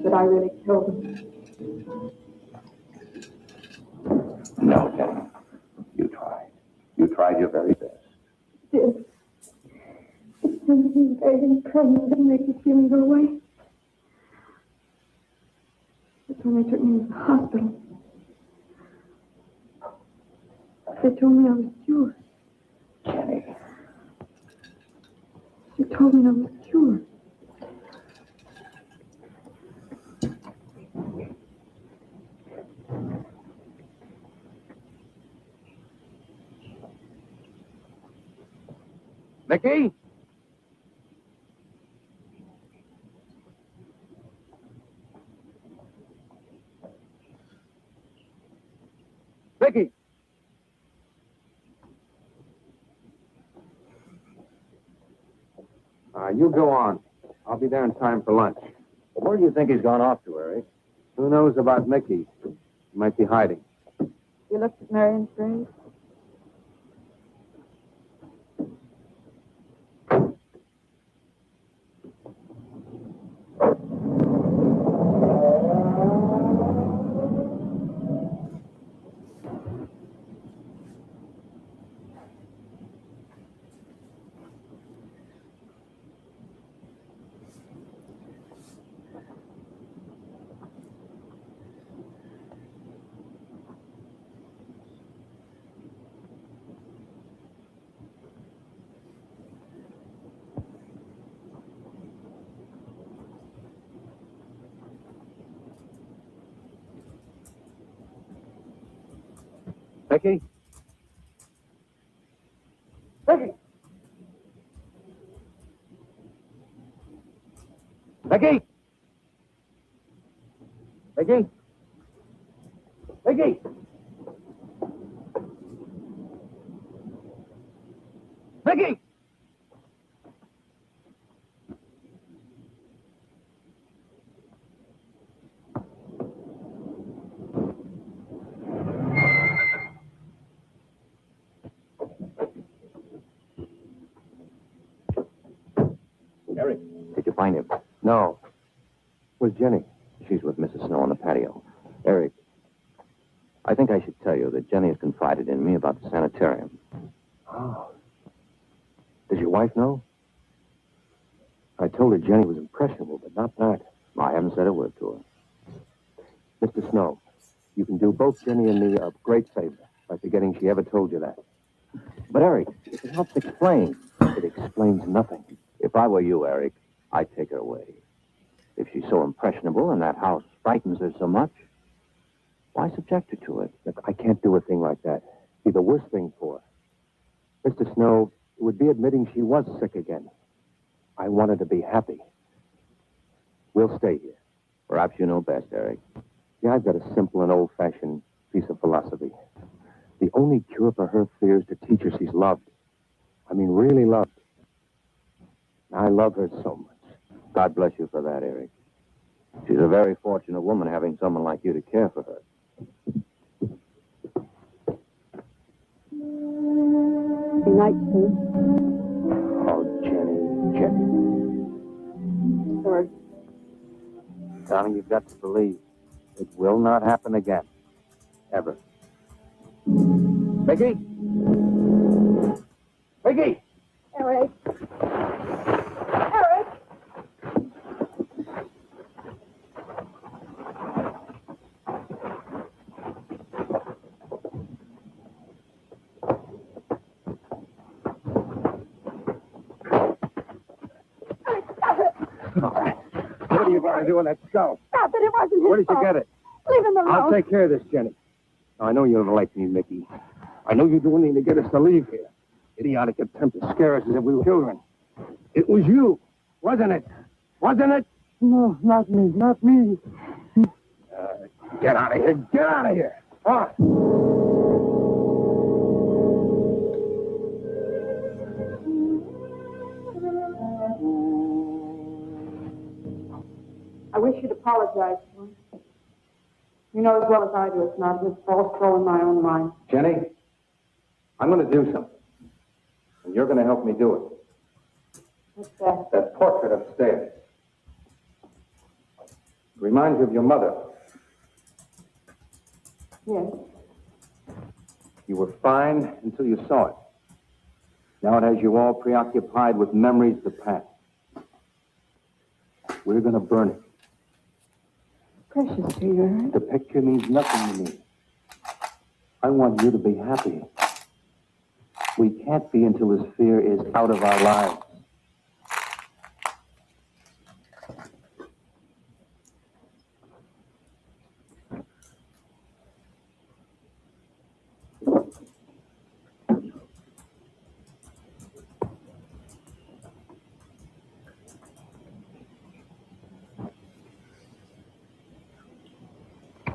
That I really killed them. No, Jenny. You tried. You tried your very best. I did. It's something vague and permanent that make the feeling go away. That's when they took me to the hospital. They told me I was cured. Jenny. She told me I was cured. Mickey? Mickey? You go on. I'll be there in time for lunch. Where do you think he's gone off to, Eric? Who knows about Mickey? He might be hiding. You looked at Marion's grave? Becky? Becky! Becky! Becky! Becky! Becky! Eric, did you find him? No. Where's Jenny? She's with Mrs. Snow on the patio. Eric, I think I should tell you that Jenny has confided in me about the sanitarium. Oh. Does your wife know? I told her Jenny was impressionable, but not that. I haven't said a word to her. Mr. Snow, you can do both Jenny and me a great favor by forgetting she ever told you that. But, Eric, if it helps explain, it explains nothing. If I were you, Eric, I'd take her away. If she's so impressionable and that house frightens her so much, why subject her to it? Look, I can't do a thing like that. It'd be the worst thing for her. Mr. Snow, it would be admitting she was sick again. I want her to be happy. We'll stay here. Perhaps you know best, Eric. Yeah, I've got a simple and old-fashioned piece of philosophy. The only cure for her fear is to teach her she's loved. I mean, really loved. I love her so much. God bless you for that, Eric. She's a very fortunate woman having someone like you to care for her. Good night, Steve. Oh, Jenny. Sorry. Darling, you've got to believe it will not happen again. Ever. Becky? Becky! Eric. Eric. Stop it. What are you going to do with that skull? Stop it. It wasn't his Where did you fault. get it? Leave him alone. I'll take care of this, Jenny. I know you don't like me, Mickey. I know you do anything to get us to leave here. Idiotic attempt to scare us as if we were children. It was you, wasn't it? Wasn't it? No, not me, not me. Get out of here. Get out of here. Huh? I wish you'd apologize to him. You know as well as I do it's not his fault, so in my own mind. Jenny, I'm going to do something. And you're going to help me do it. What's that? That portrait upstairs. It reminds you of your mother. Yes. You were fine until you saw it. Now it has you all preoccupied with memories of the past. We're going to burn it. Precious to you. The picture means nothing to me. I want you to be happy. We can't be until this fear is out of our lives.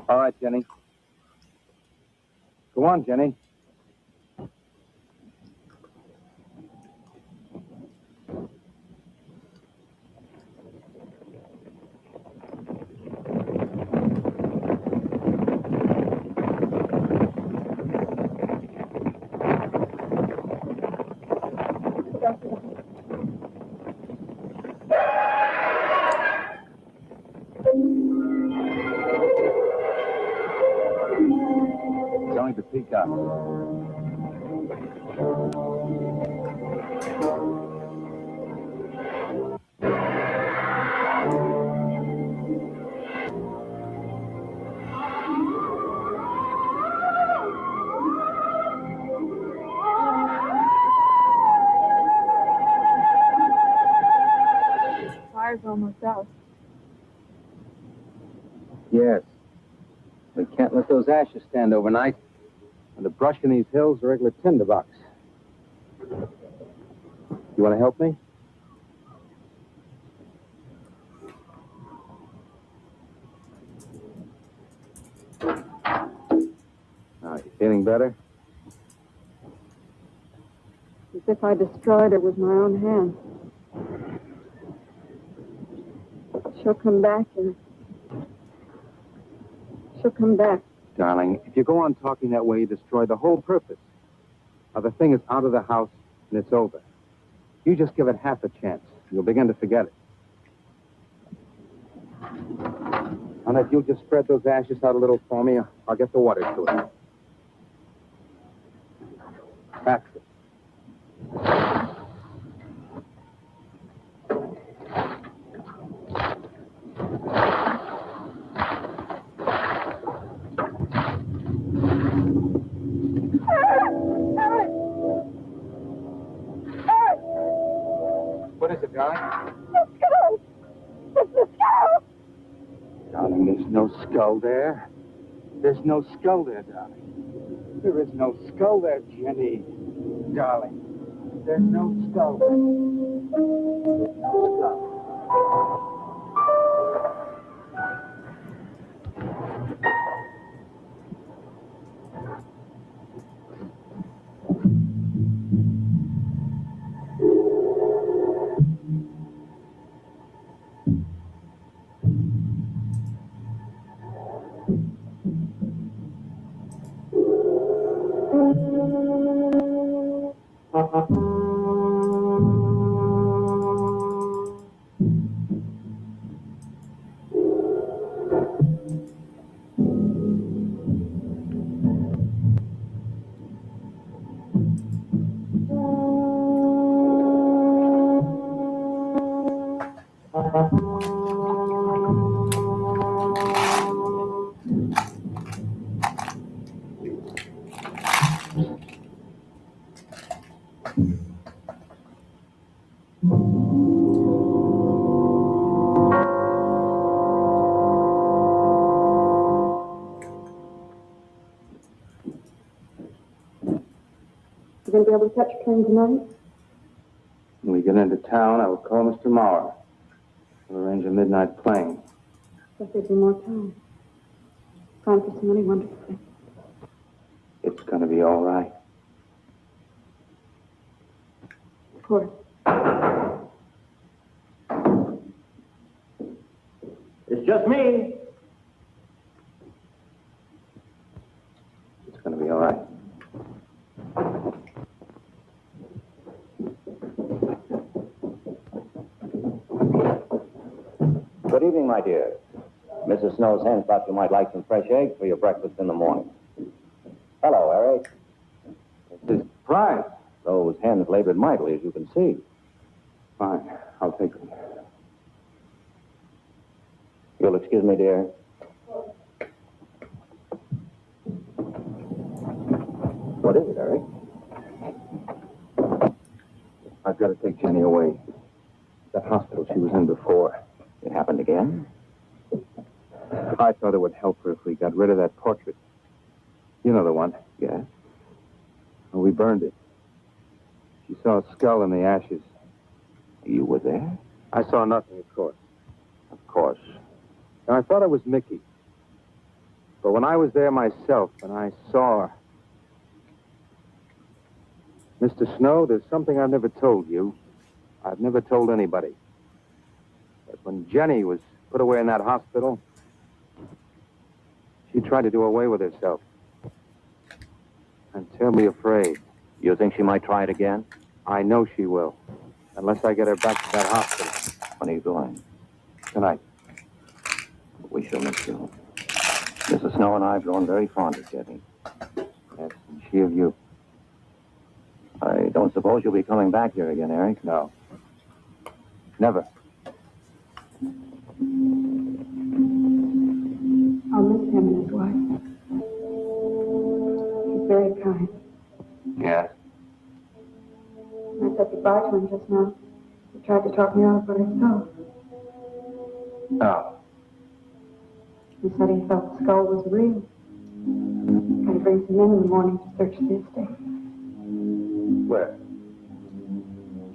All right, Jenny. Go on, Jenny. It's only the peacock. Fire's almost out. Yes. We can't let those ashes stand overnight. And the brush in these hills are regular tinderbox. You want to help me? Now, you feeling better? As if I destroyed her with my own hands. She'll come back, and she'll come back. Darling, if you go on talking that way, you destroy the whole purpose. Now, the thing is out of the house, and it's over. You just give it half a chance. You'll begin to forget it. And if you'll just spread those ashes out a little for me, I'll get the water to it. That's it. What is it, darling? The skull! It's the skull! Darling, there's no skull there. There's no skull there, darling. There is no skull there, Jenny. Darling, there's no skull there. There's no skull. You going to be able to catch a train tonight? When we get into town, I will call Mr. Maurer. We'll arrange a midnight plane. Guess there'd be more time. Time for so many wonderful things. It's going to be all right. Of course. It's just me. It's going to be all right. Good evening, my dear. Mrs. Snow's hen thought you might like some fresh eggs for your breakfast in the morning. Hello, Eric. It's a surprise. Those hens labored mightily, as you can see. Fine. I'll take them. You'll excuse me, dear. What is it, Eric? I've got to take Jenny away. That hospital she was in before. It happened again? I thought it would help her if we got rid of that portrait. You know the one. Yes. Well, we burned it. She saw a skull in the ashes. You were there? I saw nothing, of course. Of course. And I thought it was Mickey. But when I was there myself and I saw her... Mr. Snow, there's something I've never told you. I've never told anybody. But when Jenny was put away in that hospital, she tried to do away with herself. I'm terribly afraid. You think she might try it again? I know she will. Unless I get her back to that hospital. When are you going? Tonight. We shall miss you. Mrs. Snow and I have grown very fond of Jenny. Yes, and she of you. I don't suppose you'll be coming back here again, Eric? No. Never. I'll miss him and his wife. He's very kind. Yes. I said goodbye to him just now. He tried to talk me out of what I saw. Oh. He said he felt the skull was real. Got bring some men in the morning to search the estate. Where?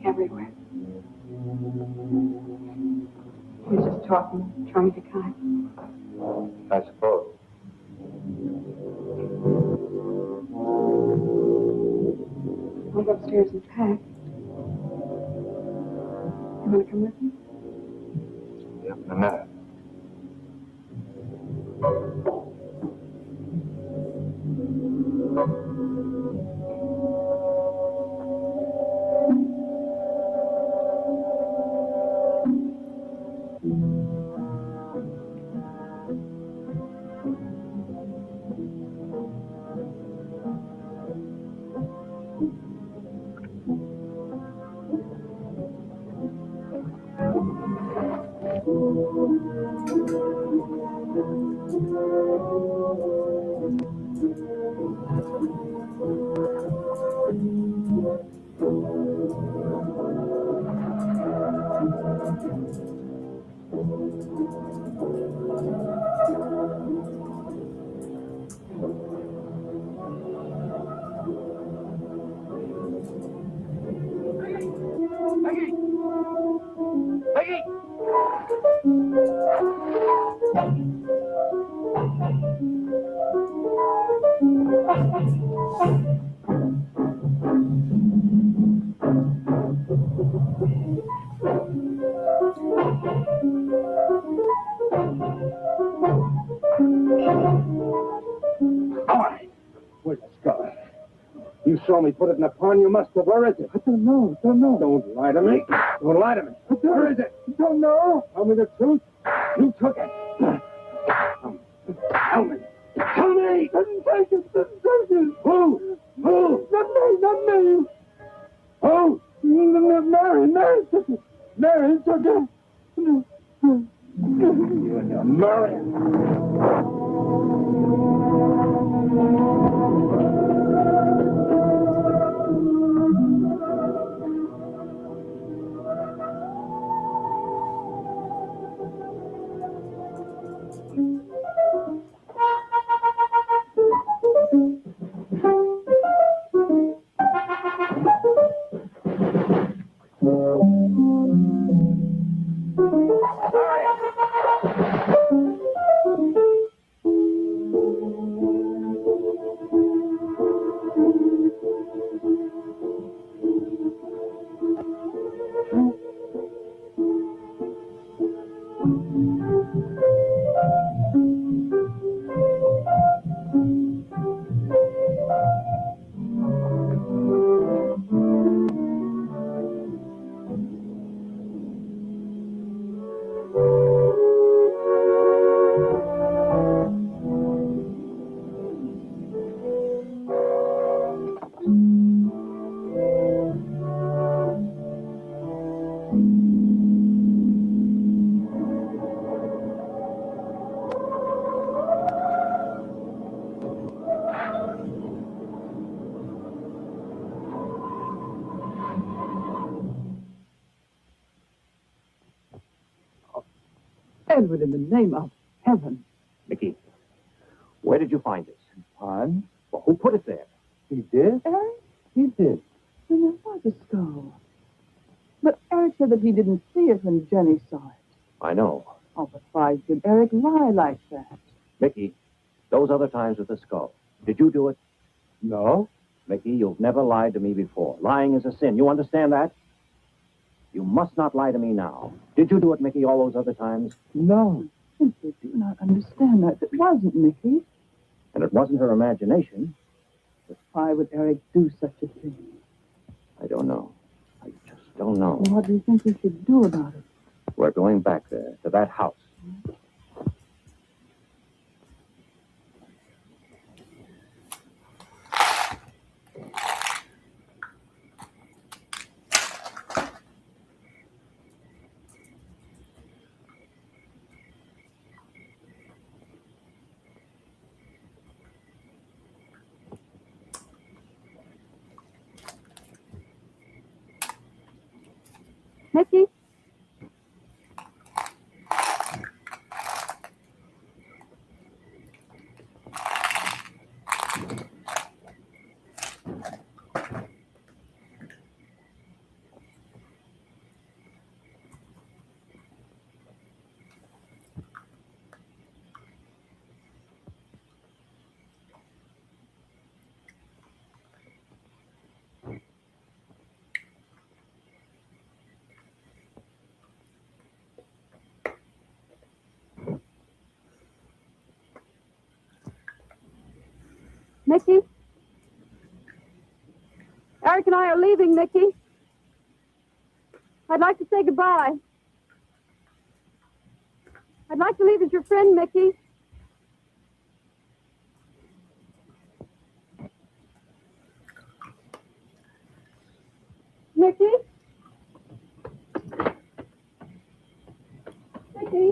Everywhere. He was just talking, trying to kind. I suppose. I'll go upstairs and pack. You want to come with me? Yep, in a minute. Where's the skull? You saw me put it in the pond. You must have. Where is it? I don't know. Don't lie to me. Don't lie to me. Where is it? I don't know. Tell me the truth. You took it. Tell me. Tell me. Didn't take it. Who? Not me. Who? Mary took it. Mary took it. You and your Mary. Edward, in the name of heaven. Mickey, where did you find this? Pond? Well, who put it there? He did? Eric? He did. Then there was a skull. But Eric said that he didn't see it when Jenny saw it. I know. Oh, but why did Eric lie like that? Mickey, those other times with the skull. Did you do it? No. Mickey, you've never lied to me before. Lying is a sin. You understand that? You must not lie to me now. Did you do it, Mickey, all those other times? No. I simply do not understand that. It wasn't Mickey. And it wasn't her imagination. But why would Eric do such a thing? I don't know. I just don't know. And what do you think we should do about it? We're going back there, to that house. Mickey? Mickey? Eric and I are leaving, Mickey. I'd like to say goodbye. I'd like to leave as your friend, Mickey. Mickey? Mickey?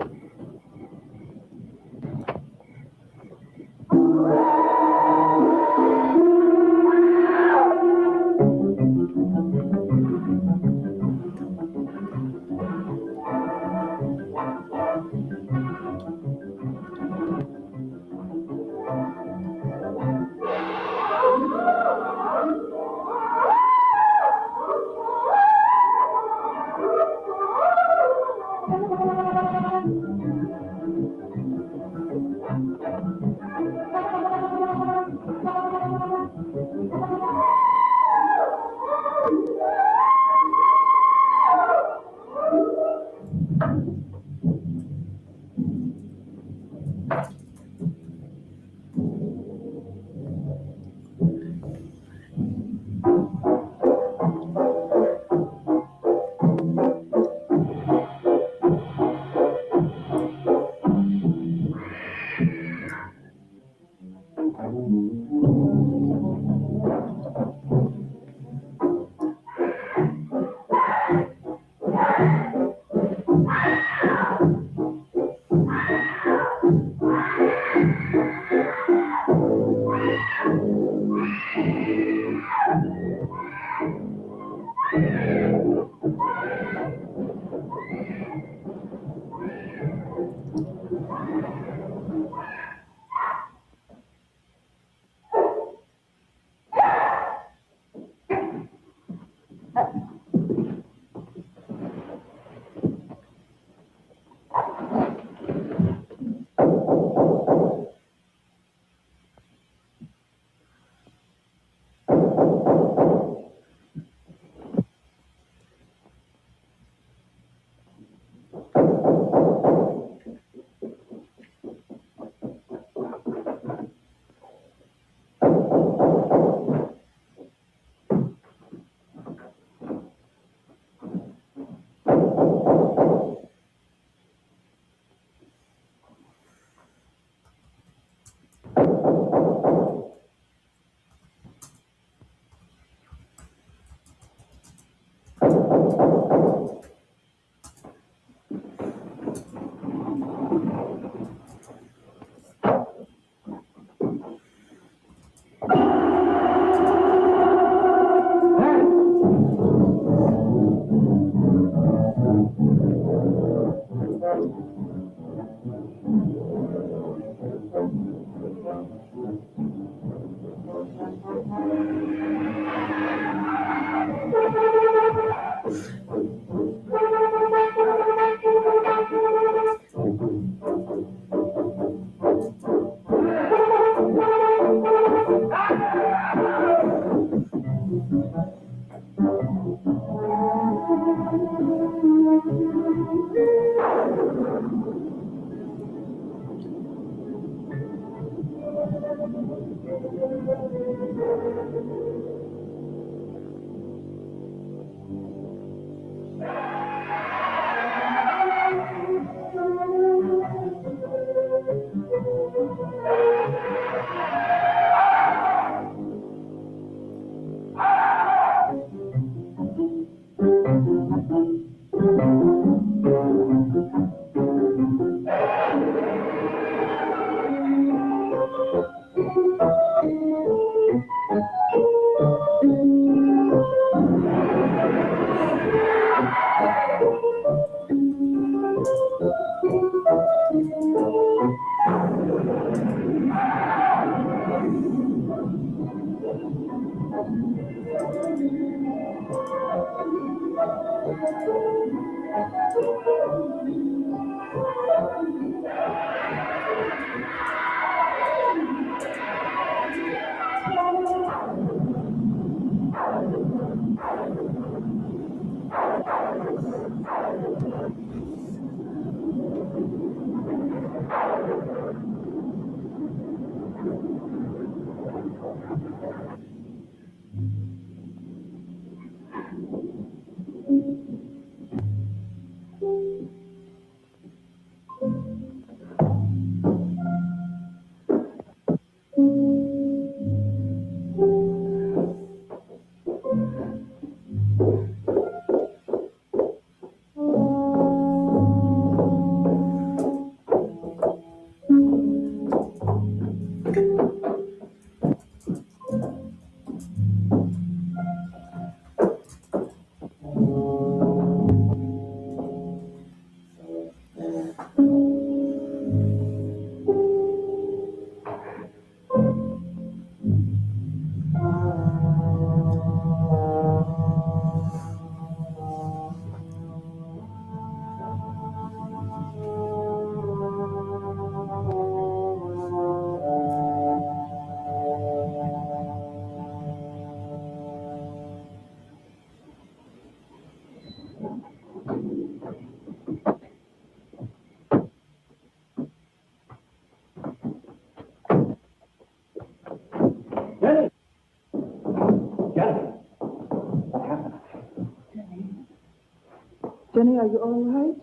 Jenny, are you all right?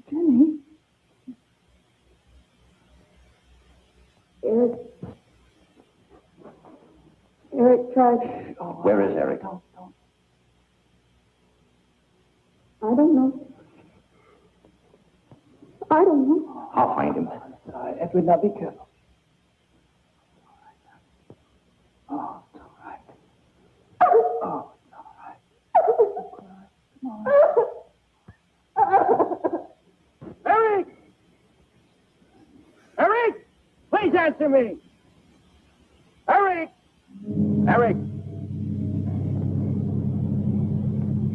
Jenny? Eric tried. Where is Eric? I don't know. I don't know. I'll find him. Edward, now be careful. Oh, it's all right. Oh, it's all right. Eric! Eric! Please answer me! Eric! Eric!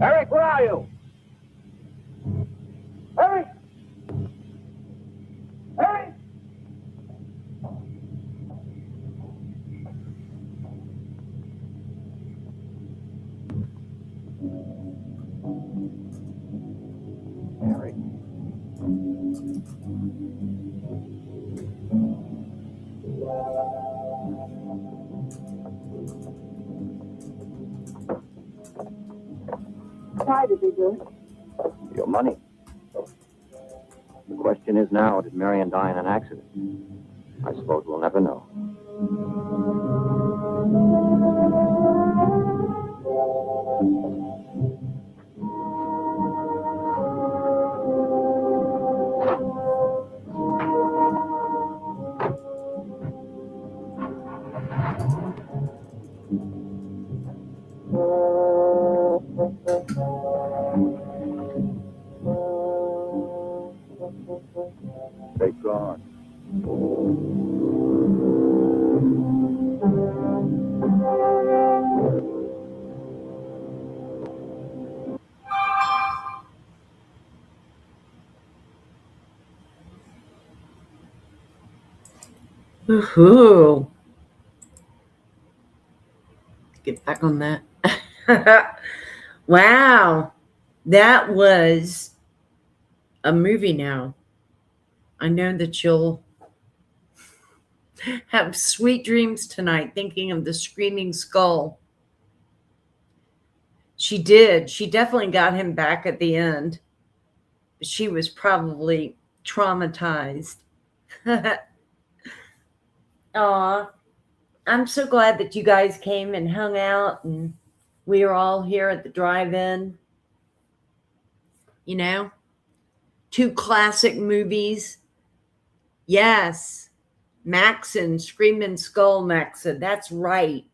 Eric, where are you? Eric! Eric! Eric. Why did he do it? Your money. The question is now, did Marion die in an accident? I suppose we'll never know. Take guard. Woohoo. Get back on that. Wow. That was a movie now. I know that you'll have sweet dreams tonight thinking of the screaming skull. She did. She definitely got him back at the end. She was probably traumatized. Aw. I'm so glad that you guys came and hung out and we are all here at the drive-in. You know? 2 classic movies. Yes. Maxon, Screaming Skull Maxon. That's right.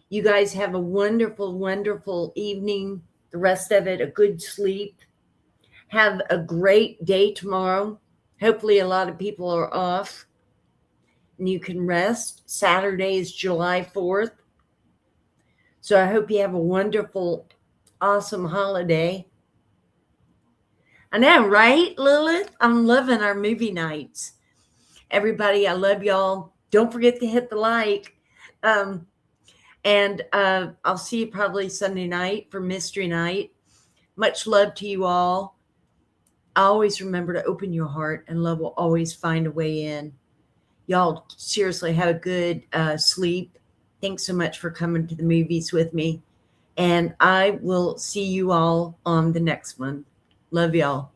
You guys have a wonderful, wonderful evening. The rest of it, a good sleep. Have a great day tomorrow. Hopefully a lot of people are off and you can rest. Saturday is July 4th. So I hope you have a wonderful, awesome holiday. I know, right, Lilith? I'm loving our movie nights. Everybody, I love y'all. Don't forget to hit the like. And I'll see you probably Sunday night for Mystery Night. Much love to you all. Always remember to open your heart and love will always find a way in. Y'all seriously have a good sleep. Thanks so much for coming to the movies with me. And I will see you all on the next one. Love y'all.